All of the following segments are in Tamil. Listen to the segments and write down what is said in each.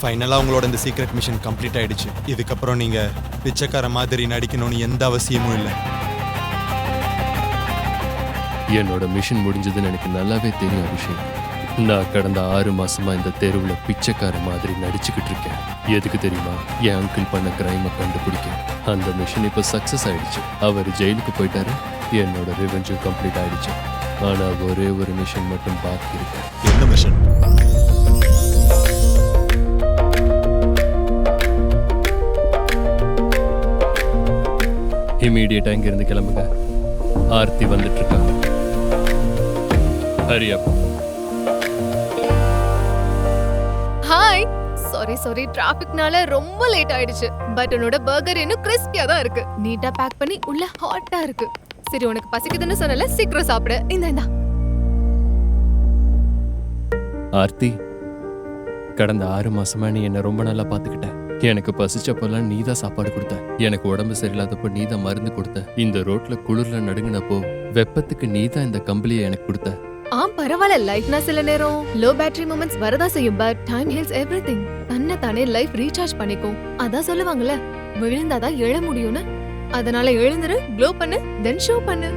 ஃபைனலாக உங்களோட இந்த சீக்ரெட் மிஷன் கம்ப்ளீட் ஆயிடுச்சு. இதுக்கப்புறம் நீங்கள் பிச்சைக்கார மாதிரி நடிக்கணும்னு எந்த அவசியமும் இல்லை. என்னோட மிஷன் முடிஞ்சதுன்னு எனக்கு நல்லாவே தெரியும் அபிஷேக். நான் கடந்த 6 மாசமா இந்த தெருவில் பிச்சைக்கார மாதிரி நடிச்சுக்கிட்டு இருக்கேன். எதுக்கு தெரியுமா? என் அங்கிள் பண்ண கிரைமை கண்டுபிடிக்க. அந்த மிஷன் இப்போ சக்ஸஸ் ஆயிடுச்சு. அவர் ஜெயிலுக்கு போயிட்டாரு. என்னோட ரிவெஞ்சும் கம்ப்ளீட் ஆயிடுச்சு. ஆனா ஒரே ஒரு மிஷன் மட்டும் பாக்கி இருக்கு. என்ன மிஷன்? இமீடியட்டா இங்க இருந்து கிளம்புங்க. ஆர்த்தி வந்துட்டு இருக்காங்க. ஹரி அப். ஹாய். சாரி டிராஃபிக்னால ரொம்ப லேட் ஆயிடுச்சு. பட் உன்னோட பர்கர் இன்னும் கிறிஸ்பியா தான் இருக்கு. நீட்டா பேக் பண்ணி உள்ள ஹாட்டா இருக்கு. சரி, உனக்கு பசிக்குதுன்னு சொன்னல, சீக்கிரம் சாப்பிடு. இந்த ஆர்த்தி, கடந்த 6 மாசமா நீ என்ன ரொம்ப நல்லா பாத்துக்கிட்ட. எனக்கு பசிச்சப்பெல்லாம் நீ தான் சாப்பாடு கொடுத்த. எனக்கு உடம்பு சரியில்லாதப்போ நீ தான் மருந்து கொடுத்த. இந்த ரோட்ல குளிர்ல நடுங்கினப்போ வெப்பத்துக்கு நீ தான் இந்த கம்பளியை எனக்கு கொடுத்த. பரவாயில்ல. லைஃப்னா சில நேரம் லோ பேட்டரி மூமெண்ட்ஸ் வரதா செய்யும். But time heals everything. தன்னை தானே லைஃப் ரீசார்ஜ் பண்ணிக்கும். அதான் சொல்லுவாங்கல்ல, விழுந்தாதான் எழ முடியும்னு. அதனால எழுந்துரு, க்ளோ பண்ணு, தென் ஷோ பண்ணு.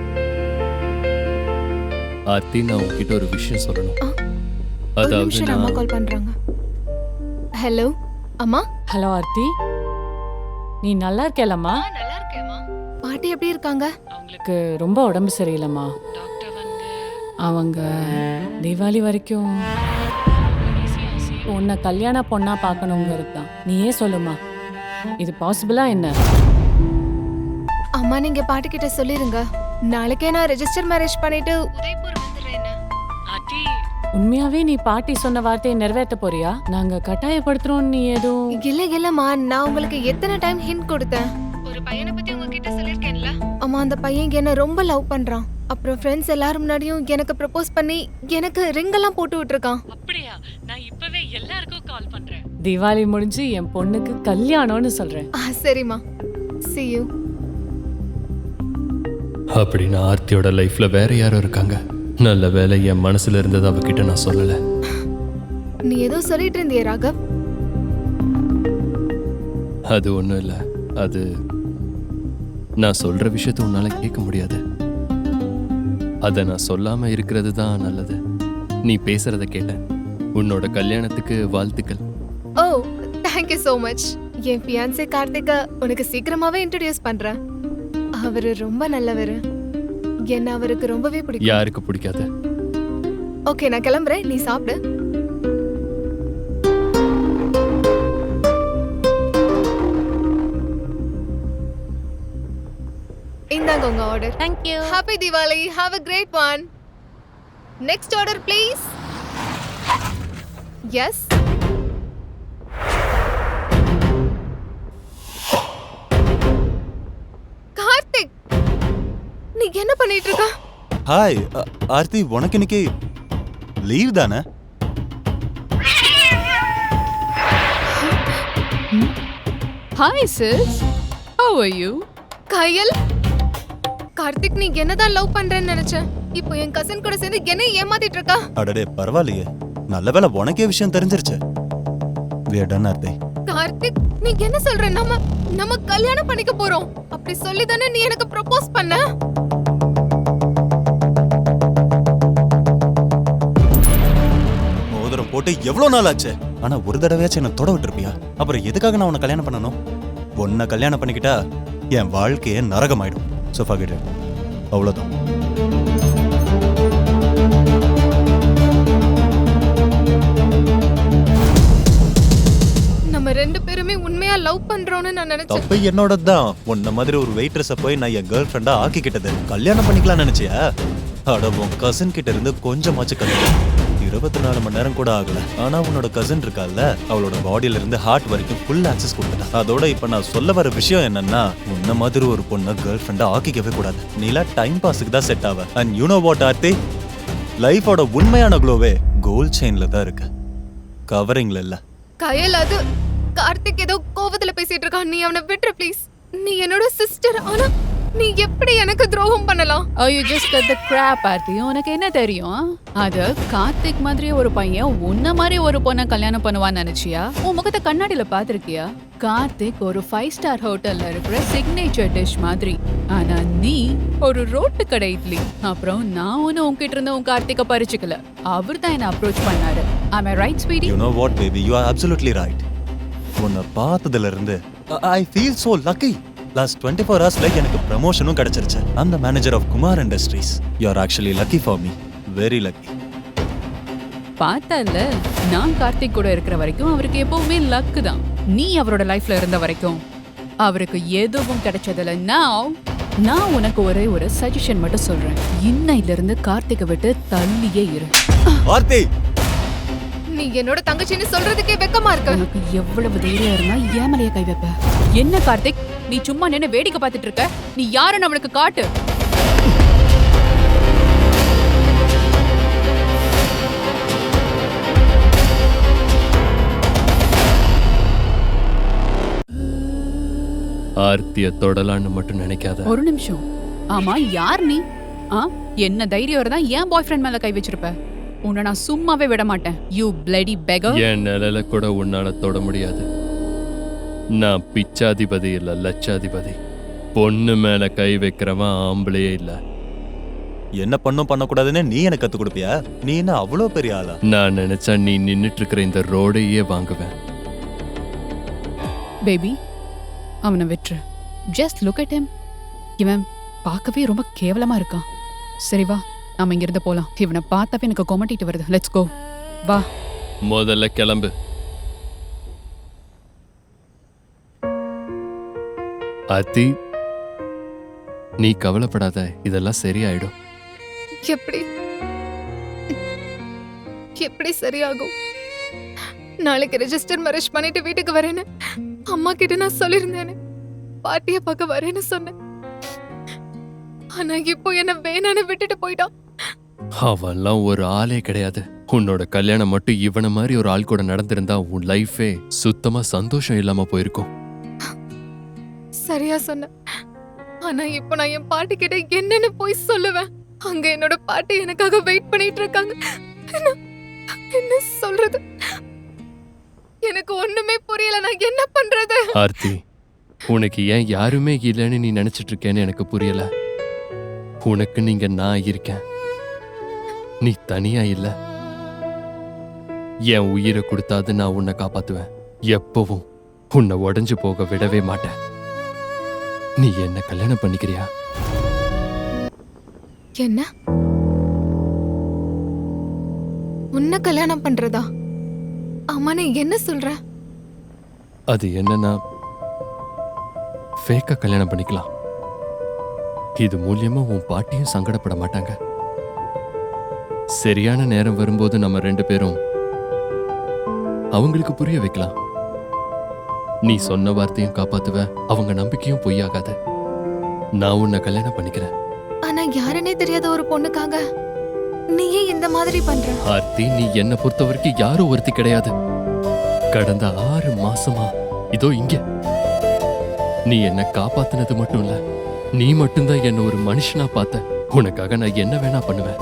ஆர்த்தி, நான் உன்கிட்ட ஒரு விஷயம் சொல்லணும். அதாவது அம்மா கால் பண்றாங்க. ஹலோ அம்மா. ஹலோ ஆர்த்தி, நீ நல்லா இருக்கேலம்மா? நல்லா இருக்கேம்மா. பாட்டி எப்படி இருக்காங்க? அவங்களுக்கு ரொம்ப உடம்பு சரியில்லைம்மா. டாக்டர் வந்து அவங்க தீபாவளி வரைக்கும் உன்னை கல்யாண பொண்ணா பார்க்கணுங்கிறது தான். நீயே சொல்லுமா, இது பாசிபிளா என்ன? அம்மா, நீங்க பாட்டி கிட்ட சொல்லிருங்க, நாளைக்கே நான் ரெஜிஸ்டர் மேரேஜ் பண்ணிட்டு உதய்பூர் வந்துடுறேன். உண்மையாவே நீ பாட்டி சொன்ன வார்த்தையை நிறைவேற்ற போறியா? நாங்க கட்டாயப்படுத்துறோம். நீ எதுவும் இல்லம்மா, நான் உங்களுக்கு எத்தனை டைம் ஹிண்ட் கொடுத்தேன். ஒரு பையனை பத்தி உங்ககிட்ட சொல்லிருக்கேன்ல. அம்மா, அந்த பையன் என்ன ரொம்ப லவ் பண்றான். அப்புறம் ஃப்ரெண்ட்ஸ் எல்லாரும் முன்னாடியும் எனக்கு ப்ரப்போஸ் பண்ணி எனக்கு ரிங் எல்லாம் போட்டு விட்டுருக்கான். அப்படியா? நான் இப்பவே எல்லாருக்கும் கால் பண்றேன். தீபாவளி முடிஞ்சு என் பொண்ணுக்கு கல்யாணம்னு சொல்றேன். சரிம்மா, see you. அப்படின்னா ஆர்த்தியோட லைஃப்ல வேற யாரும் இருக்காங்க. நல்ல வேலை என் மனசுல இருந்தது அவகிட்ட நான் சொல்லல. நீ ஏதோ சொல்லிட்டு இருந்தியே ராகவ். அது ஒண்ணும் இல்ல. அது நான் சொல்ற விஷயத்த உன்னால கேட்க முடியாது. அத நான் சொல்லாம இருக்கிறது தான் நல்லது. நீ பேசுறத கேட்டேன். உன்னோட கல்யாணத்துக்கு வாழ்த்துக்கள். ஓ, thank you so much. N fiancé Karthika உனக்கு சீக்கிரமாவே இன்ட்ரோடியூஸ் பண்றேன். அவரு ரொம்ப நல்லவரு. என்ன அவருக்கு ரொம்பவே பிடிக்கும். யாருக்கு பிடிக்காது? ஓகே, நான் கிளம்புறேன். நீ சாப்பிடு. இந்தாங்க உங்க order. Thank you. Happy Diwali. Have a great one. Next order please. Yes. Karthik, நீ என்ன பண்ணிட்டு இருக்க? ஹாய் ஆர்த்தி, உனக்கு இன்னைக்கு லீவ் தானே? Hi sis, how are you? கையல், கார்த்திக் நீ என்னதான் லவ் பண்றேன்னு நினைச்சேன். இப்போ என் கசின் கூட சேர்ந்து என்ன ஏமாத்திட்டு இருக்கா? அடடே பரவாயில்லையே, நல்ல வேளை உனக்கே விஷயம் தெரிஞ்சிருச்சு. We are done, Aarthi. Karthik, நீ என்ன சொல்ற? நம்ம கல்யாணம் பண்ணிக்க போறோம். அப்படி சொல்லி தானே நீ எனக்கு ப்ரப்போஸ் பண்ண? மோதிரம் போட்டு எவ்வளவு நாள் ஆச்சு. ஆனா ஒரு தடவையாச்சும் என்ன தொட விட்டுருப்பியா? அப்புறம் எதுக்காக நான் உன்னை கல்யாணம் பண்ணணும்? உன்னை கல்யாணம் பண்ணிக்கிட்டா என் வாழ்க்கையே நரகமாயிடும். சோஃபா கிட்ட அவ்வளவுதான். நம்ம ரெண்டு பேருமே உண்மையா லவ் பண்றோம்னு நான் நினைச்சேன். தப்பு என்னோடதான். உன்ன மாதிரி ஒரு வெயிட்ரஸ போய் நான் என் கேர்ள் ஃப்ரெண்டா ஆக்கிக்கிட்டது. கல்யாணம் பண்ணிக்கலாம் நினைச்சியா? அட, உன் கசின் கிட்ட இருந்து கொஞ்சமாச்சு கத்துக்க. 24 மணி நேரம் கூட ஆகல. ஆனா உன்னோட கசின் இருக்கால, அவளோட பாடியில இருந்து ஹார்ட் வரைக்கும் ஃபுல் ஆக்சஸ் கொடுத்துட்டா. அதோட இப்ப நான் சொல்ல வர விஷயம் என்னன்னா, உன்ன மாதிரி ஒரு பொண்ணை கேர்ள் ஃப்ரெண்டா ஆக்கிக்கவே கூடாது. நீலா டைம் பாஸுக்கு தான் செட் ஆவ. And you know what Aarthi, லைஃபோட உண்மையான க்ளோவே கோல்ட் செயின்ல தான் இருக்கு, கவரிங்ல இல்ல. கயல், அது கார்த்திக் ஏதோ கோவத்துல பேசிட்டு இருக்கான். நீ அவனை விட்டுரு ப்ளீஸ். நீ என்னோட சிஸ்டர். ஆனா நீ எப்படி எனக்கு துரோகம் பண்ணலாம்? Oh, you just cut the crap, Aarthi. உனக்கு என்ன தெரியும்? அது கார்த்திக் மாதிரி ஒரு பையன் உன்ன மாதிரி ஒரு பொண்ணை கல்யாணம் பண்ணுவான்னு நினைச்சியா? உன் முகத்தை கண்ணாடியில பாத்திருக்கியா? கார்த்திக் ஒரு 5-star ஹோட்டல்ல இருக்கிற சிக்னேச்சர் டிஷ் மாதிரி. ஆனா நீ ஒரு ரோட்டு கடை இட்லி. அப்புறம் நான் உன்கிட்ட இருந்து உன் கார்த்திகை பறிச்சுக்கல. அவர் தான் என்ன அப்ரோச் பண்ணாரு. Am I right, sweetie? You know what, baby? You are absolutely right. உன்னை பார்த்ததுல இருந்து I feel so lucky. Last 24 hours எனக்கு ப்ரமோஷனும் கிடைச்சிருச்சு. I'm the manager of Kumar Industries. You are actually lucky for me. Very lucky. பார்த்தல நான் கார்த்திக் கூட இருக்கிற வரைக்கும் அவருக்கு எப்பவுமே லக்கு தான். நீ அவரோட லைஃப்ல இருந்த வரைக்கும் அவருக்கு எதுவும் கிடைச்சதில்ல. நான் உனக்கு ஒரே ஒரு சஜஷன் மட்டும் சொல்றேன். இன்னையில இருந்து கார்த்திகை விட்டு தள்ளியே இரு. ஆர்த்தி, நீ என்னோட தங்கச்சின்னு சொல்றதுக்கே வெக்கமா இருக்கு. உனக்கு எவ்வளவு தைரியம் இருந்தா ஏமலைய கை வைப்ப? என்ன கார்த்திக், நீ சும்மா நின்னு வேடிக்கை பார்த்துட்டு இருக்க? நீ யாருன்னு அவளுக்கு காட்டு. ஆர்த்திய தொடலான்னு மட்டும் நினைக்காத. ஒரு நிமிஷம். ஆமா, யார் நீ? என்ன தைரியம் இருந்தா ஏன் பாய் ஃப்ரெண்ட் மேல கை வச்சிருப்ப? உன்னை நான் சும்மாவே விட மாட்டேன். You bloody beggar. என் நிழல கூட உன்னால தொட முடியாது. நான் பிச்சாதிபதி இல்ல, லட்சாதிபதி. பொண்ணு மேல கை வைக்கிறவன் ஆம்பளையே இல்ல. என்ன பண்ணும் பண்ணக்கூடாதுன்னு நீ எனக்கு கத்து கொடுப்பியா? நீ என்ன அவ்வளோ பெரிய ஆளா? நான் நினைச்சா நீ நின்னுட்டு இருக்கிற இந்த ரோடையே வாங்குவேன். பேபி, அவனை விட்டுரு. Just look at him. இவன் பார்க்கவே ரொம்ப கேவலமா இருக்கான். சரி வா, நாம இங்க இருந்து போலாம். இவனை பார்த்தாவே எனக்கு கொமட்டிட்டு வருது. Let's go. வா. முதல்ல கிளம்பு. ஆர்த்தி, நீ கவலைப்படாத, இதெல்லாம் சரியாயிடும். எப்படி எப்படி சரியாகும்? நாளைக்கு ரெஜிஸ்டர் மேரேஜ் பண்ணிட்டு வீட்டுக்கு வரேன்னு அம்மா கிட்ட நான் சொல்லியிருந்தேன்னு. பாட்டிய பார்க்க வரேன்னு சொன்னேன். ஆனா இப்போ என்ன வேணான்னு விட்டுட்டு போயிட்டான். அவன்லாம் ஒரு ஆளே கிடையாது. உன்னோட கல்யாணம் மட்டும் இவன மாதிரி ஒரு ஆள் கூட நடந்திருந்தா உன் லைஃபே சுத்தமா சந்தோஷம் இல்லாம போயிருக்கும். சரியா சொன்ன. ஆனா இப்போ நான் என் பாட்டி கிட்ட என்னன்னு போய் சொல்லுவேன்? அங்க என்னோட பாட்டி எனக்காக வெயிட் பண்ணிட்டு இருக்காங்க. என்ன சொல்றது? எனக்கு ஒண்ணுமே புரியல. நான் என்ன பண்றது? ஆர்த்தி, உனக்கு ஏன் யாருமே இல்லைன்னு நீ நினைச்சிட்டு இருக்கேன்னு எனக்கு புரியல. உனக்கு நீங்க நான் இருக்கேன். நீ தனியா இல்ல. என் உயிரை கொடுத்தாது நான் உன்னை காப்பாத்துவேன். எப்பவும் உன்னை உடைஞ்சு போக விடவே மாட்டேன். நீ என்ன கல்யாணம் பண்ணிக்கிறியா? என்ன? உன்னை கல்யாணம் பண்றதா? அம்மா, நீ என்ன சொல்ற? அது என்னன்னா, ஃபேக்கா கல்யாணம் பண்ணிக்கலாம். இது மூலியமா உன் பாட்டியும் சங்கடப்பட மாட்டாங்க. சரியான நேரம் வரும்போது நம்ம 2 பேரும் அவங்களுக்கு புரிய வைக்கலாம். நீ சொன்ன வார்த்தையும் காப்பாத்துவ, அவங்க நம்பிக்கையும் பொய்யாகாது. நான் உன்னை கல்யாணம் பண்ணிக்கிறேன். ஆனா யாருன்னே தெரியாத ஒரு பொண்ணுக்காக நீ ஏன் இந்த மாதிரி பண்ற? ஆர்த்தி, நீ என்ன பொறுத்த வரைக்கும் யாரும் ஒருத்தி கிடையாது. கடந்த 6 மாசமா இதோ இங்க நீ என்ன காப்பாத்தினது மட்டும் இல்ல, நீ மட்டும்தான் என்ன ஒரு மனுஷனா பார்த்த. உனக்காக நான் என்ன வேணா பண்ணுவேன்.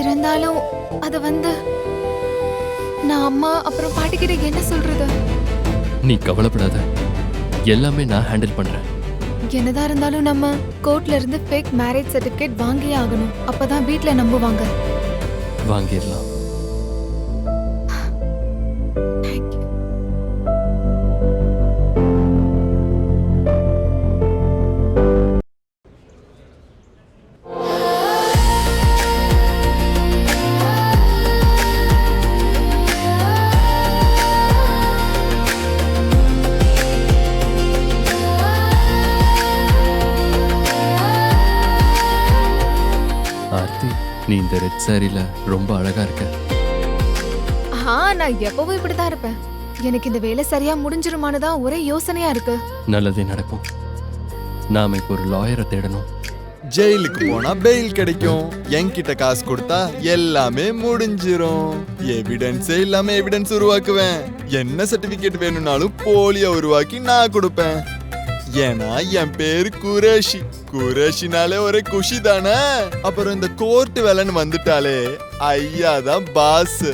இருந்தாலும் அது நான் அம்மா அப்புறம் பாட்டி கிட்ட என்ன சொல்றது? நீ கவலைப்படாத, எல்லாமே நான் ஹேண்டில் பண்றேன். என்னதான் இருந்தாலும் நம்ம கோர்ட்ல இருந்து ஃபேக் மேரேஜ் சர்டிபிகேட் வாங்கியே ஆகணும். அப்பதான் வீட்ல நம்புவாங்க. வாங்கிடலாம். ஆர்த்தி, நீ இந்த ரெட் சாரில ரொம்ப அழகா இருக்க. நான் எப்பவும் இப்படிதான் இருப்பேன். எனக்கு இந்த வேலை சரியா முடிஞ்சிருமான்னு தான் ஒரே யோசனையா இருக்கு. நல்லதே நடக்கும். நாம இப்போ ஒரு லாயரை தேடணும். ஜெயிலுக்கு போனா பெயில் கிடைக்கும். என்கிட்ட காசு கொடுத்தா எல்லாமே முடிஞ்சிரும். எவிடன்ஸே இல்லாம எவிடன்ஸ் உருவாக்குவேன். என்ன சர்டிபிகேட் வேணும்னாலும் போலியா உருவாக்கி நான் கொடுப்பேன். ஏன்னா என் பேரு குரேஷி. குரேஷினாலே ஒரே குஷி தானே. அப்புறம் இந்த கோர்ட் வேலைன்னு வந்துட்டாலே ஐயா தான் பாஸ்.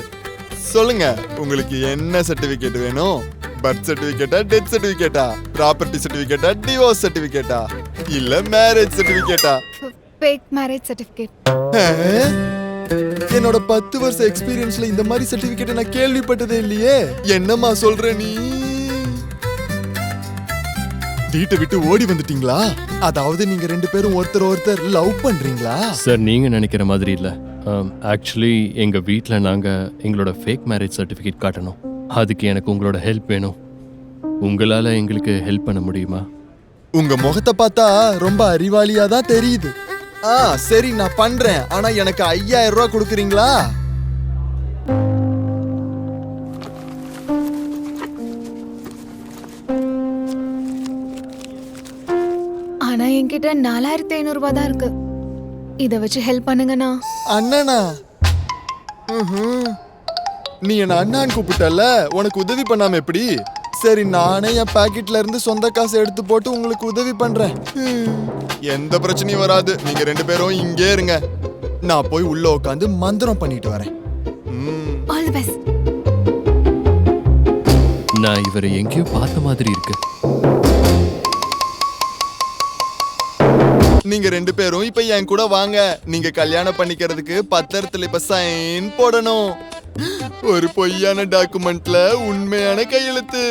சொல்லுங்க, உங்களுக்கு என்ன சர்டிபிகேட் வேணும்? பர்த் சர்டிபிகேட்டா, டெத் சர்டிபிகேட்டா, ப்ராப்பர்ட்டி சர்டிபிகேட்டா, டிவோர்ஸ் சர்டிபிகேட்டா, இல்ல மேரேஜ் சர்டிபிகேட்டா? Fake marriage certificate. என்னோட 10 வருஷ எக்ஸ்பீரியன்ஸ்ல இந்த மாதிரி சர்டிபிகேட் நான் கேள்விப்பட்டதே இல்லையே. என்னம்மா சொல்ற நீ? வீட்டை விட்டு ஓடி வந்துட்டீங்களா? அதாவது நீங்க 2 பேரும் ஒருத்தர் லவ் பண்றீங்களா? சார் நீங்க நினைக்கிற மாதிரி இல்ல. ஆக்சுவலி எங்க வீட்ல நாங்க எங்களோட ஃபேக் மேரேஜ் சர்டிஃபிகேட் காட்டணும். அதுக்கு எனக்கு உங்களோட ஹெல்ப் வேணும். உங்களால எங்களுக்கு ஹெல்ப் பண்ண முடியுமா? உங்க முகத்தை பார்த்தா ரொம்ப அறிவாளியா தான் தெரியுது. சரி நான் பண்றேன். ஆனா எனக்கு 5000 ரூபாய் கொடுக்குறீங்களா? ஆனா என்கிட்ட 4500 ரூபாய் தான் இருக்கு. இத வச்சு ஹெல்ப் பண்ணுங்கண்ணா. அண்ணனா? நீ என்ன அண்ணான்னு கூப்பிட்டல, உனக்கு உதவி பண்ணாம எப்படி? சரி, நானே என் பாக்கெட்ல இருந்து சொந்த காசு எடுத்து போட்டு உங்களுக்கு உதவி பண்றேன். எந்த பிரச்சனையும் வராது. நீங்க 2 பேரும் இங்கே இருங்க. நான் போய் உள்ள உட்காந்து மந்திரம் பண்ணிட்டு வரேன். All the best. நான் இவரை எங்கேயோ பார்த்த மாதிரி இருக்கு. நீங்க 2 பேரும் இப்ப என் கூட வாங்க. நீங்க கல்யாணம் பண்ணிக்கிறதுக்கு பத்திரத்துல இப்ப சைன் போடணும். ஒரு பொய்யான டாக்குமெண்ட்ல உண்மையான கையெழுத்து.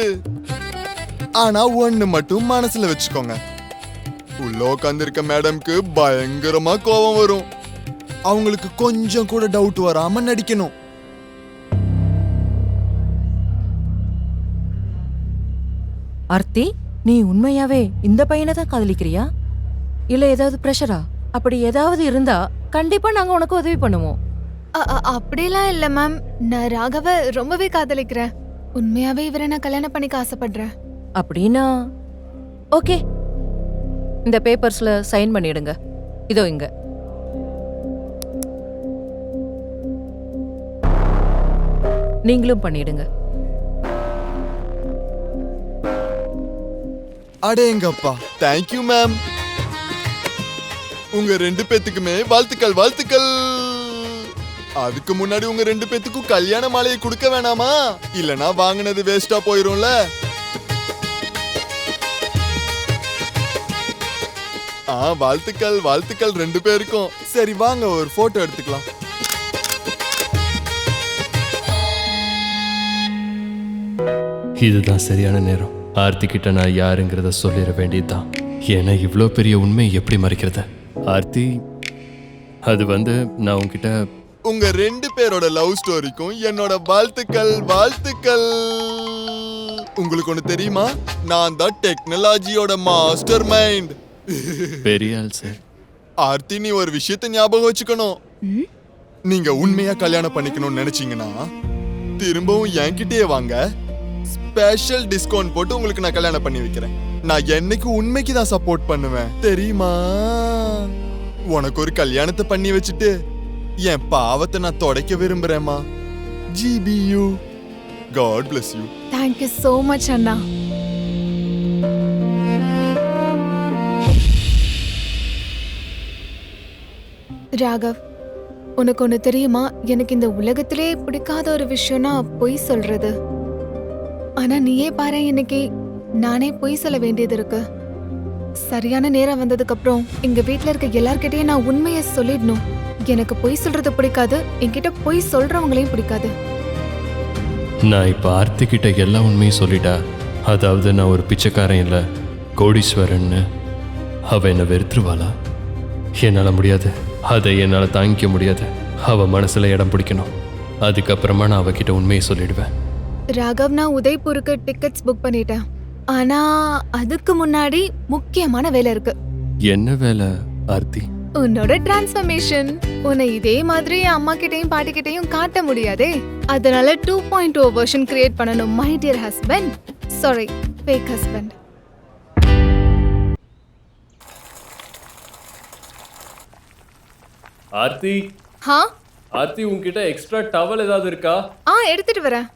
ஆனா ஒண்ணு மட்டும் மனசுல வச்சுக்கோங்க. உள்ள உட்கார்ந்து இருக்க மேடம்க்கு பயங்கரமா கோபம் வரும். அவங்களுக்கு கொஞ்சம் கூட டவுட் வராம நடிக்கணும். ஆர்த்தி, நீ உண்மையாவே இந்த பையனை தான் காதலிக்கிறியா? இல்ல ஏதாவது பிரஷரா? அப்படி ஏதாவது இருந்தா கண்டிப்பா நாங்க உனக்கு உதவி பண்ணுவோம். அப்படிலாம் இல்ல மேம். நான் ராகவ ரொம்பவே காதலிக்கிறேன். உண்மையாவே இவரை நான் கல்யாணம் பண்ணிக்க ஆசைப்படுறேன். அப்படின்னா ஓகே, இந்த பேப்பர்ஸ்ல சைன் பண்ணிடுங்க. இதோ இங்க. நீங்களும் பண்ணிடுங்க. அடேங்கப்பா, தேங்க்யூ மேம். உங்க 2 பேத்துக்குமே வாழ்த்துக்கள் வாழ்த்துக்கள். அதுக்கு முன்னாடி உங்க 2 பேத்துக்கும் கல்யாண மாலையை கொடுக்க வேணாமா? இல்லனா வாங்குனது வேஸ்டா போயிரும்ல. வாழ்த்துக்கள் வாழ்த்துக்கள் 2 பேருக்கும். சரி வாங்க ஒரு போட்டோ எடுத்துக்கலாம். இதுதான் சரியான நேரம். ஆர்த்தி கிட்ட நான் யாருங்கிறத சொல்லிட வேண்டியதுதான். ஏன்னா இவ்வளோ பெரிய உண்மை எப்படி மறைக்கிறது? ஆர்த்தி, அது நான் உங்ககிட்ட உங்க 2 பேரோட லவ் ஸ்டோரிக்கும் என்னோட வாழ்த்துக்கள் வாழ்த்துக்கள். உங்களுக்கு ஒண்ணு தெரியுமா? நான் தான் டெக்னாலஜியோட மாஸ்டர் மைண்ட். பெரிய ஆள் சார். ஆர்த்தி, நீ ஒரு விஷயத்தை ஞாபகம் வச்சுக்கணும். நீங்க உண்மையா கல்யாணம் பண்ணிக்கணும்னு நினைச்சீங்கன்னா திரும்பவும் என்கிட்டயே வாங்க. ஸ்பெஷல் டிஸ்கவுண்ட் போட்டு உங்களுக்கு நான் கல்யாணம் பண்ணி வைக்கிறேன். நான் என்னைக்கு உண்மைக்கு தான் சப்போர்ட் பண்ணுவேன் தெரியுமா? உனக்கு ஒரு கல்யாணத்தை பண்ணி வச்சுட்டு என் பாவத்தை நான் தொடக்க விரும்புறேம்மா. GBU. God bless you. Thank you so much அண்ணா. ராகவ், உனக்கு ஒண்ணு தெரியுமா? எனக்கு இந்த உலகத்திலே பிடிக்காத ஒரு விஷயம்னா பொய் சொல்றது. ஆனா நீயே பாரு, இன்னைக்கு நானே பொய் சொல்ல வேண்டியது இருக்கு. சரியான நேரம் வந்ததுக்கு அப்புறம் எங்க வீட்ல இருக்க எல்லார்கிட்டயும் நான் உண்மையை சொல்லிடணும். எனக்கு பொய் சொல்றது பிடிக்காது, என்கிட்ட பொய் சொல்றவங்களையும் பிடிக்காது. நான் இப்போ ஆர்த்தி கிட்ட எல்லா உண்மையும் சொல்லிட்டா, அதாவது நான் ஒரு பிச்சைக்காரன் இல்லை கோடீஸ்வரன்னு, அவ என்னை வெறுத்துருவாளா? என்னால் முடியாது. அதை என்னால் தாங்கிக்க முடியாது. அவ மனசுல இடம் பிடிக்கணும். அதுக்கப்புறமா நான் அவகிட்ட உண்மையை சொல்லிடுவேன். ராகவ், நான் உதய்பூருக்கு டிக்கெட்ஸ் புக் பண்ணிட்டேன். ஆனா அதுக்கு முன்னாடி முக்கியமான வேலை இருக்கு. என்ன வேலை ஆர்த்தி? உன்னோட டிரான்ஸ்ஃபர்மேஷன். உன்னை இதே மாதிரி அம்மா கிட்டயும் பாட்டி கிட்டயும் காட்ட முடியாதே. அதனால 2.0 வெர்ஷன் கிரியேட் பண்ணணும். My dear husband, sorry, fake husband. Aarthi, Aarthi உன்கிட்ட எக்ஸ்ட்ரா டவல் ஏதாவது இருக்கா? எடுத்துட்டு வரேன்.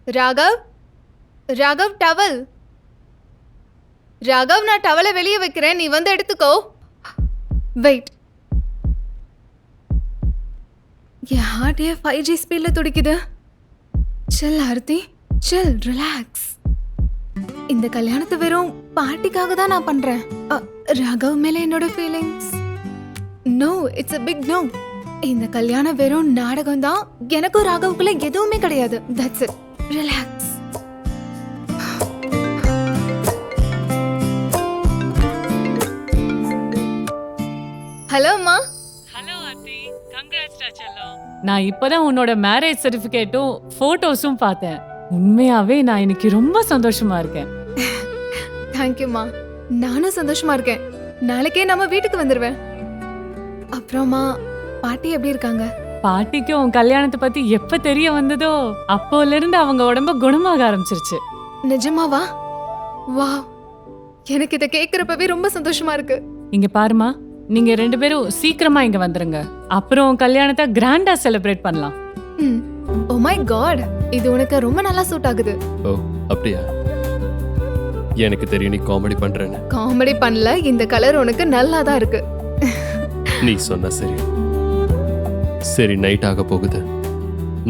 ராகவ் ராகவ் டவல் ராகவ் நான் டவலை வெளியே வைக்கிறேன், நீ வந்து எடுத்துக்கோ. வெயிட், என் ஹார்ட் ஏன் 5G ஸ்பீட்ல துடிக்குது? சில் ஆர்த்தி, சில், ரிலாக்ஸ். இந்த கல்யாணத்தை வெறும் பார்ட்டிக்காக தான் நான் பண்றேன். ராகவ் மேல என்னோட feelings no, it's a big no. இந்த கல்யாணம் வெறும் நாடகம் தான். எனக்கும் ராகவுக்குள்ள எதுவுமே கிடையாது. That's it, relax. ஹலோ அம்மா. ஹலோ ஆர்த்தி, கங்க்ராட்ஸ் செல்லம். நான் இப்பதான் உன்னோட மேரேஜ் சர்டிபிகேட்டும் போட்டோஸும் பார்த்தேன். உண்மையாவே நான் இன்னைக்கு ரொம்ப சந்தோஷமா இருக்கேன். தேங்க்யூம்மா, நானும் சந்தோஷமா இருக்கேன். நாளைக்கே நம்ம வீட்டுக்கு வந்துருவேன். அப்புறமா பாட்டி எப்படி இருக்காங்க? பாட்டிக்கு உன் கல்யாணத்தை பத்தி எப்ப தெரிய வந்ததோ அப்போல இருந்து அவங்க உடம்ப குணமாக ஆரம்பிச்சிருச்சு. நிஜமாவா? வா, எனக்கு இதை கேட்கறப்பவே ரொம்ப சந்தோஷமா இருக்கு. இங்க பாருமா, நீங்க 2 பேரும் சீக்கிரமா இங்க வந்துருங்க. அப்புறம் கல்யாணத்தை கிராண்டா செலிப்ரேட் பண்ணலாம். ஓ மை காட், இது உனக்கு ரொம்ப நல்லா சூட் ஆகுது. ஓ அப்படியா? எனக்கு தெரியும் நீ காமெடி பண்றேன்னு. காமெடி பண்ணல, இந்த கலர் உனக்கு நல்லா தான் இருக்கு. நீ சொன்ன சரி. சரி, நைட் ஆக போகுது.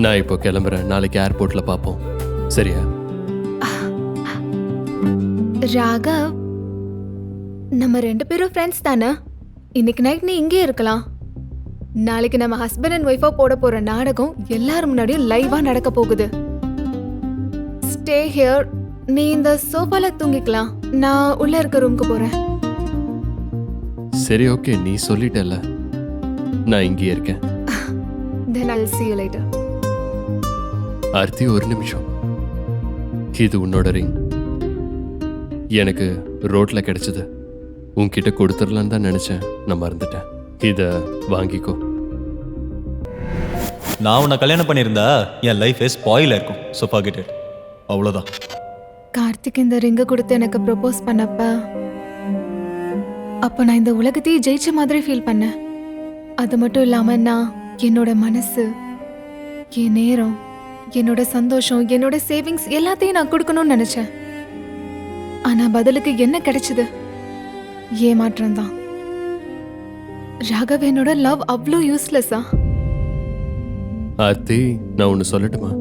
நான் இப்போ கிளம்புறேன். நாளைக்கு ஏர்போர்ட்ல பார்ப்போம், சரியா? ராகவ், நம்ம 2 பேரும் ஃப்ரெண்ட்ஸ் தானே? இன்னைக்கு நைட் நீ இங்கே இருக்கலாம். நாளைக்கு நம்ம ஹஸ்பண்ட் அண்ட் ஒய்ஃபா போட போற நாடகம் எல்லாரும் முன்னாடியும் லைவா நடக்க போகுது. Stay here. நீ இந்த சோஃபால தூங்கிக்கலாம். நான் உள்ள இருக்க ரூமுக்கு போறேன். சரி, ஓகே, நீ சொல்லிட்டல. நான் இங்கே இருக்கேன். Then I'll see you later. Aarthi, ஒரு நிமிஷம். இது உன்னோட ரிங். எனக்கு ரோட்ல கிடைச்சது. உன்கிட்ட கொடுத்துடலான்னு தான் நினைச்சேன். நான் மறந்துட்டேன். இத வாங்கிக்கோ. நான் உன்னை கல்யாணம் பண்ணியிருந்தா என் லைஃபே ஸ்பாயில் இருக்கும். So forget it. அவ்வளோதான். கார்த்திக் இந்த ரிங்க கொடுத்து எனக்கு ப்ரொபோஸ் பண்ணப்ப அப்ப நான் இந்த உலகத்தையே ஜெயிச்ச மாதிரி ஃபீல் பண்ணேன். அது மட்டும் இல்லாம நான் என்னோட மனசு, என் நேரம், என்னோட சந்தோஷம், என்னோட சேவிங்ஸ் எல்லாத்தையும் நான் கொடுக்கணும்னு நினைச்சேன். ஆனா பதிலுக்கு என்ன கிடைச்சது? ஏமாற்றம் தான். ராகவ், என்னோட லவ் அவ்வளோ யூஸ்லெஸ்ஸா? ஆர்த்தி, நான் ஒன்று சொல்லட்டுமா?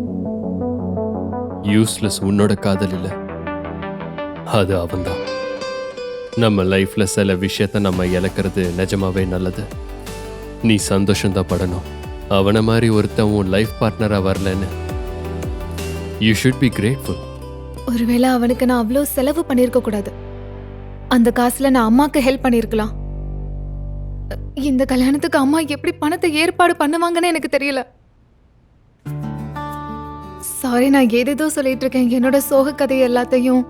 யூஸ்லெஸ் உன்னோட காதல் இல்லை, அது அவன்தான். நம்ம லைஃப்ல சில விஷயத்த நம்ம இழக்கிறது நிஜமாவே நல்லது. நீ சந்தோஷம்தான் படணும். அவனை மாதிரி ஒருத்தன் உன் லைஃப் பார்ட்னரா வரலன்னு யூ ஷுட் பி கிரேட்ஃபுல். ஒருவேளை அவனுக்கு நான் அவ்வளோ செலவு பண்ணியிருக்க கூடாது. அந்த காசுல நான் அம்மாக்கு ஹெல்ப் பண்ணியிருக்கலாம். இந்த கல்யாணத்துக்கு அம்மா எப்படி பணத்தை ஏற்பாடு பண்ணுவாங்கன்னு எனக்கு தெரியல. சாரி, நான் ஏதேதோ சொல்லிட்டு இருக்கேன். என்னோட சோக கதை எல்லாத்தையும்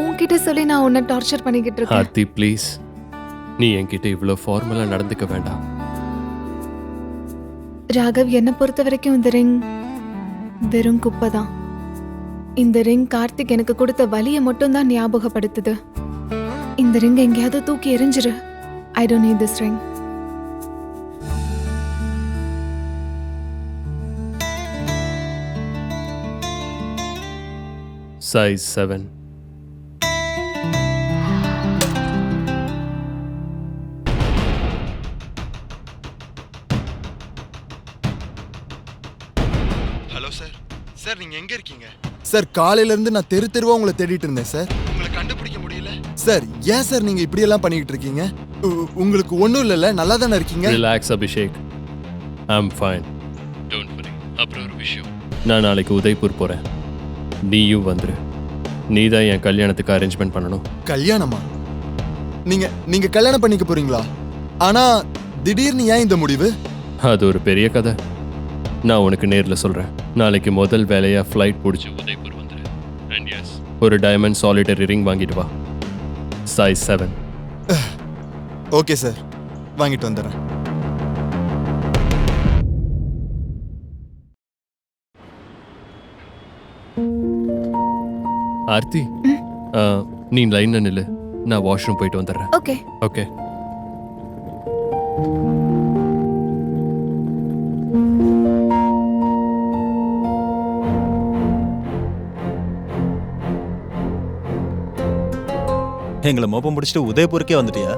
உன்கிட்ட சொல்லி நான் உன்னை டார்ச்சர் பண்ணிக்கிட்டு இருக்கேன். ஆர்த்தி, ப்ளீஸ், நீ என்கிட்ட இவ்வளோ ஃபார்மலா நடந்துக்க வேண்டாம். ராகவ், என்னை பொறுத்த வரைக்கும் இந்த ரிங் வெறும் குப்பை தான். இந்த ரிங் கார்த்திக் எனக்கு கொடுத்த வலியை மட்டும் தான் ஞாபகப்படுத்துது. இந்த ரிங் எங்கேயாவது தூக்கி எறிஞ்சிரு. I don't need this ring. Size 7. Hello sir. Sir, நீங்க எங்க இருக்கீங்க? சார், காலையில இருந்து நான் தெரு தெருவா உங்களை தேடிட்டு இருந்தேன் சார். உங்களை கண்டுபிடிக்க முடியல சார். ஏன் சார் நீங்க இப்படி எல்லாம் பண்ணிட்டு இருக்கீங்க? உங்களுக்கு ஒண்ணும் இல்லைல்ல? நல்லா தானே இருக்கீங்க? Relax Abhishek, I'm fine, don't worry. அப்புறம் ஒரு விஷயம், நான் நாளைக்கு உதய்பூர் போறேன். நீயும் வந்துரு. நீ தான் என் கல்யாணத்துக்கு அரேஞ்ச்மெண்ட் பண்ணணும். கல்யாணமா? நீங்க கல்யாணம் பண்ணிக்க போறீங்களா? ஆனா திடீர்னு ஏன் இந்த முடிவு? அது ஒரு பெரிய கதை. நான் உனக்கு நேரில் சொல்கிறேன். நாளைக்கு முதல் வேலையாக ஃப்ளைட் பிடிச்சி உதய்பூர் வந்துடு. அண்ட் எஸ், ஒரு டைமண்ட் சாலிட்டரி ரிங் வாங்கிட்டு வா. Size 7. ஓகே சார், வாங்கிட்டு வந்துடுறேன். ஆர்த்தி, நீ லைனில் நில்லு. நான் வாஷ்ரூம் போயிட்டு வந்துடுறேன். ஓகே. ஓகே. எங்களை மோப்பம் முடிச்சுட்டு உதயபூருக்கே வந்துட்டியா?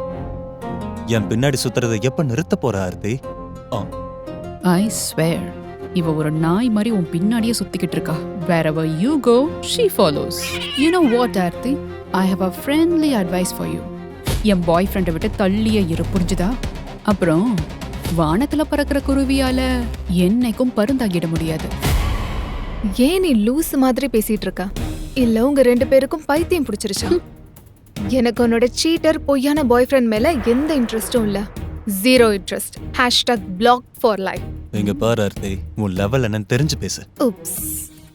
என் பின்னாடி சுத்துறதை எப்ப நிறுத்த போற ஆர்த்தி? ஐ ஸ்வேர் இவ ஒரு நாய் மாதிரி உன் பின்னாடியே சுத்திக்கிட்டு இருக்கா. wherever you go she follows. you know what Aarthi, I have a friendly advice for you. என் பாய் ஃப்ரெண்டை விட்டு தள்ளியே இரு, புரிஞ்சுதா? அப்புறம் வானத்துல பறக்கிற குருவியால என்னைக்கும் பருந்தாகிட முடியாது. ஏன் நீ லூஸ் மாதிரி பேசிட்டு இருக்க? இல்ல உங்க 2 பேருக்கும் பைத்தியம் பிடிச்சிருச்சா? எனக்கு உன்னோட சீட்டர் பொய்யான பாய் ஃப்ரெண்ட் மேல எந்த இன்ட்ரெஸ்டும் இல்ல. 0 இன்ட்ரெஸ்ட். #block for life. இங்க பாரு ஆர்த்தி, உன் லெவல் என்னன்னு தெரிஞ்சு பேசு. உப்ஸ்.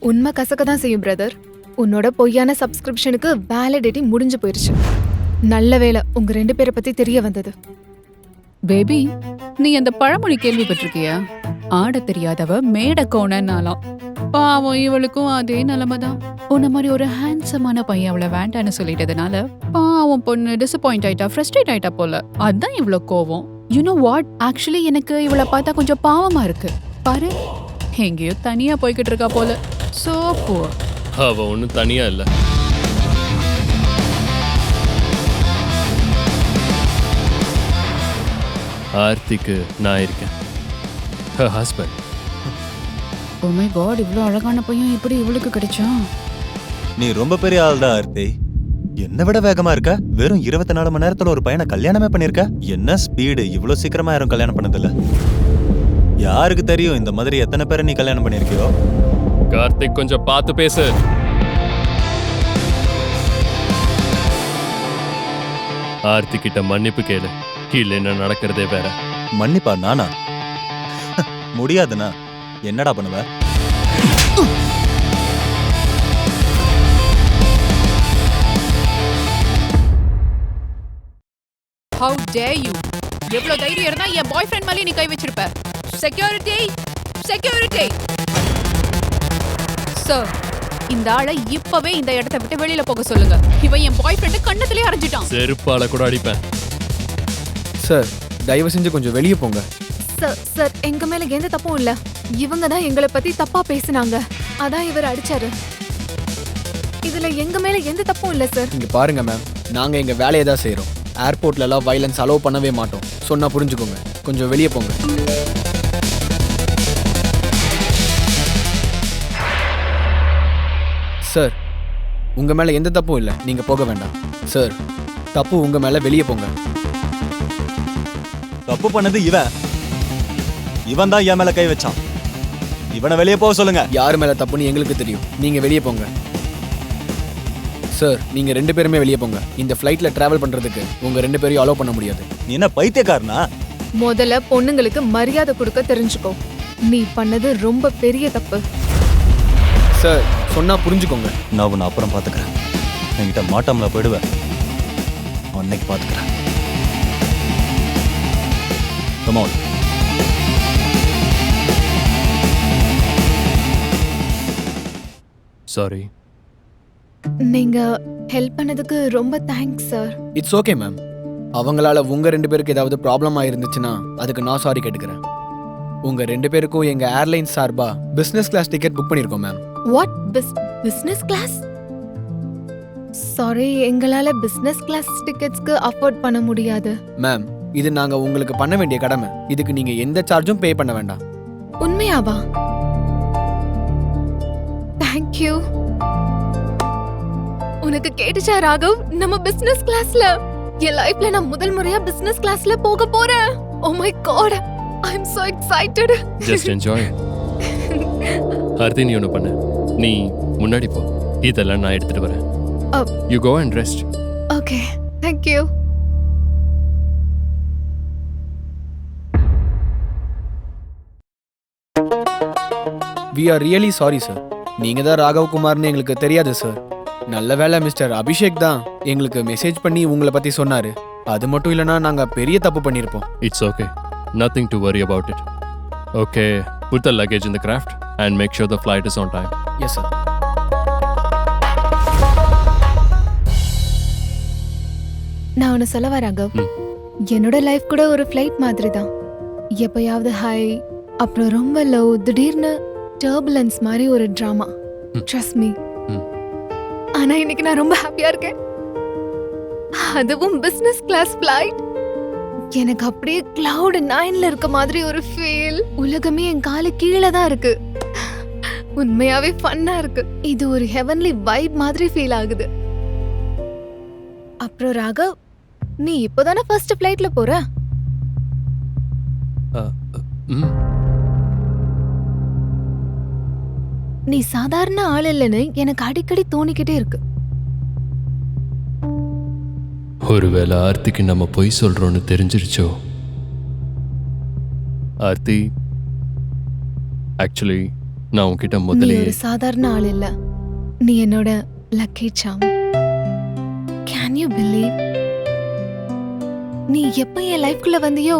உண்மை கசக்க தான் செய்யும் பிரதர். உன்னோட பொய்யான சப்ஸ்கிரிப்ஷனுக்கு வேலிடிட்டி முடிஞ்சு போயிருச்சு. நல்ல வேளை உங்க 2 பேரை பத்தி தெரிய வந்தது. பேபி, நீ அந்த பழமொழி கேள்விப்பட்டிருக்கியா? ஆட தெரியாதவ மேட கோணன்னாலாம். பாவம், இவளுக்கும் அதே நிலைமைதான். உன்ன மாதிரி ஒரு ஹேண்ட்ஸமான பையன் அவளை வேண்டான்னு சொல்லிட்டதுனால பாவம் பொண்ணு டிசப்பாயிண்ட் ஆயிட்டா, ஃப்ரஸ்ட்ரேட் ஆயிட்டா போல. அதான் இவ்வளோ கோவம். யூ நோ வாட், ஆக்சுவலி எனக்கு இவளை பார்த்தா கொஞ்சம் பாவமா இருக்கு. பாரு, எங்கேயோ தனியா போய்கிட்டு இருக்கா போல. So poor. அவ ஒன்றும் தனியா இல்லை. ஆர்த்திக்கு நான் இருக்கேன், her husband. Oh my God, இவ்வளோ அழகான பையன் எப்படி இவளுக்கு கிடைச்சான்? நீ ரொம்ப பெரிய ஆள்தான் ஆர்த்தி. என்ன விட வேகமா இருக்க. வெறும் 24 மணி நேரத்துல ஒரு பையனை கல்யாணமே பண்ணிருக்க. என்ன ஸ்பீடு! இவ்வளவு சீக்கிரமா யாரும் கல்யாணம் பண்ணதில்ல. யாருக்கு தெரியும் இந்த மாதிரி எத்தனை பேரை நீ கல்யாணம் பண்ணிருக்கியோ? கார்த்திக், கொஞ்சம் பார்த்து பேசு. ஆர்த்தி கிட்ட மன்னிப்பு கேளு, கீழே என்ன நடக்கிறதே வேற. மன்னிப்பா? நானா? முடியாதுண்ணா. என்னடா பண்ணுவ? How dare you? எவ்வளவு தைரியம் இருந்தா என் பாய் ஃப்ரெண்ட் மேலே நீ கை வச்சிருப்ப? Security, security. சார், இந்த ஆளை இப்பவே இந்த இடத்தை விட்டு வெளியில போக சொல்லுங்க. இவன் என் பாய் ஃப்ரெண்ட் கண்ணத்திலே அரைஞ்சிட்டான். செருப்பால கூட அடிப்பேன். சார், தயவு செஞ்சு கொஞ்சம் வெளியே போங்க. சார், எங்க மேல எந்த தப்பும் இல்ல. இவங்க தான் எங்களை பத்தி தப்பா பேசினாங்க. அதான் இவர் அடிச்சாரு. இதுல எங்க மேல எந்த தப்பும் இல்ல சார். இங்க பாருங்க மேம், நாங்க எங்க வேலையை தான் செய்றோம். ஏர்போர்ட்ல எல்லாம் வயலன்ஸ் அலோவ் பண்ணவே மாட்டோம். சொன்னா புரிஞ்சுக்கோங்க. கொஞ்சம் வெளியே போங்க. சார், உங்க மேல எந்த தப்பும் இல்லை, நீங்க போக வேண்டாம். சார், தப்பு உங்க மேல, வெளியே போங்க. தப்பு பண்ணது இவன் தான் என் மேல கை வச்சான். இவனை வெளியே போக சொல்லுங்க. யாரு மேல தப்புன்னு எங்களுக்கு தெரியும். நீங்க வெளியே போங்க. சார், நீங்க 2 பேருமே வெளியே போங்க. இந்த ஃப்ளைட்ல டிராவல் பண்றதுக்கு உங்க 2 பேரையும் அலோவ் பண்ண முடியாது. நீ என்ன பைத்தியக்காரனா? முதல்ல பொண்ணுங்களுக்கு மரியாதை கொடுக்க தெரிஞ்சுக்கோ. நீ பண்ணது ரொம்ப பெரிய தப்பு. சார், சொன்னா புரிஞ்சுக்கோங்க. நான் உன்னை அப்புறம் பாத்துக்கிறேன். என்கிட்ட மாட்டாமல போயிடுவேன். அன்னைக்கு பாத்துக்கிறேன். Come on. சாரி. நீங்க ஹெல்ப் பண்ணதுக்கு ரொம்ப thanks sir. It's okay ma'am. அவங்களால உங்க 2 பேருக்கு ஏதாவது ப்ராப்ளம் ஆயிருந்துச்சுன்னா அதுக்கு நான் சாரி கேட்டுக்கிறேன். உங்க 2 பேருக்கும் எங்க ஏர்லைன்ஸ் சார்பா பிசினஸ் கிளாஸ் டிக்கெட் புக் பண்ணிருக்கோம் ma'am. What? Business class? Sorry, எங்களால பிசினஸ் கிளாஸ் டிக்கெட்ஸ்க்கு அஃபோர்ட் பண்ண முடியாது. மேம், இது நாங்க உங்களுக்கு பண்ண வேண்டிய கடமை. இதுக்கு நீங்க எந்த சார்ஜும் பே பண்ண வேண்டாம். உண்மையாவா? Thank you. உனக்கு கேட்டுச்சா ராகவ்? நம்ம பிசினஸ் கிளாஸ்ல என் லைஃப்ல நான் முதல் முறையா பிசினஸ் கிளாஸ்ல போக போறேன். Oh my God, I am so excited. Just enjoy. Aarthi, நீ ஒன்று பண்ணு. நீ முன்னாடி போ. இதெல்லாம் நான் எடுத்துட்டு வரேன். You go and rest. Okay, thank you. We are really sorry sir. நீங்க தான் ராகவ் குமார்னு எங்களுக்கு தெரியாது சார். நல்ல வேளை மிஸ்டர் அபிஷேக் தான் எங்களுக்கு மெசேஜ் பண்ணி உங்களை பத்தி சொன்னாரு. அது மட்டும் இல்லைன்னா நாங்க பெரிய தப்பு பண்ணியிருப்போம். It's okay. Nothing to worry about it. Okay, put the luggage in the craft and make sure the flight is on time. Yes sir. நான் ஒன்று சொல்லவா ராகவ்? என்னோட லைஃப் கூட ஒரு ஃப்ளைட் மாதிரி தான். எப்பயாவது ஹை, அப்புறம் ரொம்ப லோ, திடீர்னு டர்புலன்ஸ் மாதிரி ஒரு ட்ராமா. Trust me. ஆனா இன்னைக்கு நான் ரொம்ப ஹாப்பியா இருக்கேன். அதுவும் பிசினஸ் கிளாஸ் ஃபிளைட். எனக்கு அப்படியே கிளவுட் 9ல இருக்க மாதிரி ஒரு ஃபீல். உலகமே என் காலு கீழே தான் இருக்கு. உண்மையாவே ஃபன்னா இருக்கு. இது ஒரு ஹெவன்லி வைப் மாதிரி ஃபீல் ஆகுது. அப்புறம் ராகவ், நீ இப்போதானே ஃபர்ஸ்ட் ஃபிளைட்ல போற? ம் நீ சாதாரண ஆள் இல்லைன்னு எனக்கு அடிக்கடி தோணிக்கிட்டே இருக்கு. ஒருவேளை ஆர்த்திக்கு நம்ம பொய் சொல்றோம்னு தெரிஞ்சிருச்சோ? ஆர்த்தி, ஆக்சுவலி நான் உன்கிட்ட நீ முதலே ஒரு சாதாரண ஆள் இல்ல. நீ என்னோட lucky Sam. Can you believe? நீ எப்ப என் லைஃப்குள்ள வந்தியோ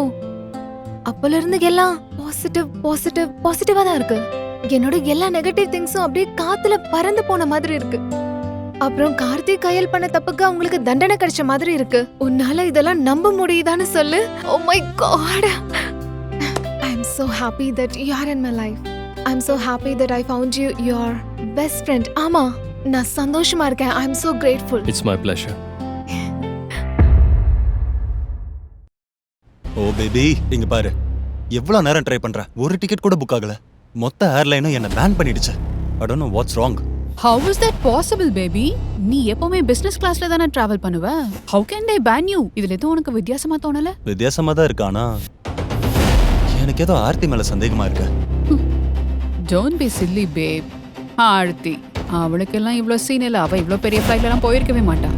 அப்பல இருந்து எல்லாம் பாசிட்டிவா தான் இருக்கு. என்னோட எல்லா நெகட்டிவ் திங்ஸும் அப்படியே காத்துல பறந்து போன மாதிரி இருக்கு. அப்புறம் கார்த்திக் கையல் பண்ண தப்புக்கு அவங்களுக்கு தண்டனை கிடைச்ச மாதிரி இருக்கு. உன்னால இதெல்லாம் நம்ப முடியுதான்னு சொல்லு. Oh my God. I am so happy that you are in my life. I am so happy that I found you your best friend. ஆமா, நான் சந்தோஷமா இருக்கேன். I am so grateful. It's my pleasure. Oh baby, இங்க பாரு. எவ்வளவு நேரம் ட்ரை பண்ற, ஒரு டிக்கெட் கூட புக் ஆகல. மொத்த ஏர்லைனும் என்ன பேன் பண்ணிடுச்சு. I don't know what's wrong. How is that possible, baby? நீ எப்பவுமே பிசினஸ் கிளாஸ்ல தானே டிராவல் பண்ணுவ. How can they ban you? இதுல எதுவும் உனக்கு வித்தியாசமா தோணல? வித்தியாசமா தான் இருக்கு, ஆனா எனக்கு ஏதோ ஆர்த்தி மேல சந்தேகமா இருக்கு. Don't be silly, babe. Aarthi, அவளுக்கெல்லாம் இவ்ளோ சீன் இல்ல. அவ இவ்ளோ பெரிய ஃப்ளைட்லாம் போயிருக்கவே மாட்டா.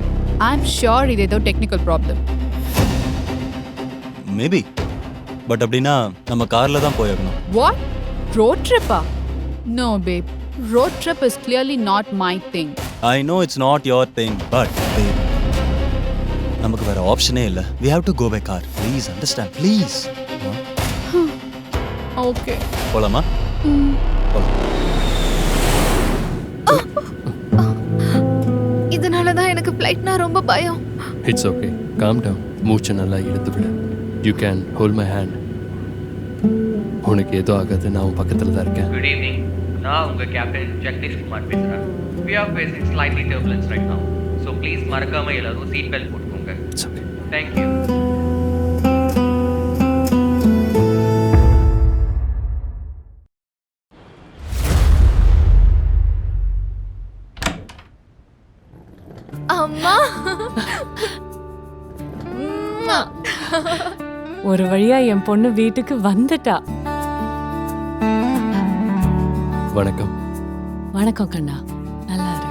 I'm sure இது ஏதோ டெக்னிக்கல் ப்ராப்ளம். மேபி. பட் அப்படின்னா நம்ம கார்ல தான் போயாகணும். What? Road trip? No, babe. Road trip is clearly not my thing. I know it's not your thing, but babe, நமக்கு வேற ஆப்ஷனே இல்ல. We have to go by car. Please understand, please. Okay. போலாமா? போலாம். இதனால தான் எனக்கு ஃப்ளைட்னா ரொம்ப பயம். It's okay, calm down. மூச்சை நல்லா இழுத்து விடு. You can hold my hand. உனக்கு ஏதோ ஆகாது, நான் உன் பக்கத்தில் தான் இருக்கேன். Good evening. நான் உங்க கேப்டன் ஜெகதீஷ் குமார் பேசுறேன். We are facing slightly turbulence right now. So please மறக்காம எல்லாரும் சீட் பெல்ட் போட்டுக்கோங்க. It's okay. Thank you. அம்மா. ஒரு வழியா என் பொண்ணு வீட்டுக்கு வந்துட்டா. வணக்கம். வணக்கம் கண்ணா, நல்லா இரு.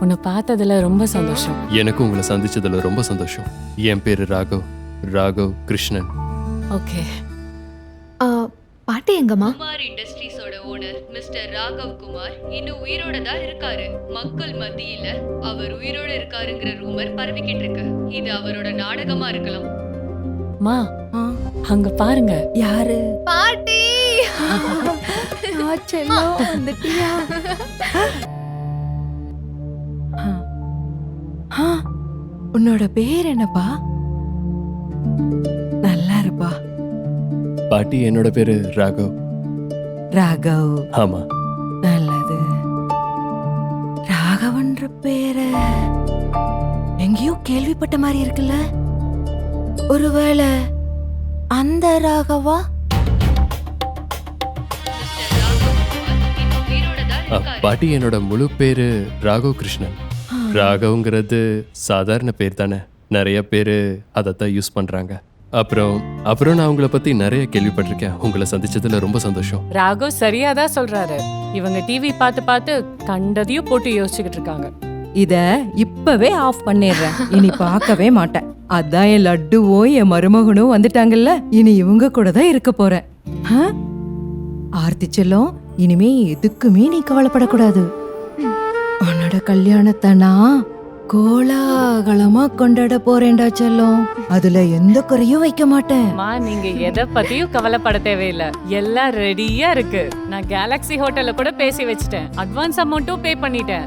உன்னை பார்த்ததுல ரொம்ப சந்தோஷம். எனக்கும் உங்களை சந்திச்சதுல ரொம்ப சந்தோஷம். என் பேரு ராகவ் கிருஷ்ணன். ஓகே. பாட்டி எங்கம்மா? குமார் இண்டஸ்ட்ரீஸோட ஓனர் மிஸ்டர் ராகவ் குமார் இன்னும் உயிரோட தான் இருக்காரு. மக்கள் மத்தியில அவர் உயிரோட இருக்காருங்கிற ரூமர் பரவிக்கிட்டு இருக்கு. இது அவரோட நாடகமா இருக்கலாம். மா, அங்க பாருங்க. யாரு? பாட்டி. செல்லம் வந்துட்டியா? உன்னோட பேர் என்னப்பா? நல்லா இருப்பா. பாட்டி, என்னோட பேரு ராகவ். ராகவ். ஆமா. நல்லது. ராகவன்ற பேரை எங்கேயோ கேள்விப்பட்ட மாதிரி இருக்குல்ல? ஒருவேளை அந்த ராகவா? பாட்டி, என்னோட முழு பேரு ராகவ் கிருஷ்ணன். ராகவ்ங்கிறது சாதாரண பேர் தானே, நிறைய பேர் அதைத்தான் யூஸ் பண்றாங்க. அப்புறம் நான் உங்களை பத்தி நிறைய கேள்விப்பட்டிருக்கேன். உங்களை சந்திச்சதுல ரொம்ப சந்தோஷம். ராகவ் சரியாதான் சொல்றாரு. இவங்க டிவி பார்த்து கண்டதையும் போட்டு யோசிச்சுக்கிட்டு இருக்காங்க. இத இப்பவே ஆஃப் பண்ணிடுறேன். இனி பார்க்கவே மாட்டேன். அதான் என் லட்டுவும் என் மருமகனும் வந்துட்டாங்கல்ல, இனி இவங்க கூட தான் இருக்க போறேன். ஆர்த்தி செல்லம், இனிமே எதுக்குமே நீ கவலைப்படக்கூடாது. உன்னோட கல்யாணத்தை நான் கோலாகலமா கொண்டாட போறேன்டா செல்லம். அதுல எந்த குறையும் வைக்க மாட்டேன். நீங்க எதை பத்தியும் கவலைப்பட தேவையில்லை. எல்லாம் ரெடியா இருக்கு. நான் கேலக்ஸி ஹோட்டல்ல கூட பேசி வச்சுட்டேன். அட்வான்ஸ் அமௌண்ட்டும் பே பண்ணிட்டேன்.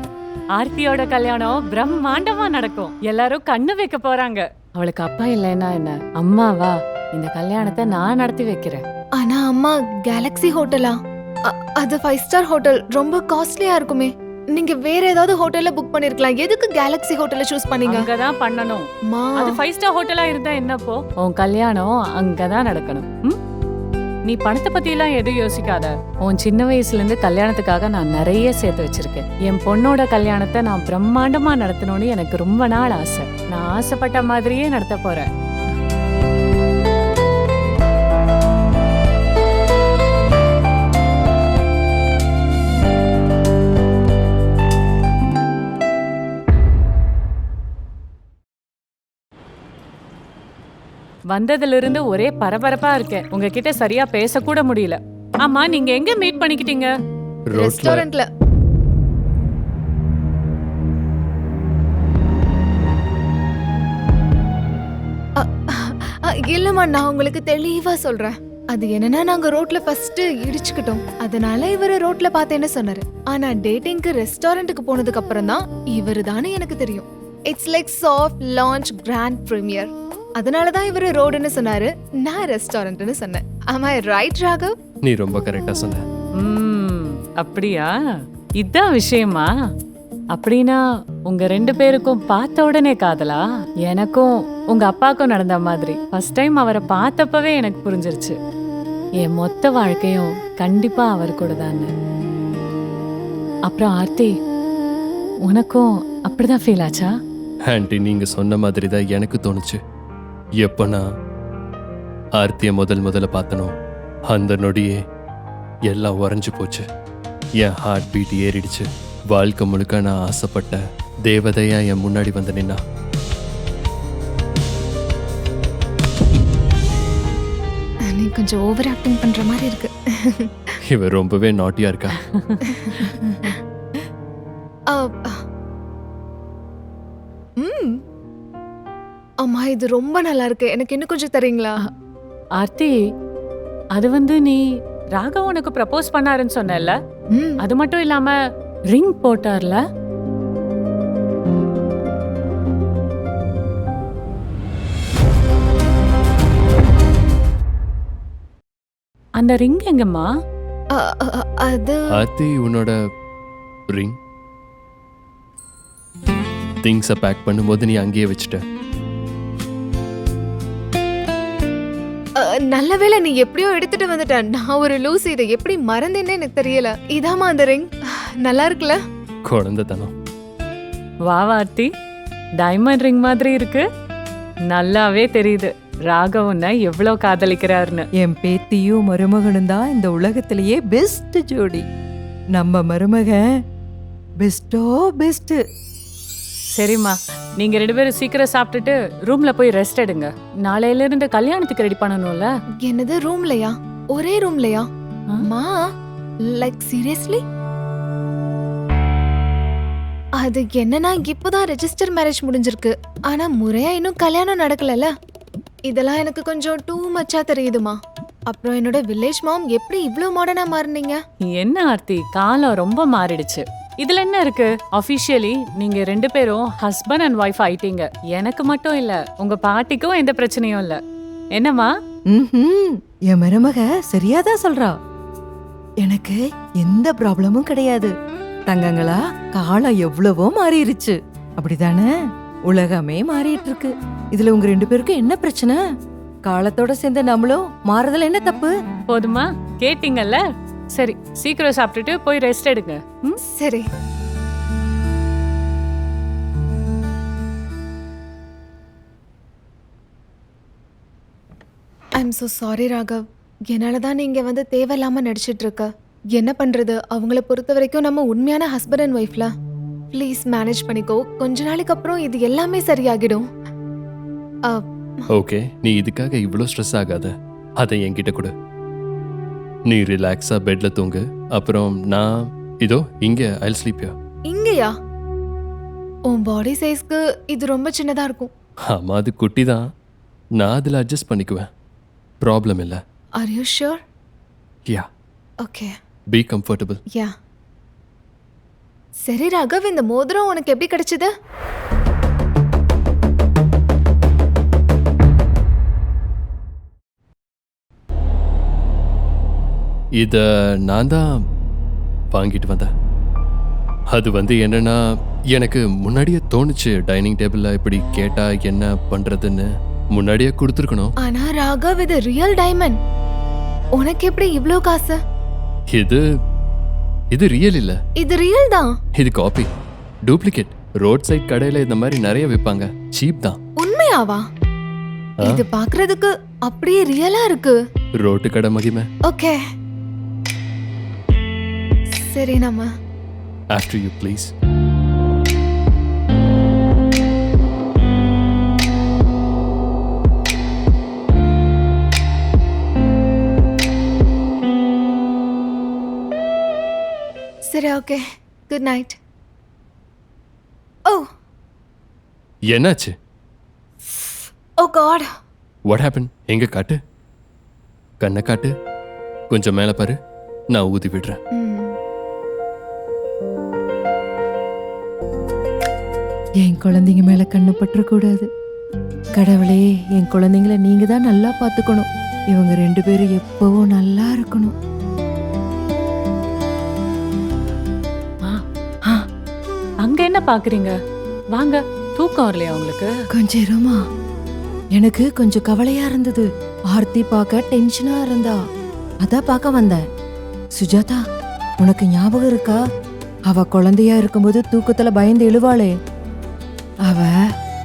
ஆர்த்தியோட கல்யாணம் பிரம்மாண்டமா நடக்கும். எல்லாரும் கண்ணு வைக்க போறாங்க. அவளுக்கு அப்பா இல்லைன்னா என்ன, அம்மாவா? இந்த கல்யாணத்தை நான் நடத்தி வைக்கிறேன். ஆனா அம்மா, கேலக்ஸி ஹோட்டலா? அது 5 ஸ்டார் ஹோட்டல், ரொம்ப காஸ்ட்லியா இருக்குமே. நீங்க வேற ஏதாவது ஹோட்டல்ல புக் பண்ணிருக்கலாம். எதுக்கு கேலக்ஸி ஹோட்டல்ல சூஸ் பண்ணீங்க? அங்கதான் பண்ணணும். மா அது 5 ஸ்டார் ஹோட்டலா இருந்தா என்னப்போ? உன் கல்யாணம் அங்கதான் நடக்கணும். ம்? நீ பணத்தை பத்தி எல்லாம் எதுவும் யோசிக்காத. உன் சின்ன வயசுல இருந்து கல்யாணத்துக்காக நான் நிறைய சேர்த்து வச்சிருக்கேன். என் பொண்ணோட கல்யாணத்தை நான் பிரம்மாண்டமா நடத்தணும்னு எனக்கு ரொம்ப நாள் ஆசை. நான் ஆசைப்பட்ட மாதிரியே நடத்த போறேன். வந்ததுல இருந்து ஒரே பரபரப்பா இருக்கேன். உங்ககிட்ட சரியா பேசக்கூட முடியல. ஆமா, நீங்க எங்க மீட் பண்ணிக்கிட்டீங்க? ரோட்ல ரெஸ்டாரண்ட்ல. இல்லம்மா, நான் உங்களுக்கு தெளிவா சொல்றேன். அது என்னன்னா, நாங்க ரோட்ல ஃபர்ஸ்ட் இடிச்சுக்கிட்டோம். அதனால இவரு ரோட்ல பார்த்தேன்னு சொன்னாரு. ஆனா டேட்டிங்க்கு ரெஸ்டாரண்ட்டுக்கு போனதுக்கு அப்புறம் தான் இவரு தானே எனக்கு தெரியும். It's like soft launch grand premiere. அதனால தான் இவரு ரோடுன்னு சொன்னாரு, நான் ரெஸ்டாரண்ட்னு சொன்னேன். Am I right, Raghav? நீ ரொம்ப கரெக்டா சொன்ன. அப்படியா? இதான் விஷயமா? அப்படின்னா உங்க 2 பேருக்கும் பார்த்த உடனே காதலா? எனக்கும் உங்க அப்பாவுக்கும் நடந்த மாதிரி ஃபர்ஸ்ட் டைம் அவரை பார்த்தப்பவே எனக்கு புரிஞ்சிருச்சு. என் மொத்த வாழ்க்கையும் கண்டிப்பா அவர் கூட தான். அப்புறம் ஆர்த்தி, உனக்கும் அப்படிதான் ஃபீல் ஆச்சா? ஆண்டி, நீங்க சொன்ன மாதிரி தான் எனக்கு தோணுச்சு. எப்ப நான் ஆர்த்தியை முதல்ல பார்த்தனோ அந்த நொடியே எல்லாம் உறைஞ்சு போச்சு. என் ஹார்ட் பீட் ஏறிடுச்சு. வாழ்க்கை முழுக்க நான் ஆசைப்பட்ட தேவதையா என் முன்னாடி வந்து நின்னா. நீ கொஞ்சம் ஓவர் ஆக்டிங் பண்ற மாதிரி இருக்கு. இவ ரொம்பவே நாட்டியா இருக்கா. அம்மா, இது ரொம்ப நல்லா இருக்கு. எனக்கு இன்னும் கொஞ்சம் தரீங்களா? ஆர்த்தி, அது நீ ராகவ் உனக்கு ப்ரப்போஸ் பண்ணாருன்னு சொன்னல, அது மட்டும் இல்லாம ரிங் போட்டார்ல? அந்த ரிங் எங்கம்மா? அது ஆர்த்தி, உன்னோட ரிங் திங்ஸை பேக் பண்ணும்போது நீ அங்கேயே வச்சுட்ட. நல்ல வேளை நீ எப்படியோ எடுத்துட்டு வந்துட்ட. நான் ஒரு லூசி, இதை எப்படி மறந்தேன்னு எனக்கு தெரியல. இதாமா அந்த ரிங். நல்லா இருக்குல்ல? குழந்தைத்தனம். வா ஆர்த்தி, டைமண்ட் ரிங் மாதிரி இருக்கு. நல்லாவே தெரியுது ராகவ் உன்னை எவ்வளவு காதலிக்கிறாருன்னு. என் பேத்தியும் மருமகனும் தான் இந்த உலகத்திலேயே பெஸ்ட் ஜோடி. நம்ம மருமகன் பெஸ்டோ பெஸ்ட். சரிம்மா, நீங்க 2 பேரும் சீக்கிரம் சாப்பிட்டுட்டு ரூம்ல போய் ரெஸ்ட் எடுங்க. நாளையில இருந்து கல்யாணத்துக்கு ரெடி பண்ணணும்ல. என்னது, ரூம்லயா? ஒரே ரூம்லயா? ஆ? மா, லைக் சீரியஸ்லி? அது என்னன்னா, இப்போதான் ரெஜிஸ்டர் மேரேஜ் முடிஞ்சிருக்கு. ஆனா முறையா இன்னும் கல்யாணம் நடக்கலல. இதெல்லாம் எனக்கு கொஞ்சம் டூ மச்சா தெரியுதுமா. அப்புறம் என்னோட வில்லேஜ் மாம், எப்படி இவ்ளோ மாடர்னா மாறுனீங்க? என்ன ஆர்த்தி, காலம் ரொம்ப மாறிடுச்சு. இதுல என்ன இருக்கு? அபிஷியலி நீங்க 2 பேரும் ஹஸ்பண்ட் அண்ட் ஒய்ஃப் ஆயிட்டீங்க. எனக்கு மட்டும் இல்ல, உங்க பாட்டிக்கும் எந்த பிரச்சனையும் இல்ல. என்னம்மா? என் மருமக சரியாதான் சொல்றா. எனக்கு எந்த ப்ராப்ளமும் கிடையாது. தங்கங்களா, காலம் எவ்வளவோ மாறிடுச்சு. அப்படிதானே? உலகமே மாறிட்டு இருக்கு. இதுல உங்க 2 பேருக்கும் என்ன பிரச்சனை? காலத்தோட சேர்ந்த நம்மளும் மாறுதல் என்ன தப்பு? போதுமா? கேட்டீங்கல்ல? சரி, சீக்கிரம் சாப்பிட்டுட்டு போய் ரெஸ்ட் எடுங்க. சரி. I'm so sorry Raghav. என்னால தான் நீங்க தேவையில்லாம நடிச்சிட்டு இருக்க. என்ன பண்றது, அவங்கள பொறுத்த வரைக்கும் நம்ம உண்மையான ஹஸ்பண்ட் அண்ட் ஒய்ஃப்ல. ப்ளீஸ் மேனேஜ் பண்ணிக்கோ. கொஞ்ச நாளைக்கு அப்புறம் இது எல்லாமே சரியாகிடும். ஓகே, நீ இதுக்காக இவ்வளோ ஸ்ட்ரெஸ் ஆகாத. அதை என்கிட்ட கொடு. நீ ரிலாக்ஸா பெட்ல தூங்கு. அப்புறம் நான் இதோ இங்க ஐல் ஸ்லீப் யா. இங்கயா? உன் பாடி சைஸ்க்கு இது ரொம்ப சின்னதா இருக்கும். ஆமா, அது குட்டி தான். நான் அதில் அட்ஜஸ்ட் பண்ணிக்குவேன். ப்ராப்ளம் இல்லை. Are you sure? Yeah. Okay. Be comfortable. Yeah. சரி ராகவ், இந்த மோதிரம் உனக்கு எப்படி கிடைச்சது? இத நான் தான் வாங்கிட்டு வந்தேன். அது வந்து என்னன்னா, எனக்கு முன்னாடியே தோணுச்சு டைனிங் டேபிள்ல இப்படி கேட்டா என்ன பண்றதுன்னு. முன்னாடியே கொடுத்துருக்கணும். ஆனா ராகவ், இது ரியல் டைமண்ட். உனக்கு எப்படி இவ்ளோ காசு? இது ரியல் இல்ல, இது ரியல் தான். இது காப்பி, டூப்ளிகேட். ரோட் சைட் கடையில இந்த மாதிரி நிறைய விற்பாங்க, சீப் தான். உண்மையாவா? இது பாக்குறதுக்கு அப்படியே ரியலா இருக்கு. ரோட்டு கடை மகிமை. ஓகே, சரி நம்ம ஆஃப்டர் யூ ப்ளீஸ். சரி, ஓகே, குட் நைட். ஓ என்னாச்சு? ஓ காட். What happen? எங்க காட்டு, கண்ணை காட்டு, கொஞ்சம் மேல பாரு, நான் ஊதி விடுறேன். என் குழந்தைங்க மேல கண்ணு பற்ற கூடாது. கடவுளே, என் குழந்தைங்கள நீங்க தான் நல்லா பாத்துக்கணும். இவங்க 2 பேரும் எப்பவும் நல்லா இருக்கணும். அங்க என்ன பாக்குறீங்க? வாங்க, தூக்கம் வரலையா உங்களுக்கு? கொஞ்சம் இருமா, எனக்கு கொஞ்சம் கவலையா இருந்தது. ஆர்த்தி பார்க்க டென்ஷனா இருந்தா, அதான் பார்க்க வந்தேன். சுஜாதா, உனக்கு ஞாபகம் இருக்கா? அவ குழந்தையா இருக்கும்போது தூக்கத்துல பயந்து எழுவாளே, அவ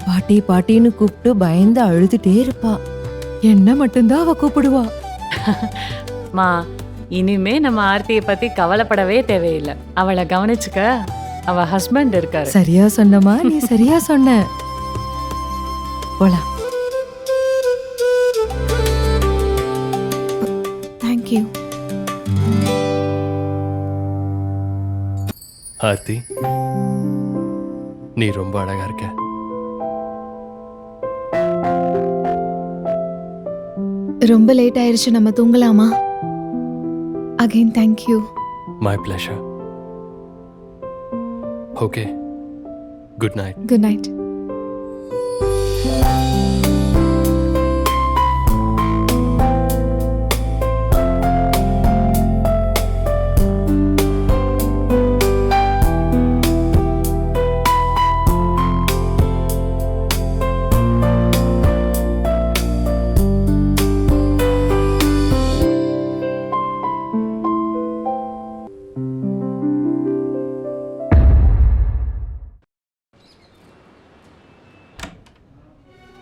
பாட்டி பாட்டின்னு கூப்பிட்டு பயந்து அழுதுட்டே இருப்பா. என்ன மட்டும்தான் அவ கூப்பிடுவா. மா, இனிமே நம்ம ஆர்த்தியை பத்தி கவலைப்படவே தேவையில்லை. அவளை கவனிச்சுக்க அவ ஹஸ்பண்ட் இருக்காரு. சரியா சொன்னமா, நீ சரியா சொன்ன. போலாம். தேங்க்யூ. ஆர்த்தி, நீ ரொம்ப அழகா இருக்க. ரொம்ப லேட் ஆயிருச்சு, நம்ம தூங்கலாமா? Again thank you. My pleasure. Okay, good night. Good night.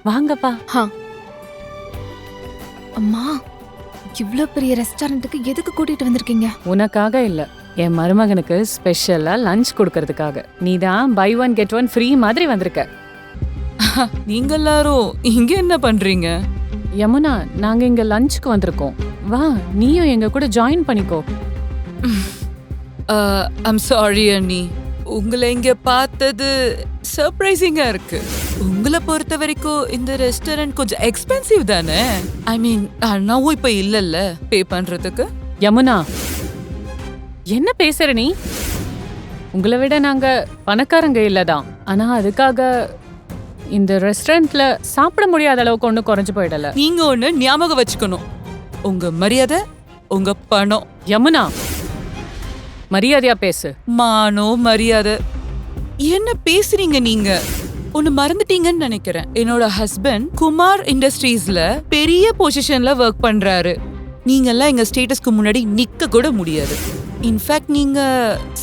வாங்கப்பா. அம்மா, இவ்ளோ பெரிய ரெஸ்டாரண்ட்டுக்கு எதுக்கு கூட்டிட்டு வந்திருக்கீங்க? உனக்காக இல்ல, என் மருமகனுக்கு ஸ்பெஷலா லஞ்ச் கொடுக்கறதுக்காக. நீ தான் பை 1 கெட் 1 ஃப்ரீ மாதிரி வந்திருக்க. நீங்க எல்லாரும் இங்க என்ன பண்றீங்க? யமுனா, நாங்க இங்க லஞ்சுக்கு வந்திருக்கோம். வா, நீயும் எங்க கூட ஜாயின் பண்ணிக்கோ. ஐம் சாரி அண்ணி, உங்களை இங்க பார்த்தது சர்ப்ரைசிங்கா இருக்கு. உங்களை பொறுத்த வரைக்கும் இந்த ரெஸ்டாரண்ட் கொஞ்சம் எக்ஸ்பென்சிவ் தானே? ஐ மீன், அண்ணாவும் இப்ப இல்லல்ல பே பண்றதுக்கு. யமுனா, என்ன பேசுற நீ? உங்களை விட நாங்க பணக்காரங்க இல்லதான். ஆனா அதுக்காக இந்த ரெஸ்டாரண்ட்ல சாப்பிட முடியாத அளவுக்கு ஒன்றும் குறைஞ்சு போயிடல. நீங்க ஒண்ணு ஞாபகம் வச்சுக்கணும், உங்க மரியாதை உங்க பணம். யமுனா, மரியாதையா பேசு. மானோ மரியாதை என்ன பேசுறீங்க நீங்க? ஒன்னு மறந்துட்டீங்கன்னு நினைக்கிறேன். என்னோட ஹஸ்பண்ட் குமார் இண்டஸ்ட்ரீஸ்ல பெரிய பொசிஷன்ல ஒர்க் பண்றாரு. நீங்க எல்லாம் எங்க ஸ்டேட்டஸ்க்கு முன்னாடி நிக்க கூட முடியாது. இன்ஃபேக்ட் நீங்க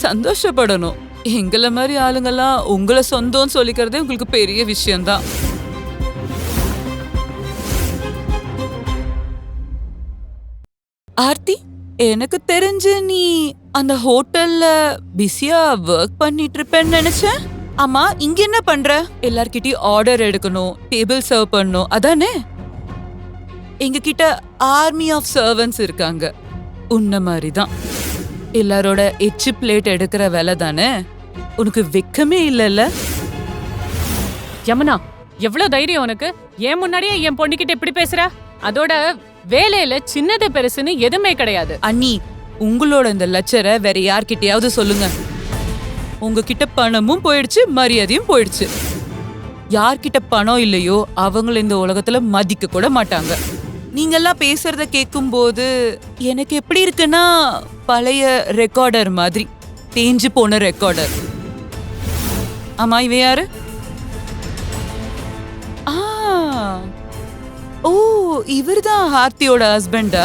சந்தோஷப்படணும். எங்களை மாதிரி ஆளுங்கெல்லாம் உங்களை சொந்தம்னு சொல்லிக்கிறதே உங்களுக்கு பெரிய விஷயம்தான். ஆர்த்தி, எனக்கு தெரிஞ்சு நீ அந்த ஹோட்டல்ல பிஸியா ஒர்க் பண்ணிட்டு இருப்பேன்னு நினைச்சேன். ஆமா, இங்க என்ன பண்ற? எல்லார்கிட்டயும் ஆர்டர் எடுக்கணும், டேபிள் சர்வ் பண்ணணும், அதானே? எங்க கிட்ட ஆர்மி ஆஃப் சர்வன்ட்ஸ் இருக்காங்க. உன்ன மாதிரி தான் எல்லாரோட எச்சு பிளேட் எடுக்கிற வேலை தானே. உனக்கு வெக்கமே இல்லைல்ல? யமுனா, எவ்வளவு தைரியம் உனக்கு? ஏன் முன்னாடியே என் பொண்ணுகிட்ட இப்படி பேசுற? அதோட வேலையில சின்னது பெருசுன்னு எதுவுமே கிடையாது. அண்ணி, உங்களோட இந்த லட்சரை வேற யார்கிட்டயாவது சொல்லுங்க. உங்ககிட்ட பணமும் போயிடுச்சு, மரியாதையும் போயிடுச்சு. யார்கிட்ட பணம் இல்லையோ அவங்கள இந்த உலகத்துல மதிக்க கூட மாட்டாங்க. நீங்கெல்லாம் பேசுறத கேட்கும் போது எனக்கு எப்படி இருக்குன்னா, பழைய ரெக்கார்டர் மாதிரி. தேஞ்சு போன ரெக்கார்டர். ஆமா, இவன் யாரு? ஓ, இவர்தான் ஆர்த்தியோட ஹஸ்பண்டா?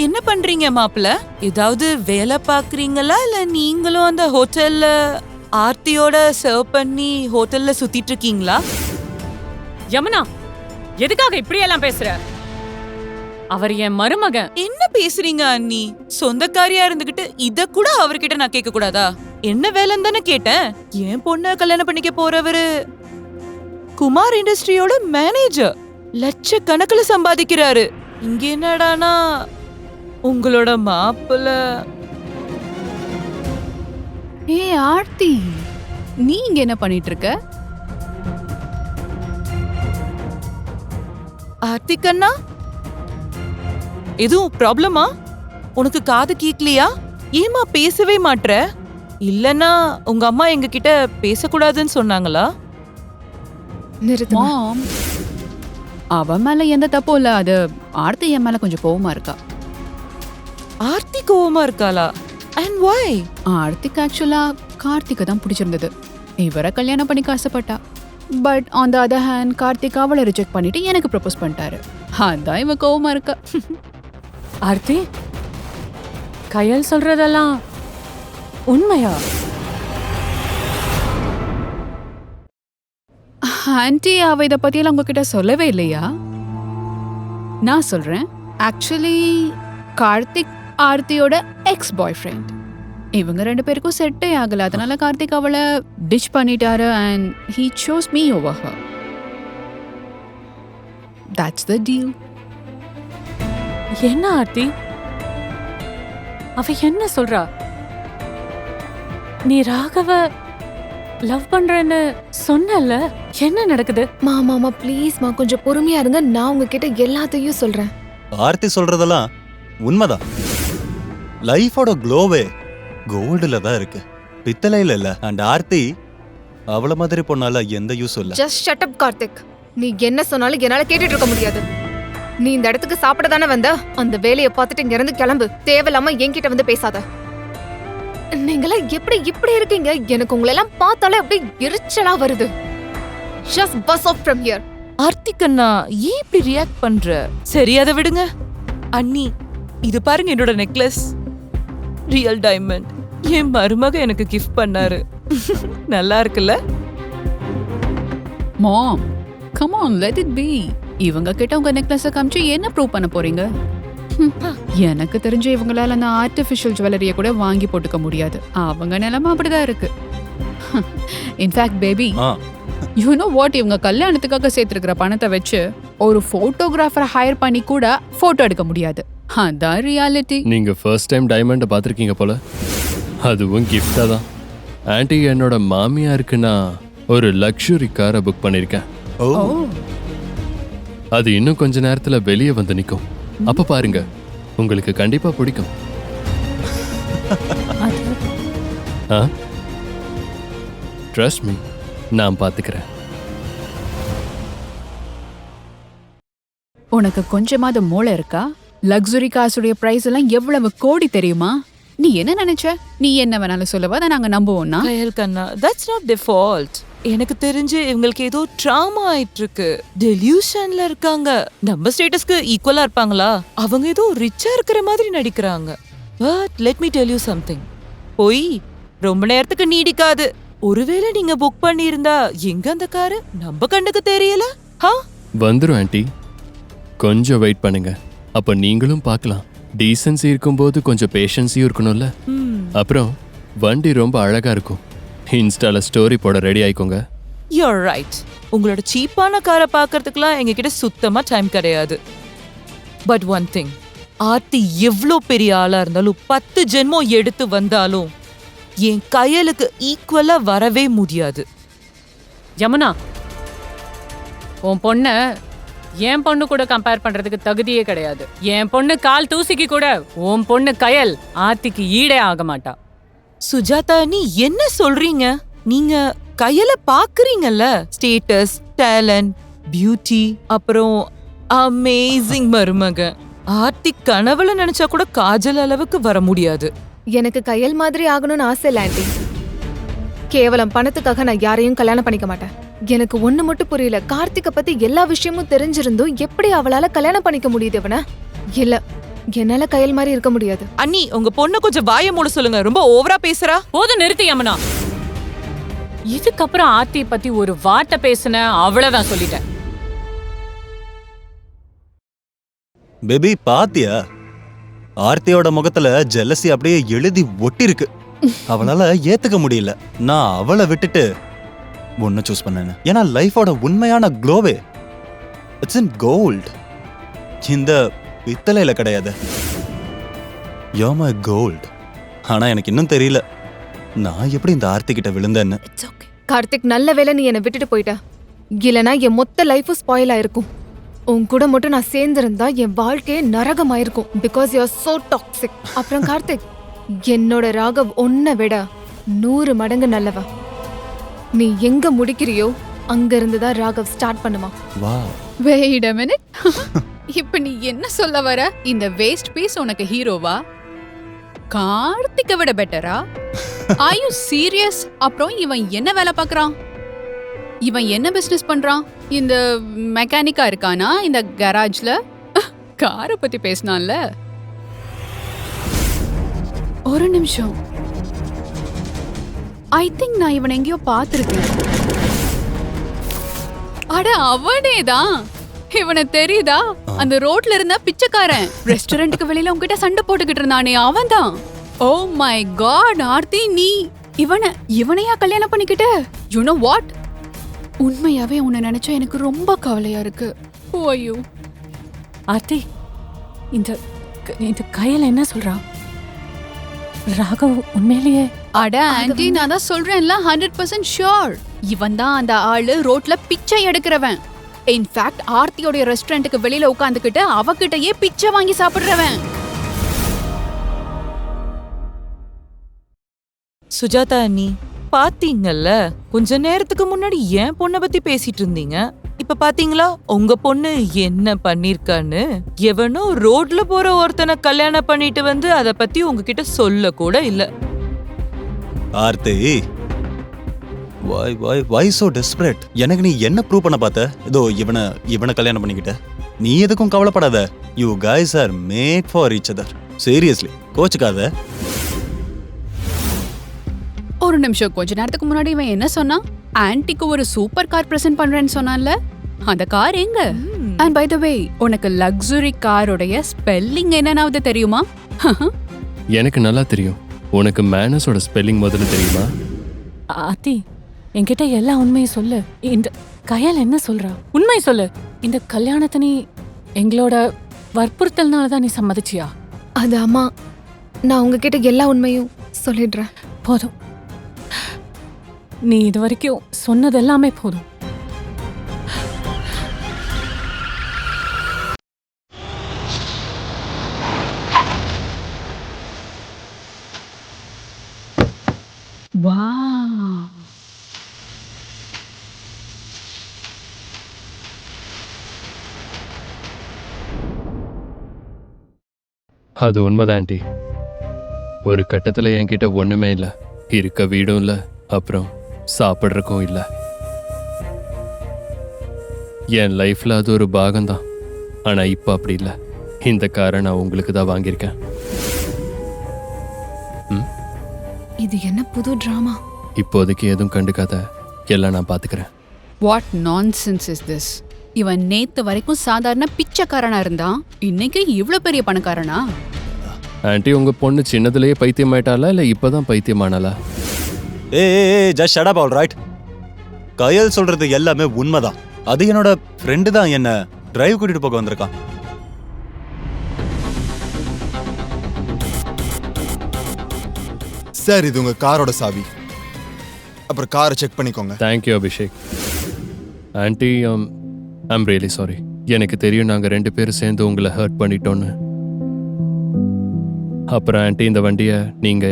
என்ன பண்றீங்க மாப்பிள்ள? ஏதாவது வேலை பாக்குறீங்களா இல்ல நீங்களும் அந்த ஹோட்டல்ல ஆர்த்தியோட சர்வ் பண்ணி ஹோட்டல்ல சுத்திட்டு இருக்கீங்களா? யமுனா, எதுக்காக இப்படி எல்லாம் பேசுற? அவர் என் மருமகன். என்ன பேசுறீங்க அண்ணி? சொந்தக்காரியா இருந்துகிட்டு இத கூட அவர்கிட்ட நான் கேட்க கூடாதா? என்ன வேலைன்னு தானே கேட்டேன். என் பொண்ண கல்யாணம் பண்ணிக்க போறவரு குமார் இண்டஸ்ட்ரியோட மேனேஜர், லட்சக்கணக்கில் சம்பாதிக்கிறாரு. இங்க என்னடானா உங்களோட மாப்பிள்ள. ஏ ஆர்த்தி, நீ இங்க என்ன பண்ணிட்டு இருக்க? ஆர்த்தி கண்ணா, எதுவும் ப்ராப்ளமா? உனக்கு காது கேட்கலையா? ஏமா பேசவே மாட்ற? இல்லனா உங்க அம்மா எங்க கிட்ட பேசக்கூடாதுன்னு சொன்னாங்களா? நிறுத்துமா. மாம், அவன் மேல எந்த தப்பும் இல்ல. அது ஆர்த்தி என் மேல கொஞ்சம் கோவமா இருக்கா. ஆர்த்தி கோவமா இருக்காளா? And why? ஆர்த்திக்கு ஆக்சுவலா கார்த்திகை தான் பிடிச்சிருந்தது. இவரை கல்யாணம் பண்ணிக்க ஆசைப்பட்டா. But on the other hand Karthik அவளை ரிஜெக்ட் பண்ணிட்டு எனக்கு ப்ரப்போஸ் பண்ணிட்டாரு. அதான் இவ கோவமா இருக்கா. ஆர்த்தி, கயல் சொல்றதெல்லாம் உண்மையா? ஆன்ட்டி, அவ இதை பத்தியெல்லாம் உங்ககிட்ட சொல்லவே இல்லையா? நான் சொல்றேன். ஆக்சுவலி கார்த்திக் ஆர்த்தியோட எக்ஸ் பாய் ஃப்ரெண்ட். இவங்க 2 பேருக்கும் செட்டே ஆகல. அதனால கார்த்திக் அவளை டிச் பண்ணிட்டாரு and he sous me over her. That's the deal. என்ன ஆர்த்தி, அவ என்ன சொல்றா? நீ ராகவ லவ் பண்றேன்னு சொன்னல, என்ன நடக்குது? மாமா ப்ளீஸ்மா கொஞ்சம் பொறுமையா இருங்க. நான் உங்ககிட்ட எல்லாத்தையும் சொல்றேன். ஆர்த்தி சொல்றதெல்லாம் உண்மைதான். லைஃபோட க்ளோவே கோல்டுல தான் இருக்கு, பித்தளையில இல்ல. அண்ட் ஆர்த்தி அவள மாதிரி பொண்ணால எந்த யூஸ் இல்ல. Just shut up Karthik. நீ என்ன சொன்னாலும் என்னால கேட்டுட்டு இருக்க முடியாது. நீ இந்த இடத்துக்கு சாப்பிட தானே வந்த? அந்த வேலையை பார்த்துட்டு இங்க இருந்து கிளம்பு. தேவையில்லாம என்கிட்ட வந்து பேசாத. நீங்களாம் எப்படி இப்படி இருக்கீங்க? எனக்கு உங்களெல்லாம் பார்த்தாலே அப்படியே எரிச்சலா வருது. Just bus off from here. Aarthi கண்ணா, ஏன் இப்படி ரியாக்ட் பண்ற? சரி, அதை விடுங்க. அண்ணி, இது பாருங்க என்னோட நெக்லஸ். Real diamond. என் மருமக எனக்கு கிஃப்ட் பண்ணாரு. நல்லா இருக்குல்ல? மாம், கம் ஆன், லெட் இட் பீ. இவங்க கிட்ட உங்க நெக்லஸை காமிச்சு என்ன ப்ரூவ் பண்ண போறீங்க? எனக்கு தெரிஞ்சு இவங்களால அந்த ஆர்டிஃபிஷியல் ஜுவல்லரியை கூட வாங்கி போட்டுக்க முடியாது. அவங்க நிலைமை அப்படிதான் இருக்கு. In fact baby, you know what? இவங்க கல்யாணத்துக்காக சேர்த்திருக்கிற பணத்தை வச்சு ஒரு போட்டோகிராஃபரை ஹையர் பண்ணி கூட போட்டோ எடுக்க முடியாது. அதான் ரியாலிட்டி. நீங்க ஃபர்ஸ்ட் டைம் டைமண்டை பார்த்துருக்கீங்க போல. அதுவும் கிஃப்டா தான். ஆன்ட்டி, என்னோட மாமியாருக்கு நான் ஒரு லக்ஸுரி காரை புக் பண்ணியிருக்கேன். அது இன்னும் கொஞ்ச நேரத்துல வெளியே வந்து நிற்கும். அப்ப பாருங்க, உங்களுக்கு கண்டிப்பா பிடிக்கும். ட்ரஸ்ட் மீ, நான் பாத்துக்கிறேன். உனக்கு கொஞ்சமாவது மூளை இருக்கா? லக்ஸுரி காசுடைய பிரைஸ் எல்லாம் எவ்வளவு கோடி தெரியுமா? நீ என்ன நினைச்ச? நீ என்ன வேணாலும் சொல்லவா, அதை நாங்க நம்புவோம்னா? கயல் கண்ணா, that's not their fault. எனக்கு தெரிஞ்சு இவங்களுக்கு ஏதோ ட்ராமா ஆயிட்டு இருக்கு. டெலியூஷன்ல இருக்காங்க. நம்ம ஸ்டேட்டஸ்க்கு ஈக்குவலா இருப்பாங்களா? அவங்க ஏதோ ரிச்சா இருக்கிற மாதிரி நடிக்கிறாங்க. But let me tell you something. போய் ரொம்ப நேரத்துக்கு நீடிக்காது. ஒருவேளை நீங்க புக் பண்ணியிருந்தா எங்க அந்த காரு நம்ம கண்ணுக்கு தெரியல. வந்துரும் ஆன்ட்டி, கொஞ்சம் வெயிட் பண்ணுங்க. அப்ப நீங்களும் பார்க்கலாம். டீசன்சி இருக்கும்போது கொஞ்சம் பேஷன்ஸியும் இருக்கணும்ல. அப்புறம் வண்டி ரொம்ப அழகா இருக்கும். இன்ஸ்டால ஸ்டோரி போட ரெடி ஆயிக்கோங்க. You're right. உங்களோட சீப்பான காரை பார்க்கறதுக்குலாம் எங்ககிட்ட சுத்தமா டைம் கிடையாது. பட் ஒன் திங், ஆர்த்தி எவ்வளோ பெரிய ஆளா இருந்தாலும் 10 ஜென்மம் எடுத்து வந்தாலும் என் கயலுக்கு ஈக்குவலா வரவே முடியாது. யமுனா, உன் பொண்ண என் பொண்ணு கூட கம்பேர் பண்றதுக்கு தகுதியே கிடையாது. என் பொண்ணு கால் தூசிக்கு கூட உன் பொண்ணு கயல் ஆர்த்திக்கு ஈடே ஆக மாட்டா. சுஜாதா, நீ என்ன சொல்றீங்க? நீங்க கையில பாக்குறீங்கல்ல, ஸ்டேட்டஸ், டேலண்ட், பியூட்டி, அப்புறம் அமேசிங் மருமக. ஆர்த்தி கனவுல நினைச்சா கூட காஜல் அளவுக்கு வர முடியாது. எனக்கு கையல் மாதிரி ஆகணும்னு ஆசை இல்ல ஆண்டி. கேவலம் பணத்துக்காக நான் யாரையும் கல்யாணம் பண்ணிக்க மாட்டேன். எனக்கு ஒண்ணு மட்டும் புரியல, கார்த்திகை பத்தி எல்லா விஷயமும் தெரிஞ்சிருந்தும் எப்படி அவளால கல்யாணம் பண்ணிக்க முடியுது இவனை? இல்ல, என்னால கையல் மாதிரி இருக்க முடியாது. அண்ணி உங்க பொண்ணு கொஞ்சம் வாயை மூட சொல்லுங்க, ரொம்ப ஓவரா பேசுறா. போதும் நிறுத்தி யமுனா. இதுக்கப்புறம் ஆர்த்தியை பத்தி ஒரு வார்த்தை பேசுன அவ்வளவுதான் சொல்லிட்டேன். பேபி பாத்தியா, ஆர்த்தியோட முகத்துல ஜெலசி அப்படியே எழுதி ஒட்டி இருக்கு. அவளால ஏத்துக்க முடியல நான் அவளை விட்டுட்டு ஒன்னு சூஸ் பண்ணேன்னு. ஏன்னா லைஃபோட உண்மையான க்ளோவே இட்ஸ் இன் கோல்ட். இந்த பித்தளையில கிடையாது. You my gold. ஆனா எனக்கு இன்னும் தெரியல நான் எப்படி இந்த ஆர்த்தி கிட்ட விழுந்தேன்னு. கார்த்திக், நல்ல வேளை நீ என்னை விட்டுட்டு போயிட்ட. இல்லனா என் மொத்த லைஃபும் ஸ்பாயில் ஆயிருக்கும். உன் கூட மட்டும் நான் சேர்ந்திருந்தா என் வாழ்க்கையே நரகமாயிருக்கும். Because you are so toxic. அப்புறம் கார்த்திக், என்னோட ராகவ் உன்னை விட 100 மடங்கு நல்லவ. நீ எங்க முடிக்கிறியோ அங்க இருந்துதான் ராகவ் ஸ்டார்ட் பண்ணுமா. வாவ். Wait a minute. இப்ப நீ என்ன சொல்ல வர? இந்த வேஸ்ட் பீஸ் உனக்கு ஹீரோவா? கார்த்திகை விட பெட்டரா? Are you serious? அப்புறம் இவன் என்ன வேலை பார்க்கறான்? இவன் என்ன பிசினஸ் பண்றான்? இந்த மெக்கானிக்கா இருக்கானா இந்த கராஜ்ல? காரை பத்தி பேசினான்ல. ஒரு நிமிஷம், ஐ திங்க் நான் இவனை எங்கேயோ பார்த்திருக்கேன். அட அவனேதான். இவனை தெரியுதா? அந்த ரோட்ல இருந்த பிச்சைக்காரன், ரெஸ்டாரண்ட்டுக்கு வெளியில உன்கிட்ட சண்டை போட்டுக்கிட்டு இருந்தானே அவன்தான். ஓ மை காட் ஆர்த்தி, நீ இவனையா கல்யாணம் பண்ணிக்கிட்ட? யூ நோ வாட், உண்மையாவே உன்னை நினைச்சா எனக்கு ரொம்ப கவலையா இருக்கு. ஓய்யோ ஆர்த்தி, இந்த கையில என்ன சொல்றா? ராகவ் உண்மையிலேயே? அட ஆன்ட்டி, நான் தான் சொல்றேன்ல, 100% ஷூர் இவன் தான் அந்த ஆளு, ரோட்ல பிச்சை எடுக்கிறவன். இன்ஃபேக்ட் ஆர்த்தியோட ரெஸ்டாரண்ட்டுக்கு வெளியில உட்காந்துக்கிட்டு அவகிட்டயே பிச்சை வாங்கி சாப்பிடுறவன். சுஜாதா அண்ணி, பாத்தீங்கல்ல கொஞ்ச நேரத்துக்கு முன்னாடி என் பொண்ணை பத்தி பேசிட்டு இருந்தீங்க. இப்ப பாத்தீங்களா உங்க பொண்ணு என்ன பண்ணிருக்கான்னு? எவனோ ரோட்ல போற ஒருத்தனை கல்யாணம் பண்ணிட்டு வந்து அத பத்தி உங்ககிட்ட சொல்ல கூட இல்ல. Aarthi, why so desperate? எனக்கு நீ என்ன ப்ரூவ் பண்ண பார்த்த? இதோ இவனை கல்யாணம் பண்ணிக்கிட்ட. நீ எதுக்கும் கவலைப்படாத. You guys are made for each other. Seriously, கோச்சுக்காத. ஒரு நிமிஷம், கொஞ்ச நேரத்துக்கு முன்னாடி இவன் என்ன சொன்னான்? ஆன்ட்டிக்கு ஒரு சூப்பர் கார் பிரசன்ட் பண்றேன்னு சொன்னான்ல, அந்த கார் எங்க? அண்ட் பை த வே, உனக்கு லக்ஸுரி காரோடைய ஸ்பெல்லிங் என்னன்னாவது தெரியுமா? எனக்கு நல்லா தெரியும். உனக்கு மேனஸோட ஸ்பெல்லிங் முதல்ல தெரியுமா? ஆர்த்தி, என்கிட்ட எல்லா உண்மையும் சொல்லு. இந்த கையால் என்ன சொல்றா? உண்மை சொல்லு. இந்த கல்யாணத்தை நீ எங்களோட வற்புறுத்தல்னால தான் நீ சம்மதிச்சியா? அது அம்மா, நான் உங்ககிட்ட எல்லா உண்மையும் சொல்லிடுறேன். போதும், நீ இது வரைக்கும் சொன்னது எல்லாமே போதும். அது உண்மைதான் ஆண்டி. ஒரு கட்டத்துல என்கிட்ட ஒண்ணுமே இல்லை. இருக்க வீடும் இல்லை, அப்புறம் சாப்பிட்றக்கும் இல்லை. என் லைஃப்ல அது ஒரு பாகம்தான். ஆனா இப்போ அப்படி இல்லை. இந்த காரை நான் உங்களுக்கு தான் வாங்கியிருக்கேன். இது என்ன புது டிராமா? இப்போதைக்கு எதுவும் கண்டுக்காத, எல்லாம் நான் பாத்துக்கிறேன். What nonsense is this? இவன் நேத்து வரைக்கும் சாதாரண பிச்சைக்காரனா இருந்தான், இன்னைக்கு இவ்ளோ பெரிய பணக்காரனா? ஆண்டி, உங்க பொண்ணு சின்னதுலயே பைத்தியமாயிட்டாளா இல்ல இப்பதான் பைத்தியமானாளா? ஏய், just shut up, all right. Kayal சொல்றது எல்லாமே உண்மைதான். அது என்னோட ஃப்ரெண்டு தான் என்ன டிரைவ் கூட்டிட்டு போக வந்திருக்கான். சார், இது உங்க காரோட சாவி. அப்புறம் காரை செக் பண்ணிக்கோங்க. Thank you Abhishek. Aunty, I'm really sorry. எனக்கு தெரியும் நாங்க 2 பேரும் சேர்ந்து உங்களை ஹர்ட் பண்ணிட்டோன்னு. அப்புறம் ஆண்டி, இந்த வண்டியை நீங்க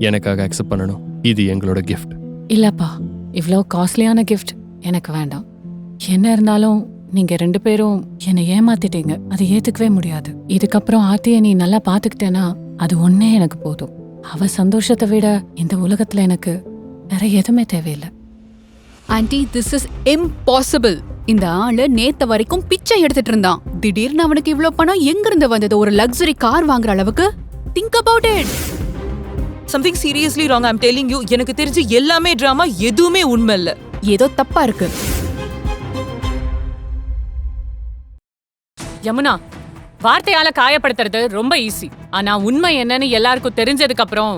எனக்காக அக்செப்ட் பண்ணணும். இது எங்களோட கிஃப்ட். இல்லப்பா, இவ்வளோ காஸ்ட்லியான கிஃப்ட் எனக்கு வேண்டாம். என்ன இருந்தாலும் நீங்க 2 பேரும் என்னை ஏமாத்திட்டீங்க, அதை ஏத்துக்கவே முடியாது. இதுக்கப்புறம் ஆர்த்தியை நீ நல்லா பாத்துக்கிட்டேன்னா அது ஒன்னே எனக்கு போதும். அவ சந்தோஷத்தை விட இந்த உலகத்துல எனக்கு வேற எதுவுமே தேவையில்லை. Anti, this is impossible. இந்த ஆளு நேத்து வரைக்கும் பிச்சை எடுத்துட்டு இருந்தான். திடீர்னு அவனுக்கு இவ்ளோ பணம் எங்க இருந்து வந்தது? ஒரு லக்ஸரி கார் வாங்குற அளவுக்கு? Think about it. Something seriously wrong. I'm telling you. எனக்கு தெரிஞ்சு எல்லாமே டிராமா, எதுவுமே உண்மை இல்ல. ஏதோ தப்பா இருக்கு. யமுனா, வார்த்தையால காயப்படுத்துறது ரொம்ப ஈஸி. ஆனா உண்மை என்னன்னு எல்லாருக்கும் தெரிஞ்சதுக்கு அப்புறம்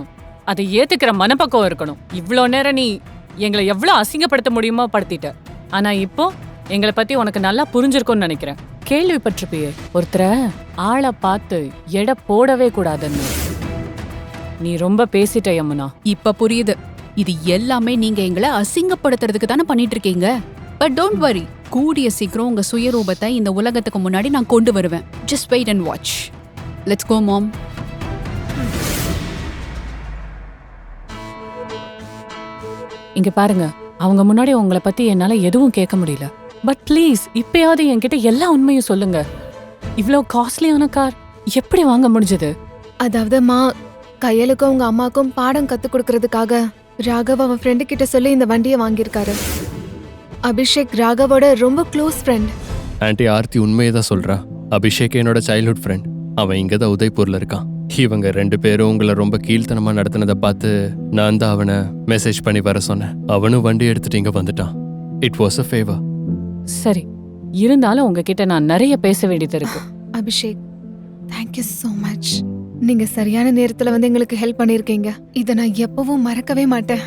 அதை ஏத்துக்கிற மனப்பக்குவம் இருக்கணும். இவ்ளோ நேரம் நீ எங்களை எவ்வளவு அசிங்கப்படுத்த முடியுமோ படுத்திட்ட. ஆனா இப்போ எங்களை பத்தி உனக்கு நல்லா புரிஞ்சிருக்கும்னு நினைக்கிறேன். கேள்விப்பட்டிருப்பியே, ஒருத்தரை ஆளை பார்த்து எடை போடவே கூடாதுன்னு. நீ ரொம்ப பேசிட்ட யமுனா. இப்ப புரியுது. இது எல்லாமே நீங்க எங்களை அசிங்கப்படுத்துறதுக்கு தானே பண்ணிட்டு இருக்கீங்க. பட் டோன்ட் வரி, கூடிய சீக்கிரம் உங்க சுயரூபத்தை இந்த உலகத்துக்கு முன்னாடி நான் கொண்டு வருவேன். Just wait and watch. Let's go mom. இங்க பாருங்க, அவங்க முன்னாடி உங்களை பத்தி என்னால எதுவும் கேட்க முடியல. பட் ப்ளீஸ் இப்பயாவது என்கிட்ட எல்லா உண்மையும் சொல்லுங்க. இவ்ளோ காஸ்ட்லியான கார் எப்படி வாங்க முடிஞ்சது? அதாவது மா, கையலுக்கும் உங்க அம்மாக்கும் பாடம் கத்து கொடுக்கறதுக்காக ராகவ் அவன் ஃப்ரெண்டு கிட்ட சொல்லி இந்த வண்டியை வாங்கியிருக்காரு. அபிஷேக் ராகவோட ரொம்ப க்ளோஸ் ஃப்ரெண்ட். ஆன்ட்டி, ஆர்த்தி உண்மையை தான் சொல்றா. அபிஷேக் என்னோட சைல்ட்ஹுட் ஃப்ரெண்ட். அவன் இங்கே தான் உதய்பூர்ல இருக்கான். இவங்க 2 பேரும் உங்களை ரொம்ப கீழ்த்தனமா நடத்தினதை பார்த்து நான் தான் அவனை மெசேஜ் பண்ணி வர சொன்னேன். அவனும் வண்டி எடுத்துட்டு இங்க வந்துட்டான். It was a favour. சரி, இருந்தாலும் உங்ககிட்ட நான் நிறைய பேச வேண்டியது இருக்கு. Abhishek, thank you so much. நீங்க சரியான நேரத்துல வந்து எங்களுக்கு ஹெல்ப் பண்ணிருக்கீங்க. இதை நான் எப்பவும் மறக்கவே மாட்டேன்.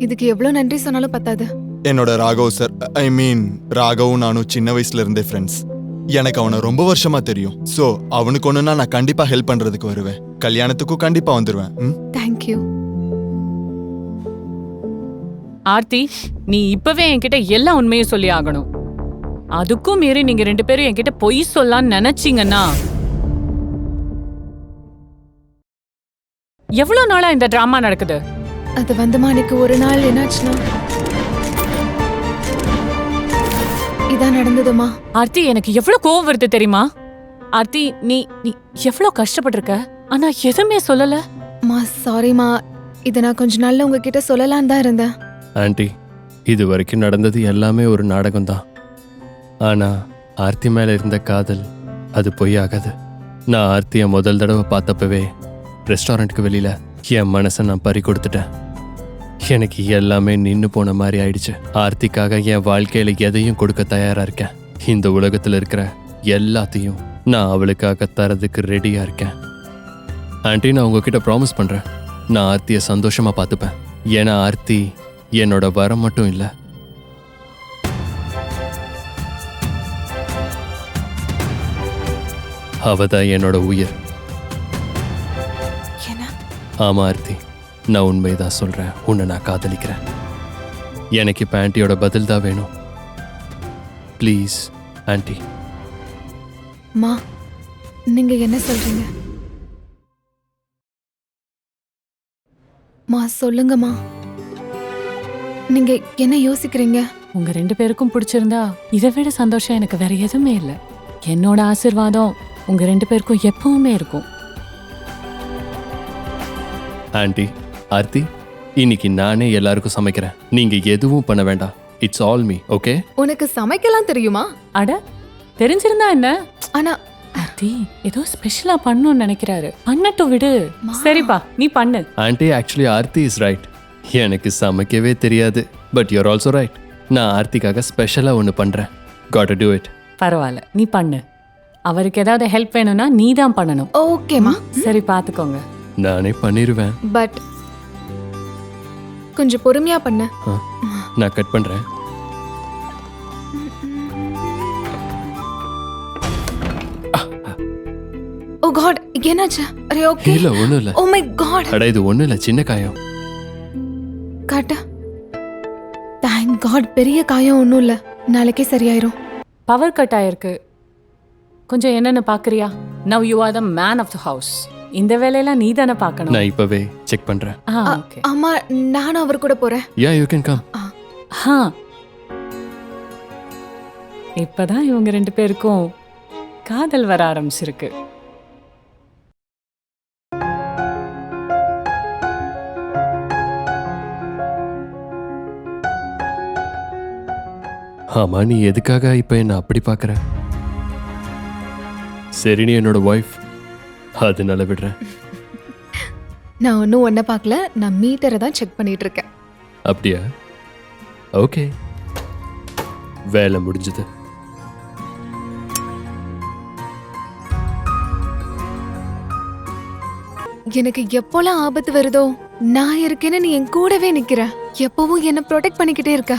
இதுக்கு எவ்வளவு நன்றி சொன்னாலும் பத்தாது. என்னோட ராகவ் சார், ஐ மீன் ராகவும் நானும் சின்ன வயசுல இருந்தே ஃப்ரெண்ட்ஸ். எனக்கு அவனை ரொம்ப வருஷமா தெரியும். சோ அவனுக்கு ஒண்ணுனா நான் கண்டிப்பா ஹெல்ப் பண்றதுக்கு வருவேன். கல்யாணத்துக்கும் கண்டிப்பா வந்துருவேன். தேங்க்யூ. ஆர்த்தி, நீ இப்பவே என்கிட்ட எல்லா உண்மையும் சொல்லி ஆகணும். அதுக்கும் மீறி நீங்க 2 பேரும் என்கிட்ட பொய் சொல்லலாம்னு நினைச்சீங்கன்னா, எவ்வளவு நாளா இந்த டிராமா நடக்குது? அது வந்து அன்னைக்கு ஒரு நாள் என்னாச்சுன்னா இதான் நடந்ததுமா. ஆர்த்தி, எனக்கு எவ்வளவு கோவம் வருது தெரியுமா? ஆர்த்தி, நீ நீ எவ்வளவு கஷ்டப்பட்டிருக்க, ஆனா எதுவுமே சொல்லல. மா சாரிமா, இதை நான் கொஞ்ச நாள்ல உங்ககிட்ட சொல்லலான்னு தான் இருந்தேன். ஆன்ட்டி, இது வரைக்கும் நடந்தது எல்லாமே ஒரு நாடகம் தான். ஆனா ஆர்த்தி மேல இருந்த காதல் அது பொய்யாகாது. நான் ஆர்த்தியை முதல் தடவை பார்த்தப்பவே ரெஸ்டாரண்ட்டுக்கு வெளியில என் மனசை நான் பறி கொடுத்துட்டேன். எனக்கு எல்லாமே நின்று போன மாதிரி ஆயிடுச்சு. ஆர்த்திக்காக என் வாழ்க்கையில எதையும் கொடுக்க தயாரா இருக்கேன். இந்த உலகத்துல இருக்கிற எல்லாத்தையும் நான் அவளுக்காக தரதுக்கு ரெடியா இருக்கேன். ஆன்ட்டி, நான் உங்ககிட்ட ப்ராமிஸ் பண்றேன், நான் ஆர்த்தியை சந்தோஷமா பார்த்துப்பேன். ஏன்னா ஆர்த்தி என்னோட வரம் மட்டும் இல்லை, அவதான் என்னோட உயிர். ஆமா ஆர்த்தி, நான் உண்மைதான் சொல்றேன். உன்னை நான் காதலிக்கிறேன். எனக்கு இப்ப ஆன்ட்டியோட பதில் தான் வேணும். Please anti. மா, நீங்க என்ன சொல்றீங்க? மா சொல்லுங்கம்மா, நீங்க என்ன யோசிக்கிறீங்க? உங்க 2 பேருக்கும் பிடிச்சிருந்தா இதை விட சந்தோஷம் எனக்கு வேற எதுவுமே இல்லை. என்னோட ஆசீர்வாதம் உங்க 2 பேருக்கும் எப்பவுமே இருக்கும். ஆன்ட்டி, ஆர்த்தி, இன்னைக்கு நானே எல்லாருக்கும் சமைக்கிறேன். நீங்க எதுவும் பண்ண வேண்டாம். It's all me, okay? உனக்கு சமைக்கலாம் தெரியுமா? அட, தெரிஞ்சிருந்தா என்ன? ஆனா ஆர்த்தி ஏதோ ஸ்பெஷலா பண்ணணும்னு நினைக்கிறாரு. பண்ணட்டும், விடு. சரிப்பா, நீ பண்ணு. Aunty, actually Aarthi is right. எனக்கு சமைக்கவே தெரியாது. But you're also right. நான் ஆர்த்திக்காக ஸ்பெஷலா ஒன்று பண்றேன். Got to do it. பரவாயில்ல, நீ பண்ணு. அவருக்கு ஏதாவது ஹெல்ப் வேணும்னா நீ தான் பண்ணணும். ஓகேமா. சரி, பாத்துக்கோங்க. நானே பண்ணிடுவேன். பட் கொஞ்சம் பொறுமையா பண்ணு. நான் கட் பண்றேன். ஓ காட், என்னாச்சு? அரே ஓகே. இல்ல, ஒண்ணும் இல்ல. Oh my God. அட, இது ஒண்ணும் இல்ல, சின்ன காயம். காட்ட. தேங்க் காட், பெரிய காயம் ஒண்ணும் இல்ல. நாளைக்கே சரியாயிரும். பவர் கட் ஆயிருக்கு. கொஞ்சம் என்னன்னு பாக்குறியா? Now you are the man of the house. இந்த வேலையெல்லாம் நீ தானே பார்க்கணும். நான் இப்பவே செக் பண்றேன். ஓகே. அம்மா, நானும் அவர் கூட போறேன். யா, யூ கேன் கம். இப்பதான் இவங்க 2 பேருக்கும் காதல் வர ஆரம்பிச்சிருக்கு. ஆமா, நீ எதுக்காக இப்ப என்ன அப்படி பார்க்கற? சரி, நீ என்னோட ஒய்ஃப், அதனால விடுறேன். நான் ஒன்னும் ஒன்ன பார்க்கல, நான் மீட்டரை தான் செக் பண்ணிட்டு இருக்கேன். அப்படியா? ஓகே, வேலை முடிஞ்சது. எனக்கு எப்போலாம் ஆபத்து வருதோ நான் இருக்கேன்னு நீ என் கூடவே நிக்கிற. எப்பவும் என்ன ப்ரொடெக்ட் பண்ணிக்கிட்டே இருக்க.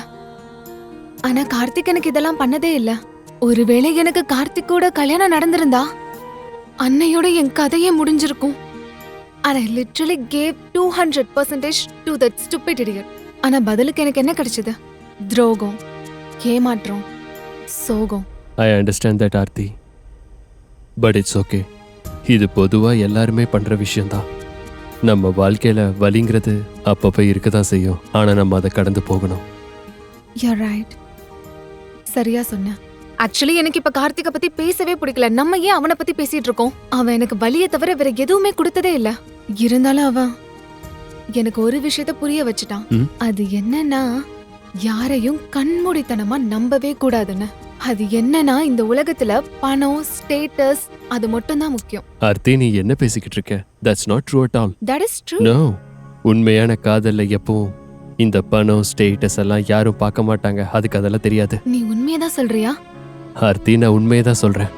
ஆனா கார்த்திக் எனக்கு இதெல்லாம் பண்ணதே இல்ல. ஒருவேளை எனக்கு கார்த்திக் கூட கல்யாணம் நடந்திருந்தா அன்னையோட என் கதையே முடிஞ்சிருக்கும். I literally gave 200% to that stupid idiot. ஆனா பதிலுக்கு எனக்கு என்ன கிடைச்சது? துரோகம், ஏமாற்றம், சோகம். I understand that Aarthi, but it's okay. இது பொதுவா எல்லாருமே பண்ற விஷயம்தான். நம்ம வாழ்க்கையில வலிங்கிறது அப்பப்போ இருக்கதான் செய்யும். ஆனா நம்ம அதை கடந்து போகணும். You're right. சரியா சொன்ன. ஆக்சுவலி எனக்கு இப்ப கார்த்திகை பத்தி பேசவே பிடிக்கல. நம்ம ஏன் அவனை பத்தி பேசிட்டு இருக்கோம்? அவன் எனக்கு வலியை தவிர வேற எதுவுமே கொடுத்ததே இல்ல. இருந்தாலும் அவன் எனக்கு ஒரு விஷயத்த புரிய வச்சுட்டான். அது என்னன்னா, யாரையும் கண்மூடித்தனமா நம்பவே கூடாதுன்னு. அது என்னன்னா, இந்த உலகத்துல பணம், ஸ்டேட்டஸ் அது மட்டும் தான் முக்கியம். ஆர்த்தி, நீ என்ன பேசிக்கிட்டு இருக்க? That's not true at all. That is true. No, உண்மையான காதல்ல எப்பவும் இந்த பணம், ஸ்டேட்டஸ் எல்லாம் யாரும் பார்க்க மாட்டாங்க. அதுக்கு அதெல்லாம் தெரியாது. நீ உண்மையதான் சொல்றியா? ஆர்த்தி, நான் உண்மையை தான் சொல்றேன்.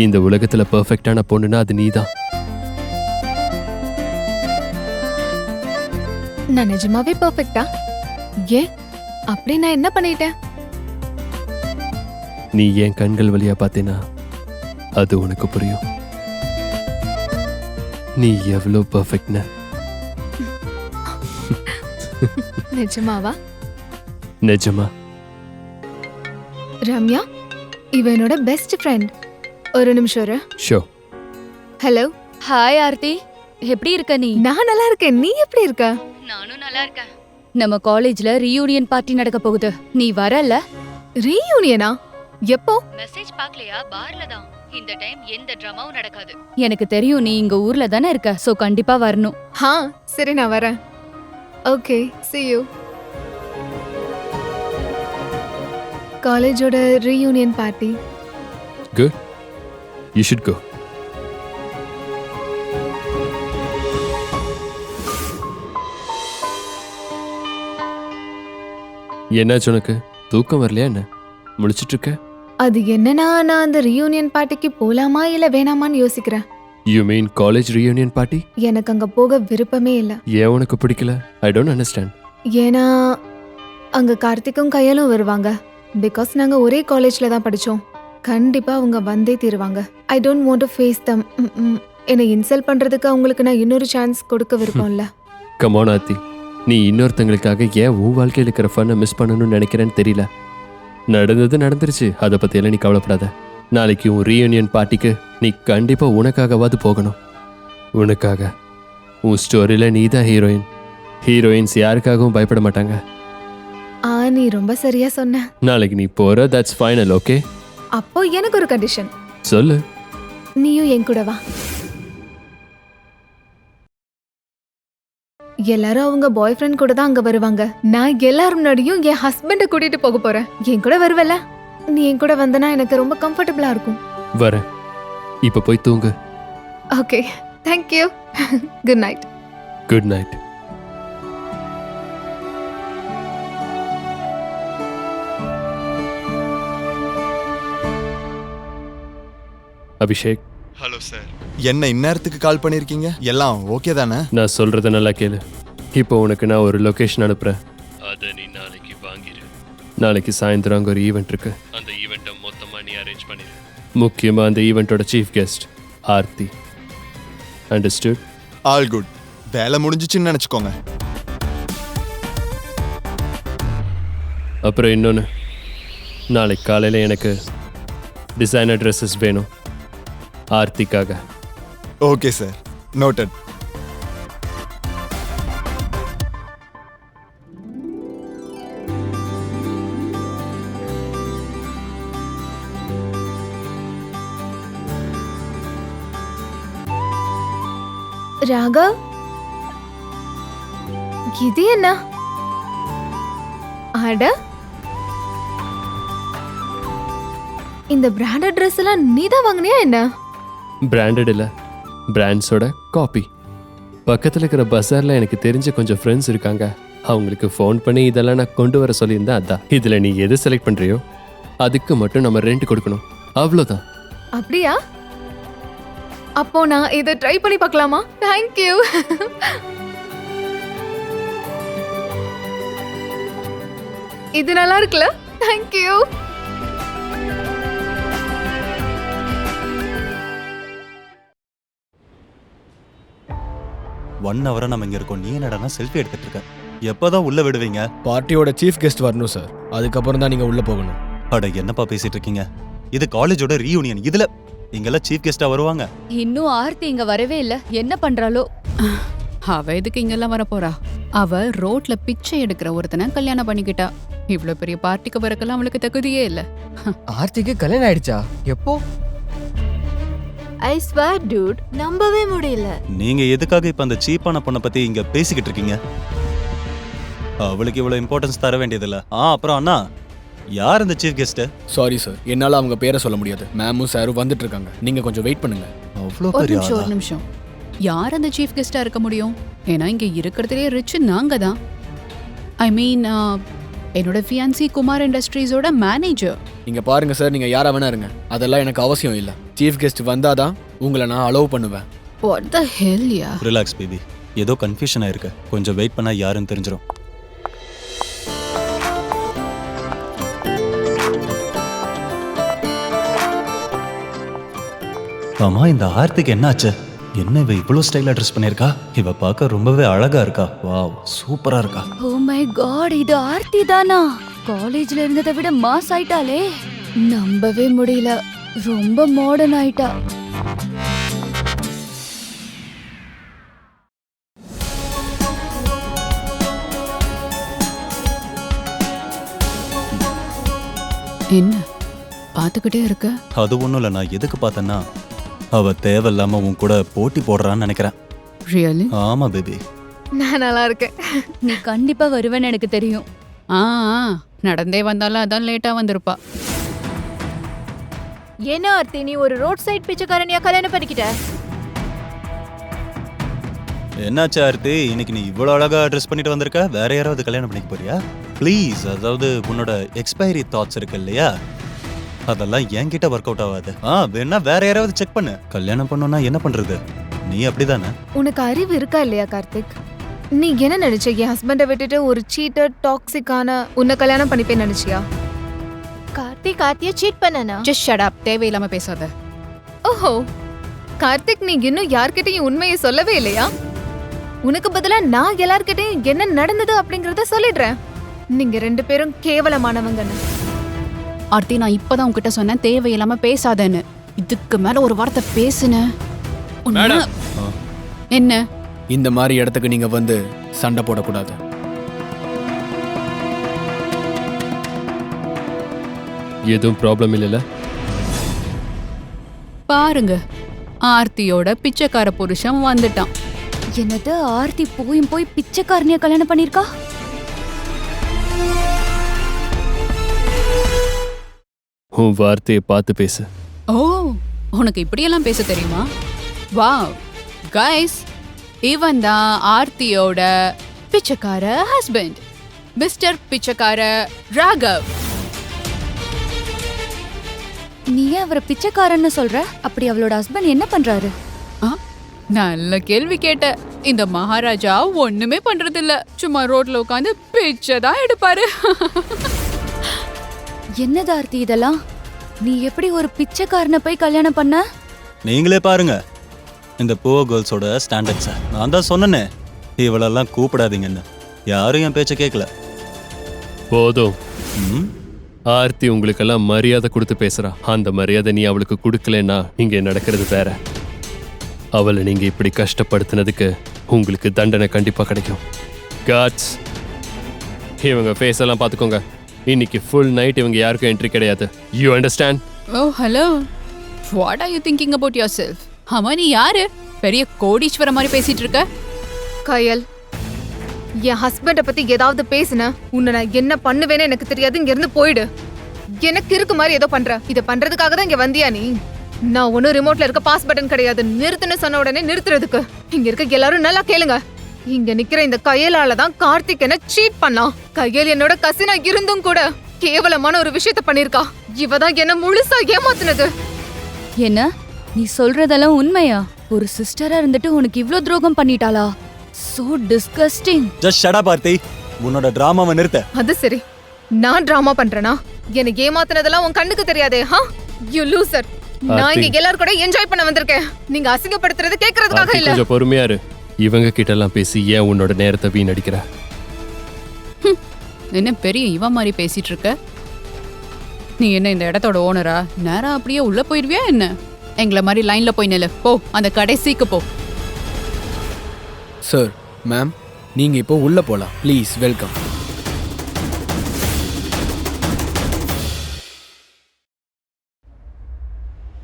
இந்த உலகத்துல பெர்ஃபெக்டான பொண்ணுனா அது நீதான். நான் நிஜமாவே பெர்ஃபெக்ட்டா? ஏன் அப்படி நான் என்ன பண்ணிட்டேன்? நீ என் கண்கள் வழியா பார்த்தேனா அது உனக்கு புரியும். நீ எவ்வளோ பெர்ஃபெக்ட்னு. நிஜமாவா? நிஜமா. ரம்யா, இவ என்னோட பெஸ்ட் ஃப்ரெண்ட். ஒரு நிமிஷம் இரு. ஷோ. ஹலோ. ஹாய் ஆர்த்தி, எப்படி இருக்க நீ? நான் நல்லா இருக்கேன். நீ எப்படி இருக்க? நானும் நல்லா இருக்கேன். நம்ம காலேஜ்ல ரீயூனியன் பார்ட்டி நடக்க போகுது. நீ வரல? ரீயூனியனா? எப்போ? மெசேஜ் பார்க்கலையா? பார்ல தான். இந்த டைம் எந்த ட்ராமாவும் நடக்காது. எனக்கு தெரியும் நீ இங்க ஊர்ல தானே இருக்க, சோ கண்டிப்பா வரணும். ஹா, சரி நான் வரேன். Okay, see you. காலேஜோட reunion party. Good. You should go. என்னாச்சு உனக்கு? தூக்கம் வரலையா என்ன? முழிச்சிட்டு இருக்க? அது என்னன்னா, நான் அந்த ரீயூனியன் பார்ட்டிக்கு போலாமா இல்ல வேணாமான்னு யோசிக்கிறேன். You mean college reunion party? எனக்கு அங்க போக விருப்பமே இல்ல. ஏன் உனக்கு பிடிக்கல? I don't understand. ஏன்னா அங்க கார்த்திக்கும் கையலும் வருவாங்க. பிகாஸ் நாங்க ஒரே காலேஜ்ல தான் படிச்சோம். கண்டிப்பா அவங்க வந்தே தீருவாங்க. I don't want to face them. என்னை இன்சல்ட் பண்றதுக்கு அவங்களுக்கு நான் இன்னொரு சான்ஸ் கொடுக்க விருப்பம்ல. Come on ஆர்த்தி, நீ இன்னொருத்தங்களுக்காக ஏன் உன் வாழ்க்கையில் இருக்கிற ஃபன்னை மிஸ் பண்ணணும்னு நினைக்கிறேன்னு தெரியல. நடந்தது நடந்துருச்சு, அதை பற்றியெல்லாம் நீ கவலைப்படாத. நாளைக்கு உன் ரீயூனியன் பார்ட்டிக்கு நீ கண்டிப்பாக உனக்காகவாது போகணும். உனக்காக. உன் ஸ்டோரியில் நீ தான் ஹீரோயின். ஹீரோயின்ஸ் யாருக்காகவும் பயப்பட மாட்டாங்க. நீ ரொம்ப சரியா சொன்ன. நாளைக்கு நீ போற, தட்ஸ் ஃபைனல். ஓகே? அப்போ எனக்கு ஒரு கண்டிஷன். சொல்லு. நீயும் என் கூட வா. எல்லாரும் அவங்க பாய் ஃப்ரெண்ட் கூட தான் அங்க வருவாங்க. நான் எல்லாரும் முன்னாடியும் என் ஹஸ்பண்ட கூட்டிட்டு போக போறேன். என் கூட வருவல? நீ என் கூட வந்தனா எனக்கு ரொம்ப கம்ஃபர்டபுளா இருக்கும். வரேன். இப்ப போய் தூங்கு. Okay, thank you. Good night. Good night. Abhishek. Hello sir. என்ன இந்நேரத்துக்கு கால் பண்ணிருக்கீங்க? எல்லாம் ஓகே தானே? நான் சொல்றத நல்லா கேளு. இப்போ உனக்கு நான் ஒரு லொகேஷன் அனுப்புறேன். அதை நீ நாளைக்கு வாங்கிடு. நாளைக்கு சாயந்தரம் அங்கே ஒரு ஈவெண்ட் இருக்கு. அந்த ஈவெண்ட்டை மொத்தமாக நீ அரேஞ்ச் பண்ணிடு. முக்கியமாக அந்த ஈவெண்ட்டோட chief guest Aarthi. Understood? All good. வேலை முடிஞ்சிச்சுன்னு நினச்சிக்கோங்க. அப்புறம் இன்னொன்று, நாளைக்கு காலையில் எனக்கு டிசைனர் ட்ரெஸ்ஸஸ் வேணும் ஆர்த்திக்காக. Okay sir, noted. ராகவ், இது என்ன? அட, இந்த பிராண்டட் Dress எல்லாம் நீ தான் வாங்குனியா என்ன? பிராண்டட் இல்லை, பிராண்ட்ஸோட காப்பி. பக்கத்தில் இருக்கிற பஸாரில் எனக்கு தெரிஞ்ச கொஞ்சம் ஃப்ரெண்ட்ஸ் இருக்காங்க. அவங்களுக்கு ஃபோன் பண்ணி இதெல்லாம் நான் கொண்டு வர சொல்லியிருந்தேன். அதான் இதில் நீ எது செலக்ட் பண்ணுறியோ அதுக்கு மட்டும் நம்ம ரெண்ட் கொடுக்கணும், அவ்வளோதான். அப்படியா? அப்போ நான் இதை ட்ரை பண்ணி பார்க்கலாமா? Thank you. இது நல்லா இருக்குல்ல? Thank you. ஒன் ஹவரா நம்ம இங்க இருக்கோம். நீ என்னடா செல்ஃபி எடுத்துட்டு இருக்க? எப்பதான் உள்ள விடுவீங்க? பார்ட்டியோட சீஃப் கெஸ்ட் வரணும் சார், அதுக்கப்புறம் தான் நீங்கள் உள்ளே போகணும். அட என்னப்பா பேசிட்டு இருக்கீங்க? இது காலேஜோட ரீயூனியன். இதுல இங்கெல்லாம் சீஃப் கெஸ்டா வருவாங்க. இன்னும் ஆர்த்தி இங்க வரவே இல்ல. என்ன பண்றாளோ? அவ எதுக்கு இங்கெல்லாம் வர போறா? அவ ரோட்ல பிச்சை எடுக்கிற ஒருத்தனை கல்யாணம் பண்ணிக்கிட்டா. இவ்ளோ பெரிய பார்ட்டிக்கு வரக்கெல்லாம் அவளுக்கு தகுதியே இல்ல. ஆர்த்திக்கு கல்யாணம் ஆயிடுச்சா? எப்போ? I swear dude, நம்பவே முடியல. நீங்க எதுக்காக இப்ப அந்த சீப்பான பொண்ணை பத்தி இங்க பேசிக்கிட்டு இருக்கீங்க? அவளுக்கு இவ்வளவு இம்பார்ட்டன்ஸ் தர வேண்டியதில்ல. அப்புறம் அண்ணா, யார் இந்த சீஃப் கெஸ்ட்? சாரி சார், என்னால் அவங்க பேரை சொல்ல முடியாது. மேமும் சாரும் வந்துட்டு இருக்காங்க, நீங்கள் கொஞ்சம் வெயிட் பண்ணுங்க. அவ்வளோ ஒரு பெரிய நிமிஷம், ஆளா? ஒரு நிமிஷம். யார் அந்த சீஃப் கெஸ்டா இருக்க முடியும்? ஏன்னா இங்க இருக்கிறதுலே ரிச் நாங்க தான். ஐ மீன் என்னோட ஃபியான்சி குமார் இண்டஸ்ட்ரீஸோட மேனேஜர். இங்கே பாருங்க சார், நீங்கள் யாரா வேணா இருங்க, அதெல்லாம் எனக்கு அவசியம் இல்லை. சீஃப் கெஸ்ட் வந்தாதான் உங்களை நான் அலோவ் பண்ணுவேன். What the hell yeah? Relax baby, ஏதோ கன்ஃபியூஷன் ஆயிருக்கு. கொஞ்சம் வெயிட் பண்ணா யாருன்னு தெரிஞ்சிடும். ஆமா, இந்த ஆர்த்திக்கு என்னாச்சு? என்ன இவ இவ்வளவு ஸ்டைலா ட்ரெஸ் பண்ணிருக்கா? இவ பார்க்க ரொம்பவே அழகா இருக்கா. வாவ், சூப்பரா இருக்கா. ஓ மை காட், இது ஆர்த்தி தானா? காலேஜ்ல இருந்ததை விட மாஸ் ஆயிட்டாளே. நம்பவே முடியல, ரொம்ப மாடர்ன் ஆயிட்டா. என்ன பாத்துக்கிட்டே இருக்க? அது ஒண்ணும் இல்ல. நான் எதுக்கு பார்த்தேன்னா, அவ தேவையில்லாம உன் கூட போட்டி போடுறான்னு நினைக்கிறேன். ரியலி? ஆமா பேபி. நான் நல்லா இருக்கேன். நீ கண்டிப்பா வருவேன்னு எனக்கு தெரியும். ஆ நடந்தே வந்தாலும் அதான் லேட்டா வந்திருப்பா. என்ன ஆர்த்தி, நீ ஒரு ரோட் சைட் பிச்சைக்காரனியா கல்யாணம் பண்ணிக்கிட்ட? என்னாச்சு ஆர்த்தி, இன்னைக்கு நீ இவ்வளவு அழகா ட்ரெஸ் பண்ணிட்டு வந்திருக்க? வேற யாராவது கல்யாணம் பண்ணிக்க போறியா? ப்ளீஸ், அதாவது உன்னோட எக்ஸ்பைரி தாட்ஸ் இருக்கு இல்லையா, அதெல்லாம் என்கிட்ட ஒர்க் அவுட் ஆகாது. வேணா வேற யாராவது செக் பண்ணு. கல்யாணம் பண்ணோம்னா என்ன பண்றது? நீ அப்படிதானே? உனக்கு அறிவு இருக்கா இல்லையா கார்த்திக்? நீ என்ன நினைச்ச? என் ஹஸ்பண்டை விட்டுட்டு ஒரு சீட்டர் டாக்ஸிக்கான உன்னை கல்யாணம் பண்ணிப்பேன்னு நினைச்சியா? கார்த்திக் ஆர்த்தியை சீட் பண்ணனா? ஜஸ்ட் ஷட் அப், தேவையில்லாம பேசாத. ஓஹோ கார்த்திக், நீ இன்னும் யார்கிட்டயும் உண்மையை சொல்லவே இல்லையா? உனக்கு பதிலா நான் எல்லார்கிட்டயும் என்ன நடந்தது அப்படிங்கறத சொல்லிடுறேன். நீங்க ரெண்டு பேரும் கேவலமானவங்கன்னு. ஆர்த்தி, நான் இப்பதான் உன்கிட்ட சொன்னேன் தேவையில்லாம பேசாதேன்னு. இதுக்கு மேல ஒரு வார்த்தை பேசுன என்ன? இந்த மாதிரி இடத்துக்கு நீங்கள் வந்து சண்டை போடக்கூடாது. எதுவும் ப்ராப்ளம் இல்லைல்ல? பாருங்க, ஆர்த்தியோட பிச்சைக்கார புருஷன் வந்துட்டான். என்னது, ஆர்த்தி போய் பிச்சைக்காரனிய கல்யாணம் பண்ணிருக்கா? உன் வார்த்தையை பார்த்து பேசு. ஓ, உனக்கு இப்படியெல்லாம் பேச தெரியுமா? வாவ் கைஸ், இவன் தான் ஆர்த்தியோட பிச்சைக்கார ஹஸ்பண்ட், மிஸ்டர் பிச்சைக்கார ராகவ். நீ ஏன் அவரை பிச்சைக்காரன்னு சொல்ற? அப்படி அவளோட ஹஸ்பண்ட் என்ன பண்றாரு? நல்ல கேள்வி கேட்ட. இந்த மகாராஜா ஒண்ணுமே பண்றது இல்ல, சும்மா ரோட்ல உட்காந்து பிச்சை தான் எடுப்பாரு. என்னது ஆர்த்தி இதெல்லாம்? நீ எப்படி ஒரு பிச்சைக்காரனை போய் கல்யாணம் பண்ண? நீங்களே பாருங்க இந்த புவர் கேர்ள்ஸோட ஸ்டாண்டர்ட்ஸை. நான் தான் சொன்னேனே இவளெல்லாம் கூப்பிடாதீங்கன்னு. யாரும் என் பேச்சை கேட்கல. போதும். ம்? ஆர்த்தி உங்களுக்கெல்லாம் மரியாதை கொடுத்து பேசுறா. அந்த மரியாதை நீ அவளுக்கு கொடுக்கலன்னா இங்கே நடக்கிறது வேற. அவளை நீங்க இப்படி கஷ்டப்படுத்தினதுக்கு உங்களுக்கு தண்டனை கண்டிப்பா கிடைக்கும். காட்ஸ், இவங்க ஃபேஸ் எல்லாம் பார்த்துக்கோங்க. இன்னைக்கு ஃபுல் நைட் இவங்க யாருக்கும் என்ட்ரி கிடையாது. You understand? Oh hello, what are you thinking about yourself? ஆமா, நீ யாரு? பெரிய கோடீஸ்வர மாதிரி பேசிட்டு இருக்க. கயல், என் ஹஸ்பண்டை பத்தி ஏதாவது பேசுன உன்னை நான் என்ன பண்ணுவேன்னு எனக்கு தெரியாது. இங்க இருந்து போயிடு. எனக்கு இருக்கு மாதிரி ஏதோ பண்ற. இத பண்றதுக்காக தான் இங்க வந்தியா நீ? நான் ஒன்னும் ரிமோட்ல இருக்க பாஸ் பட்டன் கிடையாது. நிறுத்துன்னு சொன்ன உடனே நிறுத்துறதுக்கு. இங்க இருக்க எல்லாரும் நல்லா கேளுங்க. இங்க நிக்கிற இந்த கையலால தான் கார்த்திக் என்ன சீட் பண்ணான். கையல் என்னோட கசினா இருந்தும் கூட கேவலமான ஒரு விஷயத்த பண்ணிருக்கா. இவதான் என்ன முழுசா ஏமாத்துனது. என்ன நீ சொல்றதெல்லாம் உண்மையா? ஒரு சிஸ்டரா இருந்துட்டு உனக்கு இவ்ளோ துரோகம் பண்ணிட்டாளா? So disgusting. Just shut up Aarthi. உன்னோட டிராமாவை நிறுத்த. அது சரி, நான் டிராமா பண்றேனா? எனக்கு ஏமாத்துனதெல்லாம் உன் கண்ணுக்கு தெரியாதே? You loser. நான் இங்க எல்லாரும் கூட என்ஜாய் பண்ண வந்திருக்கேன். நீங்க அசிங்கப்படுத்துறது கேக்குறதுக்காக இல்ல. கொஞ்சம் பொறுமையா இரு. இவங்க கிட்ட எல்லாம் பேசி ஏன் உன்னோட நேரத்தை வீணடிக்கிற? என்ன பெரிய இவன் மாதிரி பேசிட்டு இருக்க? நீ என்ன இந்த இடத்தோட ஓனரா? நேரா அப்படியே உள்ள போயிடுவியா என்ன? எங்களை மாதிரி லைன்ல போய் நில்லு. போ, அந்த கடைசிக்கு போ. சார், மேம், நீங்க இப்போ உள்ள போலாம். Please welcome.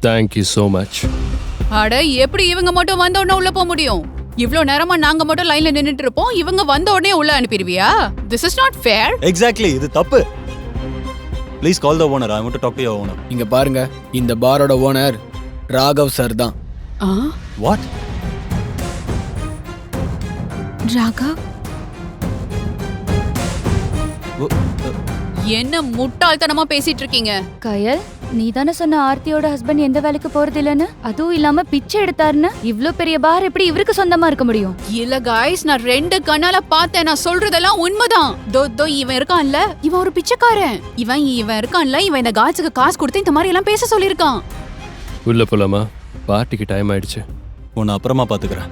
Thank you so much. அட, எப்படி இவங்க மட்டும் வந்த உடனே உள்ள போக முடியும்? இவ்ளோ நேரமா நாங்க மட்டும் லைன்ல நின்னுட்டு இருப்போம். இவங்க வந்த உடனே உள்ள அனுப்பிடுவியா? This is not fair. Exactly, இது தப்பு. Please call the owner. I want to talk to your owner. இங்க பாருங்க, இந்த பாரோட ஓனர் ராகவ் சார் தான். வாட்? ராகவ்? என்ன முட்டாள்தனமா பேசிட்டு இருக்கீங்க? கயல், நீ தானே சொன்ன ஆர்த்தியோட ஹஸ்பண்ட் எந்த வேலைக்கு போறது இல்லன்னு? அதுவும் இல்லாம பிச்சை எடுத்தாருன்னு. இவ்ளோ பெரிய பார் எப்படி இவருக்கு சொந்தமா இருக்க முடியும்? இல்ல காய்ஸ், நான் 2 கண்ணால பார்த்தேன். நான் சொல்றதெல்லாம் உண்மைதான். தோ இவன் இருக்கான்ல, இவன் ஒரு பிச்சைக்காரன். இவன் இருக்கான்ல, இவன் இந்த காய்ஸுக்கு காசு கொடுத்து இந்த மாதிரி எல்லாம் பேச சொல்லியிருக்கான். உள்ள போலாமா? பார்ட்டிக்கு டைம் ஆயிடுச்சு. உன்னை அப்புறமா பாத்துக்கிறேன்.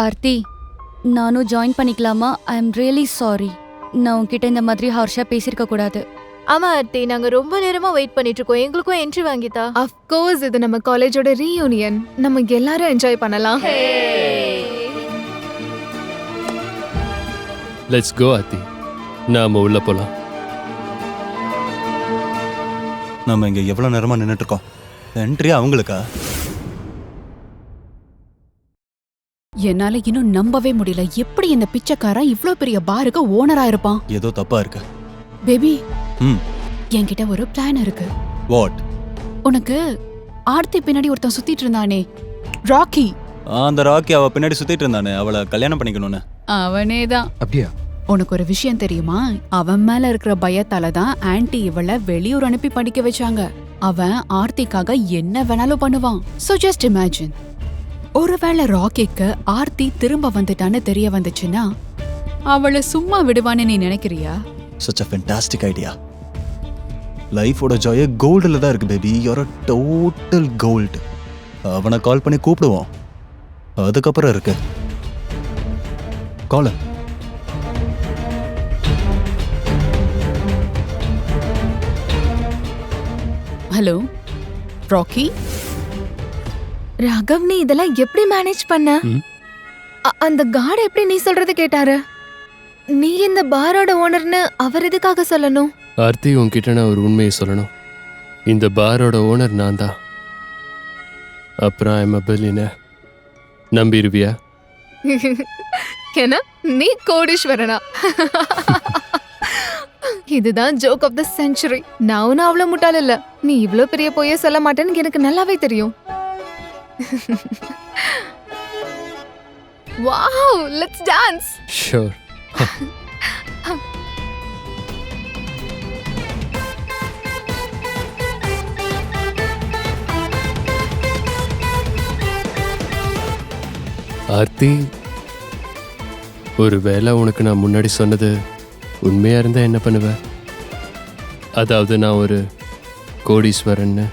ஆர்த்தி, நானும் ஜாயின் பண்ணிக்கலாமா? I am really sorry. நான் உன்கிட்ட இந்த மாதிரி ஹார்ஷா பேசியிருக்க கூடாது. ஆமா ஆர்த்தி, நாங்க ரொம்ப நேரமா வெயிட் பண்ணிட்டு இருக்கோம். எங்களுக்கும் என்ட்ரி வாங்கிட்டா. ஆஃப் கோர்ஸ், இது நம்ம காலேஜோட ரீயூனியன். நம்ம எல்லாரும் என்ஜாய் பண்ணலாம். Let's go Aarthi. நாம உள்ள போலாம். நம்ம இங்க எவ்வளவு நேரமா நின்னுட்டு இருக்கோம். என்ட்ரியா அவங்களுக்கா? என்னால இன்னும் நம்பவே முடியல. எப்படி இந்த பிச்சைக்காரன் இவ்ளோ பெரிய பாருக்கு ஓனரா இருப்பான்? ஏதோ தப்பா இருக்கு. பேபி, ம். என்கிட்ட ஒரு பிளான் இருக்கு. வாட்? உனக்கு ஆர்த்தி பின்னாடி ஒருத்தன் சுத்திட்டு இருந்தானே, ராக்கி. அந்த ராக்கி அவ பின்னாடி சுத்திட்டு இருந்தானே, அவளை கல்யாணம் பண்ணிக்கணும்னு. அவனேதான். அப்படியா? உனக்கு ஒரு விஷயம் தெரியுமா? அவன் மேல இருக்கிற பயத்தால தான் ஆன்ட்டி இவளை வெளியூர் அனுப்பி படிக்க வச்சாங்க. அவன் ஆர்த்திக்காக என்ன வேணாலும் பண்ணுவான். சோ ஜஸ்ட் இமேஜின், ஒருவேளை ராக்கிக்கு ஆர்த்தி திரும்ப வந்துட்டான்னு தெரிய வந்துச்சுன்னா அவளை சும்மா விடுவான்னு நீ நினைக்கிறியா? such a fantastic idea. லைஃபோட ஜாய கோல்டில் தான் இருக்கு baby. You're a total gold. அவனை கால் பண்ணி கூப்பிடுவோம். அதுக்கப்புறம் இருக்கு கால். ஹலோ ராக்கி. ராகவ், நீ இதெல்லாம் எப்படி மேனேஜ் பண்ண? அந்த கார்டு எப்படி நீ சொல்றது கேட்டாரு? நீ இந்த பாரோட ஓனர்னு அவர் எதுக்காக சொல்லணும்? ஆர்த்தி, உன்கிட்ட நான் ஒரு உண்மையை சொல்லணும். இந்த பாரோட ஓனர் நான் தான். அப்புறம் ஐம் அ பில்லியனர். நம்பிருவியா? என்ன, நீ கோடீஸ்வரனா? இதுதான் ஜோக் ஆஃப் த செஞ்சுரி. நான் ஒன்னும் அவ்வளவு முட்டாள் இல்ல. நீ இவ்ளோ பெரிய பொய்ய சொல்ல மாட்டேன்னு எனக்கு நல்லாவே தெரியும். Wow, let's dance. Sure. Aarthi, ஒருவேளை உனக்கு நான் முன்னாடி சொன்னது உண்மையா இருந்தா என்ன பண்ணுவ? அதாவது நான் ஒரு கோடீஸ்வரன்னு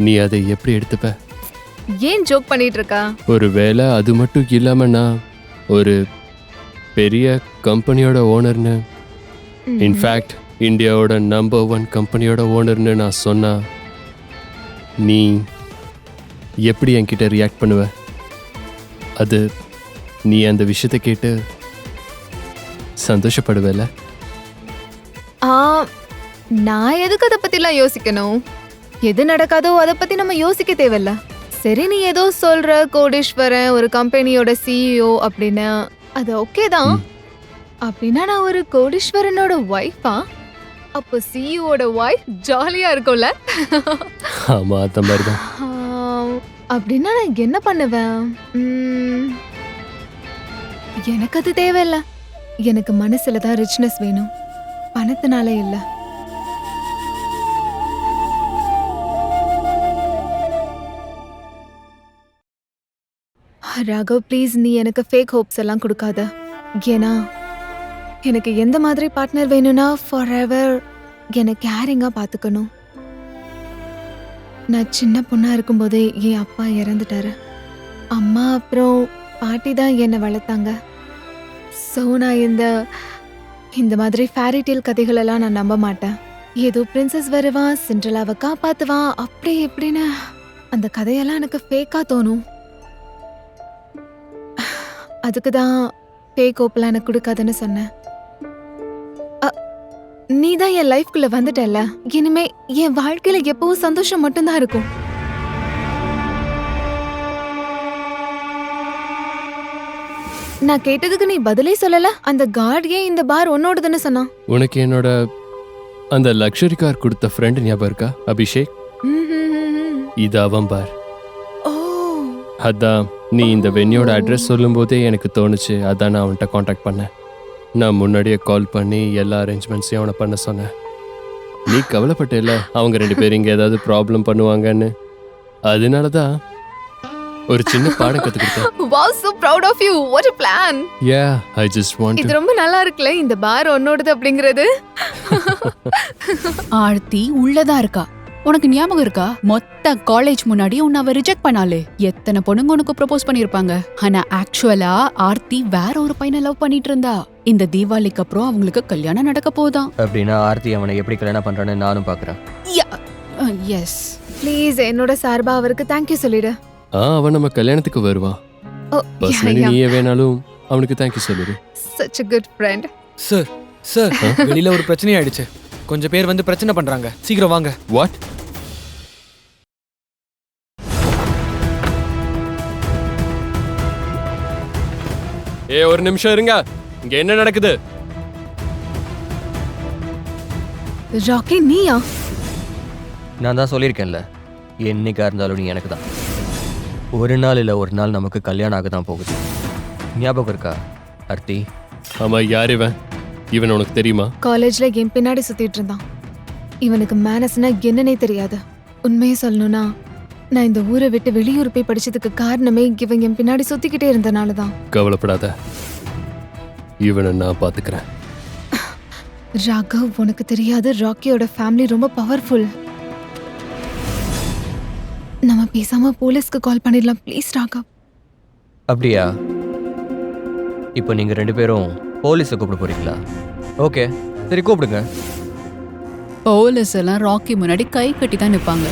நீ அதை எப்படி எடுத்துப்ப? ஏன் ஜோக் பண்ணிட்டு இருக்கா? ஒருவேளை அது மட்டும் இல்லாம நான் ஒரு பெரிய கம்பெனியோட ஓனர்னு, இன்ஃபேக்ட் இந்தியாவோட நம்பர் 1 கம்பெனியோட ஓனர்னு நான் சொன்னா நீ எப்படி என்கிட்ட ரியாக்ட் பண்ணுவ? அது நீ அந்த விஷயத்தை கேட்டு சந்தோஷப்படுவல? நான் எதுக்கு அதை பத்திலாம் யோசிக்கணும்? எது நடக்காதோ அதை பத்தி நம்ம யோசிக்க தேவையில்ல. சரி, நீ ஏதோ சொல்ற கோடீஸ்வரன், ஒரு கம்பெனியோட சிஇஓ அப்படின்னு, அது ஓகே தான். அப்படின்னா நான் ஒரு கோடீஸ்வரனோட ஒய்ஃபா? அப்போ சிஇஓட ஒய்ஃப் ஜாலியா இருக்கும்ல? ஆமா அந்த மாதிரி தான். அப்படின்னா நான் என்ன பண்ணுவேன்? எனக்கு அது தேவையில்ல. எனக்கு மனசுல தான் ரிச்னஸ் வேணும், பணத்தினால இல்ல. ராகவ் ப்ளீஸ், நீ எனக்கு ஃபேக் ஹோப்ஸ் எல்லாம் கொடுக்காத. ஏன்னா எனக்கு எந்த மாதிரி பார்ட்னர் வேணும்னா ஃபார் எவர் என்னை கேரிங்கா பார்த்துக்கணும். நான் சின்ன பொண்ணா இருக்கும்போதே என் அப்பா இறந்துட்டாரு. அம்மா அப்புறம் பாட்டி தான் என்னை வளர்த்தாங்க. ஸோ நான் இந்த மாதிரி ஃபேரி டேல் கதைகள் எல்லாம் நான் நம்ப மாட்டேன். ஏதோ பிரின்சஸ் வருவான், சிண்ட்ரெல்லாவை காப்பாத்துவான், அப்படி இப்படின்னு அந்த கதையெல்லாம் எனக்கு ஃபேக்கா தோணும். அதுக்கு தான் ஃபேக் ஹோப்லாம் எனக்கு கொடுக்காதுன்னு சொன்னேன். நீ தான் என் லைஃப்குள்ள வந்துட்டல, இனிமே என் வாழ்க்கையில எப்பவும் சந்தோஷம் மட்டும்தான் இருக்கும். நான் கேட்டதுக்கு நீ பதிலே சொல்லல. அந்த கார்டு ஏன் இந்த பார் உன்னோடதுன்னு சொன்னான்? உனக்கு என்னோட அந்த லக்ஸரி கார் கொடுத்த ஃப்ரெண்ட் ஞாபகம் இருக்கா, அபிஷேக்? இது அவன் பார். ஓ, அதான் நீ இந்த வென்யூட அட்ரஸ் சொல்லும்போதே எனக்கு தோணுச்சு. அதான் நான் அவன்கிட்ட காண்டாக்ட் பண்ணேன். நான் முன்னாடியே கால் பண்ணி எல்லா அரேஞ்ச்மெண்ட்ஸையும் அவனை பண்ண சொன்னேன். நீ கவலைப்பட்டேல அவங்க 2 பேரும் இங்கே ஏதாவது ப்ராப்ளம் பண்ணுவாங்கன்னு. அதனால தான் ஒரு சின்ன பாடம் கற்றுக்கிட்டேன். wow, so proud of you. What a plan. Yeah, I just want இது to. ரொம்ப நல்லா இருக்குல்ல, இந்த பார் உன்னோடது அப்படிங்கிறது. ஆர்த்தி உள்ளதா இருக்கா. உனக்கு ஞாபகம் இருக்கா, மொத்த காலேஜ் முன்னாடி உன்னை அவ ரிஜெக்ட் பண்ணாலே. எத்தனை பொண்ணுங்க உனக்கு ப்ரொபோஸ் பண்ணிருப்பாங்க. ஆனா ஆக்சுவலா ஆர்த்தி வேற ஒரு பையனை லவ் பண்ணிட்டு இருந்தா. இந்த தீபாவளிக்கு அப்புறம் அவங்களுக்கு கல்யாணம் நடக்க போதான். அப்படின்னா ஆர்த்தி அவனை எப்படி கல்யாணம் பண்றான்னு நானும் பாக்குறேன். எஸ், ப்ளீஸ் என்னோட சார்பா அவருக்கு தேங்க்யூ சொல்லிடு. அவன் நம்ம கல்யாணத்துக்கு வருவான். Oh, personally yeah. நீயே வேணாலும் அவனுக்கு தேங்க்யூ சொல்லிடு. Such a good friend. Sir sir வெளியில ஒரு பிரச்சனை ஆயிடுச்சு. கொஞ்சம் பேர் வந்து பிரச்சனை பண்றாங்க. சீக்கிரம் வாங்க. வாட்? ஒரு நிமிஷம் இருங்க. இங்க என்ன நடக்குது? ராக்கி, நீயா? நான் தான் சொல்லியிருக்கேன்ல, என்னைக்கா இருந்தாலும் நீ எனக்கு தான். ஒரு நாள் இல்லை ஒரு நாள் நமக்கு கல்யாணம் ஆக தான் போகுது. ஞாபகம் இருக்கா ஆர்த்தி? ஆமா, யார் இவன்? இவன் உனக்கு தெரியுமா? காலேஜ்ல என் பின்னாடி சுத்திட்டு இருந்தான். இவனுக்கு மேனஸ்னா என்னன்னே தெரியாது. உண்மையை சொல்லணும்னா நான் இந்த ஊரை விட்டு வெளியூர் போய் படிச்சதுக்கு காரணமே இவன் என் பின்னாடி சுத்திக்கிட்டே இருந்தனால தான். கவலைப்படாத, இவனை நான் பாத்துக்கிறேன். ராகவ், உனக்கு தெரியாது, ராக்கியோட ஃபேமிலி ரொம்ப பவர்ஃபுல். நம்ம பேசாம போலீஸ்க்கு கால் பண்ணிடலாம் ப்ளீஸ் ராகவ். அப்படியா? இப்போ நீங்கள் 2 பேரும் போலீஸை கூப்பிட போறீங்களா? ஓகே, சரி கூப்பிடுங்க. போலீஸ் எல்லாம் ராக்கி முன்னாடி கை கட்டி தான் நிப்பாங்க.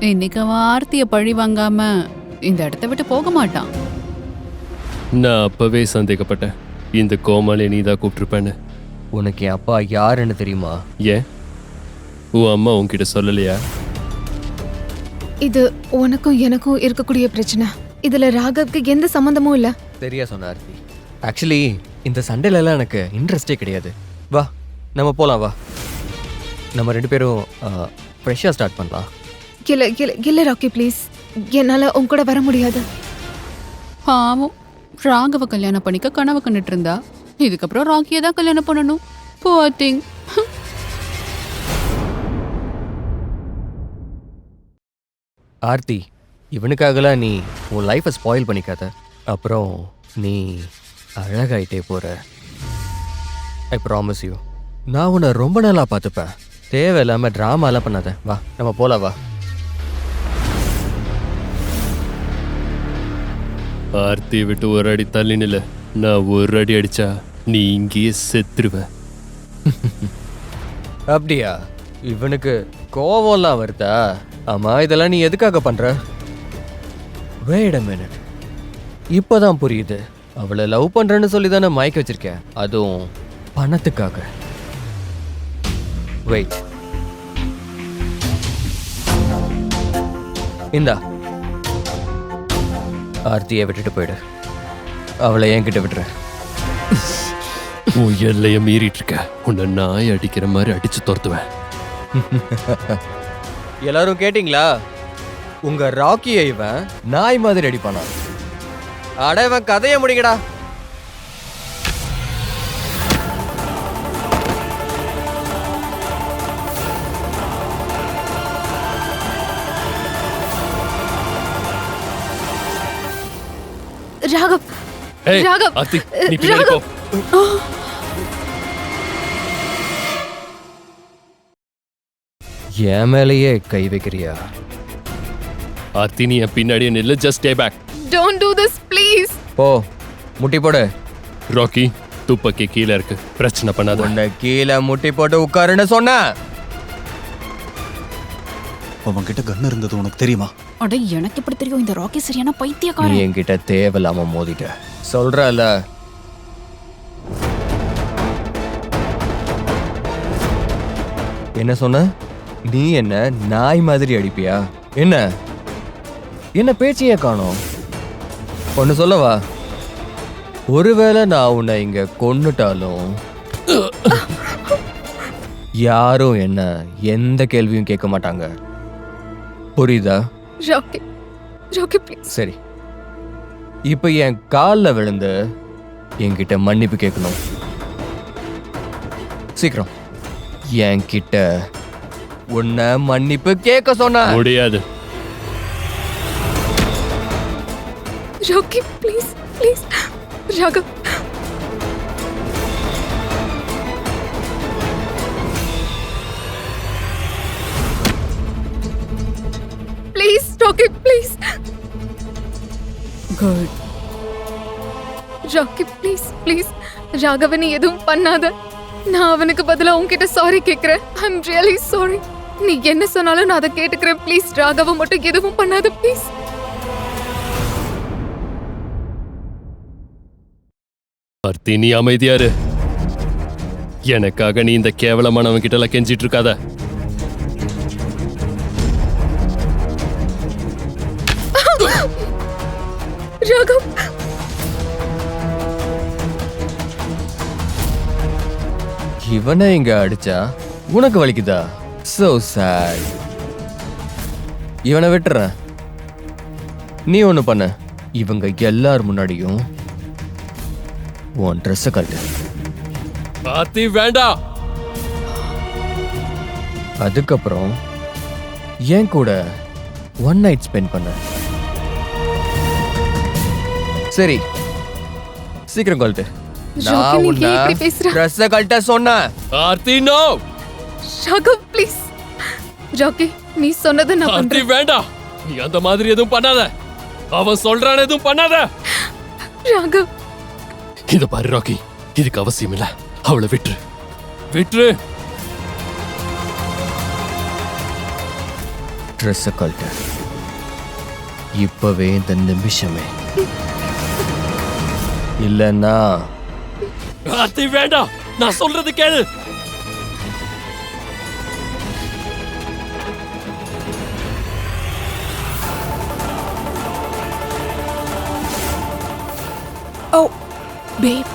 இன்னைக்கு அவன் ஆர்த்திய பழி வாங்காம இந்த இடத்த விட்டு போக மாட்டான். நான் அப்பவே சந்தேகப்பட்டேன் இந்த கோமாளி நீ தான் கூப்பிட்டுருப்பேன்னு. உனக்கு என் அப்பா யாருன்னு தெரியுமா? ஏன் உன் அம்மா உன்கிட்ட சொல்லலையா? இது உனக்கும் எனக்கும் இருக்கக்கூடிய பிரச்சனை. இதுல ராகவ்க்கு எந்த சம்பந்தமும் இல்ல. சரியா சொன்ன ஆர்த்தி. ஆக்சுவலி இந்த சண்டையிலலாம் எனக்கு இன்ட்ரெஸ்டே கிடையாது. வா நம்ம போலாம், வா நம்ம 2 பேரும் ஃப்ரெஷ்ஷாக ஸ்டார்ட் பண்ணலாம். இல்ல இல்ல இல்ல ராக்கி ப்ளீஸ், என்னால உன் கூட வர முடியாது. பாவம், ராகவ கல்யாணம் பண்ணிக்க கனவு கண்டுட்டு இருந்தா. இதுக்கப்புறம் ராக்கியை தான் கல்யாணம் பண்ணணும். Poor thing. ஆர்த்தி, இவனுக்காகலாம் நீ உன் லைஃப்பை ஸ்பாயில் பண்ணிக்காத. அப்புறம் நீ அழகாயிட்டே போற. I promise you. நான் உன்னை ரொம்ப நாளாக பார்த்துப்பேன். தேவையில்லாமல் ட்ராமாலாம் பண்ணாத. வா நம்ம போலாம், வா. ஆர்த்தி விட்டு ஒரு அடி தள்ளி நில. நான் ஒரு அடி அடிச்சா நீ இங்கேயே செத்துருவ. அப்படியா? இவனுக்கு கோவம்லாம் வருதா? ஆமா, இதெல்லாம் நீ எதுக்காக பண்ற? Wait a minute. இப்போதான் புரியுது. அவளை லவ் பண்றேன்னு சொல்லி தானே மயக்க வச்சிருக்கேன், அதுவும் பணத்துக்காக. வெயிட், இந்தா ஆர்த்தியை விட்டுட்டு போயிடு. அவளை என்கிட்ட விட்டுற. உன் எல்லைய மீறிட்டு இருக்க. உன்னை நாய் அடிக்கிற மாதிரி அடிச்சு துரத்துவேன். எல்லாரும் கேட்டிங்களா? உங்க ராக்கியை இவன் நாய் மாதிரி அடிப்பானா? அட இவன் கதையை முடிங்கடா. ராகவ், ஏய், ராகவ், ஆர்த்தி, நீ பின்னாடி போ. என் மேலேயே கை வைக்கிறியா? ஆர்த்தி, நீ என் பின்னாடியே நில்லு. Just stay back. don't do this please. போ, முட்டி போடு. ராக்கி, துப்பாக்கி கீழே இருக்கு. பிரச்சனை பண்ணாத. உன்னை கீழே முட்டி போட்டு உட்காருன்னு சொன்ன. அவன் கிட்ட கன் இருந்தது உனக்கு தெரியுமா? அட எனக்கு எப்படி தெரியும்? இந்த ராக்கி சரியான நீ பைத்தியக்காரன். என்கிட்ட தேவையில்லாம மோதிட்ட. சொல்றல. என்ன சொன்ன? நீ என்ன நாய் மாதிரி அடிப்பியா? என்ன பேச்சையே காணோம். ஒன்னு சொல்லவா? ஒருவேளை நான் உன்னை இங்க கொன்னுட்டாலும் யாரும் என்ன எந்த கேள்வியும் கேட்க மாட்டாங்க. புரியுதா? ராக்கி, ராக்கி ப்ளீஸ். சரி, இப்ப என் காலில் விழுந்து என்கிட்ட மன்னிப்பு கேட்கணும். சீக்கிரம் என்கிட்ட உன்னை மன்னிப்பு கேட்க சொன்ன. முடியாது. Rocky please please. Raghav, please Rocky please. Good. Rocky please please. ராகவனை எதுவும் பண்ணாத. நான் அவனுக்கு பதிலா உன்கிட்ட சாரி கேக்குறேன். I'm really sorry. நீ என்ன சொன்னாலும் நான் அதை கேட்டுக்கிறேன். ப்ளீஸ் ராகவ மட்டும் எதுவும் பண்ணாத ப்ளீஸ். ஆர்த்தி, நீ அமைதியாரு. எனக்காக நீ இந்த கேவலமானவன் கிட்ட எல்லாம் கெஞ்சிட்டு இருக்காத. ராகவ், இவனை இங்க அடிச்சா உனக்கு வலிக்குதா? So sad. இவனை விட்டுறேன். நீ ஒண்ணு பண்ண. இவங்க எல்லார் முன்னாடியும் உன் ட்ரெஸ்ஸை கழட்டு. ஆர்த்தி, வேண்டாம். அதுக்கப்புறம் என் கூட ஒன் நைட் ஸ்பெண்ட் பண்ண. சரி, சீக்கிரம் கழட்டு. ராக்கி, நான் நீ உன்னை ஏன் இப்படி பேசுற? ட்ரெஸ்ஸை கழட்ட சொன்னேன். ஆர்த்தி, நோ. ராகவ் ப்ளீஸ். ராக்கி, நீ சொன்னதை நான் ஆர்த்தி, பண்றேன். வேண்டாம். நீ அந்த மாதிரி எதுவும் பண்ணாத. அவன் சொல்றான், எதுவும் பண்ணாத. ராகவ், இத பாரு ராக்கி, இதுக்கு அவசியம் இல்ல. அவளை விட்டுரு, விட்டுரு. ட்ரெஸ்ஸை கழட்ட. இப்பவே இந்த நிமிஷமே. இல்லைன்னா ஆர்த்தி, வேண்டாம். நான் சொல்றது கேளு. Oh, babe.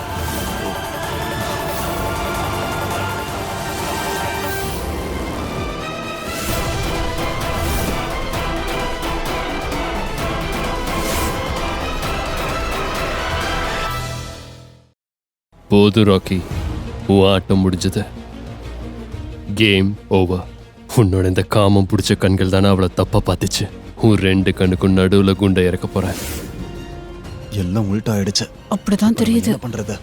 போது ராக்கி, உன் ஆட்டம் முடிஞ்சது. Game over. உன்னோட இந்த காமம் பிடிச்ச கண்கள் தானே அவளை தப்பா பார்த்துச்சு. உன் ரெண்டு கண்ணுக்கும் நடுவுல குண்டை இறக்க போற. எல்லாம் உள்டா ஆயிடுச்சு. அப்படிதான் தெரியுது. என்ன பண்றது?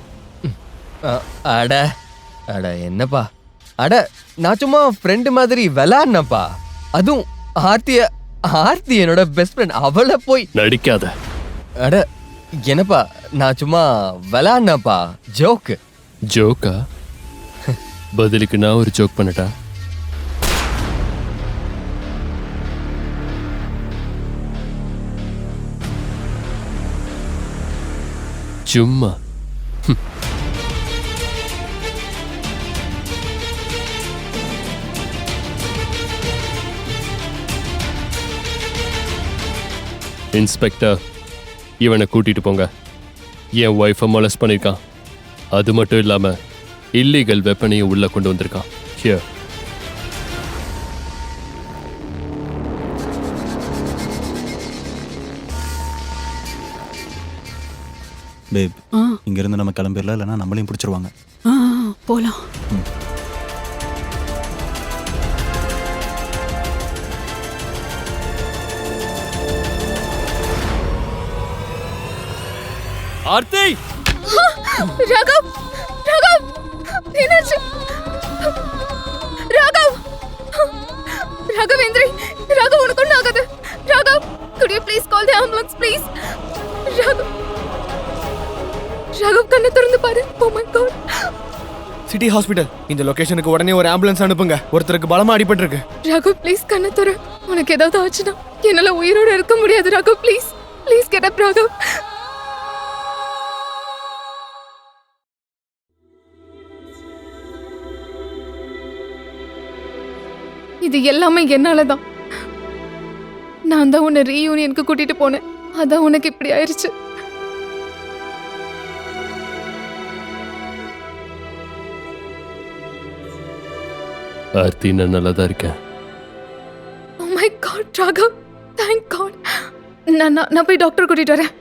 அட அட என்னப்பா? அட நான் சும்மா ஃப்ரெண்டு மாதிரி விளாட்னப்பா. அதுவும் ஆர்த்தி என்னோட பெஸ்ட் ஃப்ரெண்ட். அவளை போய் நடிக்காத. அட என்னப்பா, நான் சும்மா விளாட்னப்பா. ஜோக்கு. ஜோக்கா? பதிலுக்கு நான் ஒரு ஜோக் பண்ணட்டா? சும்மா. இன்ஸ்பெக்டர், இவனை கூட்டிட்டு போங்க. என் ஒய்ஃபை மொலஸ்ட் பண்ணியிருக்கான். அது மட்டும் இல்லாம இல்லீகல் வெப்பனையும் உள்ள கொண்டு வந்திருக்கான். Here. பேப், ஆ, இங்க இருந்து நம்ம கிளம்பிடலாம், இல்லைன்னா நம்மளையும் பிடிச்சிருவாங்க. ஆ, போலாம். ஆர்த்தி, ராகவ், ராகவ், என்னாச்சு? ராகவ், ராகவேந்திரி, ராகவ் உனக்கு ஒன்றும் ஆகாது. Raghav, could you please call the ambulance, please? Raghav, Raghav கண்ணை திறந்து பாரு. Oh my God. City hospital. இந்த லொகேஷனுக்கு உடனே ஒரு ஆம்புலன்ஸ் அனுப்புங்க. ஒருத்தருக்கு பலமா அடிபட்டிருக்கு. ராகவ், ப்ளீஸ் கண்ணை திற. உனக்கு ஏதாவது ஆச்சுன்னா என்னால உயிரோட இருக்க முடியாது. Raghav, please please get up. Raghav, இது எல்லாமே என்னாலதான். நான் தான் உன்னை ரீயூனியனுக்கு கூட்டிட்டு போனேன். அதான் உனக்கு இப்படி ஆயிருச்சு. ஆர்த்தி, நான் நல்லா தான் இருக்கேன். Oh my God, Raghav, thank God. நான் போய் டாக்டர் கூட்டிட்டு வரேன்.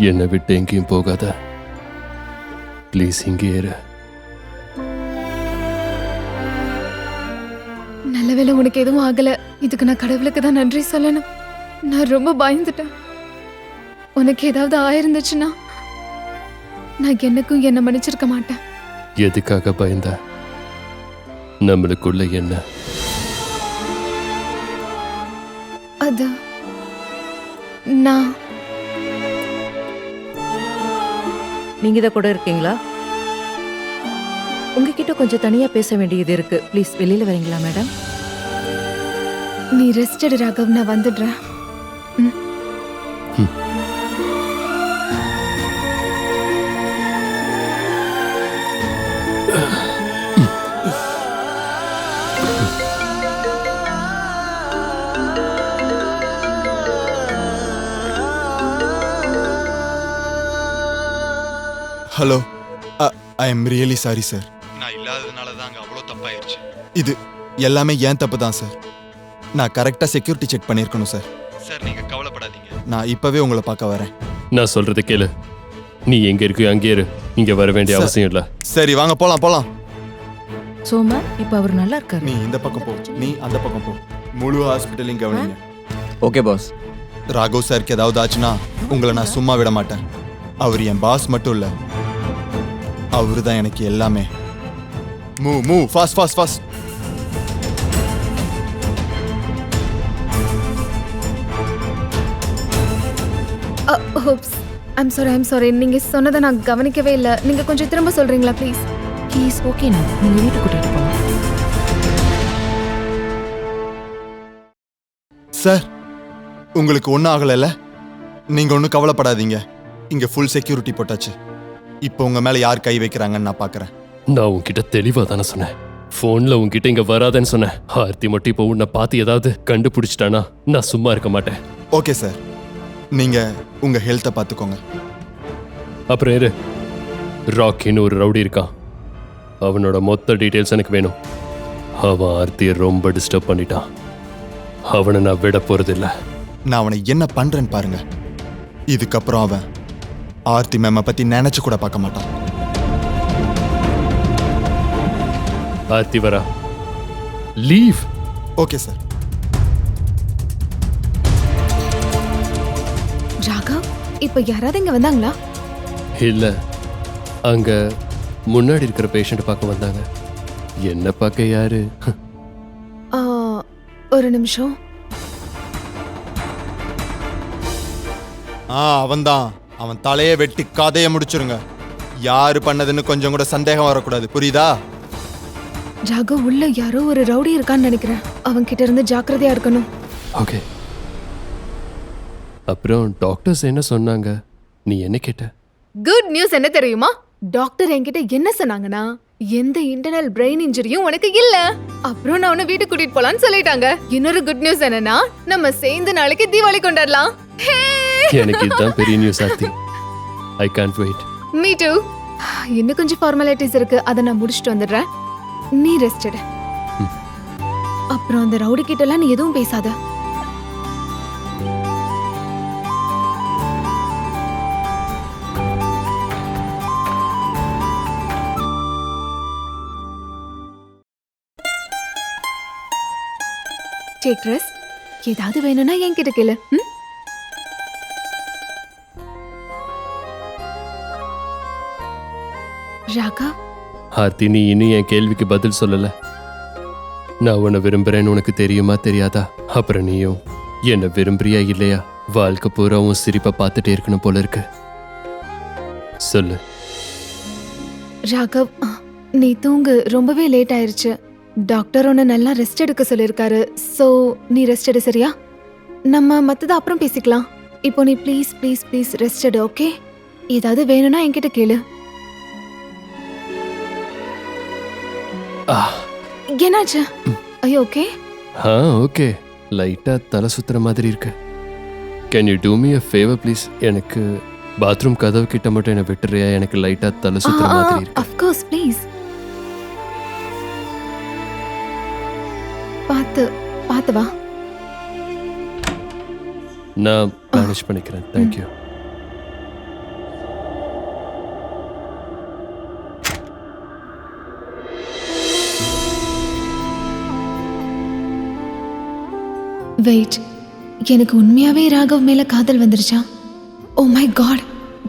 என்னை விட்டு எங்கேயும் போகாத. ப்ளீஸ், இங்கே இரு. நல்ல வேளை உனக்கு எதுவும் ஆகல. இதுக்கு நான் கடவுளுக்கு தான் நன்றி சொல்லணும். நான் ரொம்ப பயந்துட்டேன். உனக்கு ஏதாவது ஆயிருந்துச்சுன்னா நான் என்னைக்கும் என்ன மன்னிச்சிருக்க மாட்டேன். எதுக்காக பயந்த? நம்மளுக்குள்ள என்ன? அது நான் நீங்க இத கூட இருக்கீங்களா? உங்ககிட்ட கொஞ்சம் தனியா பேச வேண்டியது இருக்கு. ப்ளீஸ் வெளியில வரீங்களா மேடம்? நீ ரெஸ்ட் எடு ராகவ், நான் வந்துடுறேன். Hello, I am really sorry sir. நான் இல்லாததுனால தான் அங்கே அவ்வளோ தப்பாயிருச்சு. இது எல்லாமே ஏன் தப்பு தான் சார். நான் கரெக்டாக செக்யூரிட்டி செக் பண்ணியிருக்கணும் சார். சார், நீங்கள் கவலைப்படாதீங்க. நான் இப்போவே உங்களை பார்க்க வரேன். நான் சொல்றது கேளு. நீ எங்க இருக்கியோ அங்கே இரு. இங்க வர வேண்டிய அவசியம் இல்லை. சரி, வாங்க போலாம் போலாம். சோமா, இப்ப அவர் நல்லா இருக்காரு. நீ இந்த பக்கம் போ, நீ அந்த பக்கம் போ. முழு ஹாஸ்பிட்டலையும் கவனிங்க. Okay pass. ராகவ் சாருக்கு ஏதாவது ஆச்சுன்னா உங்களை நான் சும்மா விட மாட்டேன். அவர் என் பாஸ் மட்டும் இல்லை, அவரு தான் எனக்கு எல்லாமே. Move fast fast fast. Oops, I'm sorry. நீங்க சொன்னதை நான் கவனிக்கவே இல்லை. நீங்க கொஞ்சம் திரும்ப சொல்றீங்களா ப்ளீஸ்? ப்ளீஸ், ஓகே, நான் நீங்க வீட்டுக்கு கூட்டிட்டு போங்க. சார், உங்களுக்கு ஒன்றும் ஆகலைல்ல? நீங்கள் ஒன்றும் கவலைப்படாதீங்க. இங்கே ஃபுல் செக்யூரிட்டி போட்டாச்சு. இப்போ உங்கள் மேலே யார் கை வைக்கிறாங்கன்னு நான் பார்க்குறேன். நான் உன்கிட்ட தெளிவாக தானே சொன்னேன். ஃபோனில் உன்கிட்ட இங்கே வராதேன்னு சொன்னேன். ஆர்த்தி மட்டும் இப்போ உன்னை பார்த்து ஏதாவது கண்டுபிடிச்சிட்டானா நான் சும்மா இருக்க மாட்டேன். ஓகே சார், நீங்கள் உங்கள் ஹெல்த்தை பார்த்துக்கோங்க. அப்புறம் இரு. ராக்கின்னு ஒரு ரவுடி இருக்கான். அவனோட மொத்த டீட்டெயில்ஸ் எனக்கு வேணும். அவன் ஆர்த்தியை ரொம்ப டிஸ்டர்ப் பண்ணிட்டான். அவனை நான் விட போகிறதில்ல. நான் அவனை என்ன பண்ணுறேன்னு பாருங்க. இதுக்கப்புறம் அவன் ஆர்த்தி மேமை பற்றி நினச்சி கூட பார்க்க மாட்டான். ஆர்த்தி வரா. லீவ். Okay sir. ராகவ், இப்போ யாராவது இங்க வந்தாங்களா? இல்லை, அங்கே முன்னாடி இருக்கிற பேஷண்ட் பார்க்க வந்தாங்க. என்ன பார்க்க யாரு? ஆ, ஒரு நிமிஷம். அவன்தான். அவன் தலையை வெட்டி கதையை முடிச்சிருங்க. யாரு பண்ணதுன்னு கொஞ்சம் கூட சந்தேகம் வரக்கூடாது, புரியுதா? ராகவ், உள்ள யாரோ ஒரு ரவுடி இருக்கான்னு நினைக்கிறேன். அவன் கிட்ட இருந்து ஜாக்கிரதையா இருக்கணும். ஓகே. அப்புறம் டாக்டர்ஸ் என்ன சொன்னாங்க? நீ என்ன கேட்ட? குட் நியூஸ் என்ன தெரியுமா? டாக்டர் என்கிட்ட என்ன சொன்னாங்கன்னா, எந்த இன்டர்னல் பிரெயின் இன்ஜுரியும் உனக்கு இல்ல. அப்புறம் நான் உன்னை வீட்டுக்கு கூட்டிட்டு போலான்னு சொல்லிட்டாங்க. இன்னொரு குட் நியூஸ் என்னன்னா, நம்ம சேர்ந்து நாளைக்கு தீபாவளி கொண்டாடலாம். எனக்கு இதுதான் பெரிய news Aarthi. I can't wait. Me too. இன்னும் கொஞ்சம் ஃபார்மாலிட்டிஸ் இருக்கு, அதை நான் முடிச்சுட்டு வந்துடுறேன். நீ ரெஸ்ட் எடு. அப்புறம் அந்த ரவுடி கிட்ட எல்லாம் நீ எதுவும் பேசாத. Take rest. ஏதாவது வேணும்னா என்கிட்ட கேளு. ராகா, ஆர்த்தி, நீ இன்னும் என் கேள்விக்கு பதில் சொல்லல. நான் உன்னை விரும்புறேன்னு உனக்கு தெரியுமா தெரியாதா? அப்புறம் நீயும் என்ன விரும்புறியா இல்லையா? வாழ்க்கை பூரா உன் சிரிப்பை பார்த்துட்டே இருக்கணும் போல இருக்கு. சொல்லு. ராகவ், நீ தூங்கு. ரொம்பவே லேட் ஆயிருச்சு. டாக்டர் உன்னை நல்லா ரெஸ்ட் எடுக்க சொல்லியிருக்காரு. ஸோ நீ ரெஸ்ட் எடு, சரியா? நம்ம மற்றதை அப்புறம் பேசிக்கலாம். இப்போ நீ ப்ளீஸ் ப்ளீஸ் ப்ளீஸ் ரெஸ்ட் எடு, ஓகே? ஏதாவது வேணும்னா என்கிட்ட கேளு. என்னாச்சு? ஐயோ, ஓகே? ஓகே. லைட்டா தலை சுத்துற மாதிரி இருக்கு. Can you do me a favour please? எனக்கு பாத்ரூம் கதவு கிட்ட மட்டும் என்ன விட்டுறியா? எனக்கு லைட்டா தலை சுத்துற மாதிரி இருக்கு. Of course, please. பார்த்து வா. நான் மேனேஜ் பண்ணிக்கிறேன். தேங்க்யூ. வெயிட், எனக்கு உண்மையாவே ராகவ் மேல காதல் வந்துருச்சா? ஓ மை காட்,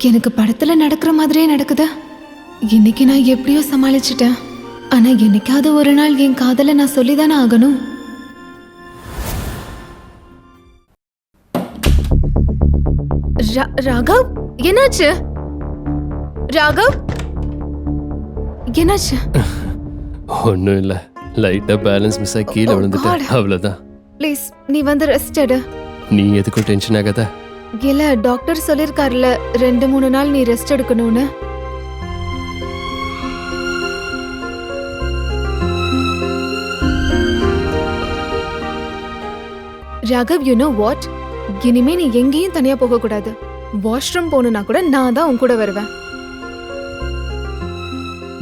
எனக்கு படத்துல நடக்கிற மாதிரியே நடக்குது. இன்னைக்கு நான் எப்படியோ சமாளிச்சிட்டேன். ஆனா என்னைக்காவது ஒரு நாள் என் காதலை நான் சொல்லிதானே ஆகணும். ராகவ், என்னாச்சு? ராகவ், என்னாச்சு? ஒன்றும் இல்லை, லைட்டா பேலன்ஸ் மிஸ் ஆகி கீழே விழுந்துட்டேன், அவ்வளோதான். ப்ளீஸ் நீ வந்து ரெஸ்ட் எடு. நீ எதுக்கும் டென்ஷன் ஆகாத. இல்ல, டாக்டர் சொல்லிருக்காருல 2-3 நாள் நீ ரெஸ்ட் எடுக்கணும்னு. Raghav, you know what? இனிமே நீ எங்கேயும் தனியா போக கூடாது. வாஷ்ரூம் போகணும்னா கூட நான் தான் உன் கூட வருவேன்.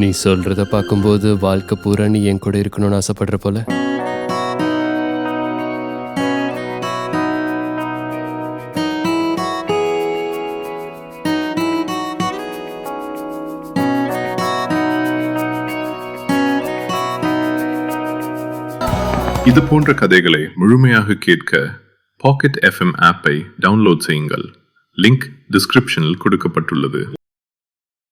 நீ சொல்றத பார்க்கும்போது வாழ்க்கை பூரா நீ என் கூட இருக்கணும்னு ஆசைப்படுற போல. இது போன்ற கதைகளை முழுமையாக கேட்க பாக்கெட் FM ஆப்பை டவுன்லோட் செய்யுங்கள். லிங்க் டிஸ்கிரிப்ஷனில் கொடுக்கப்பட்டுள்ளது.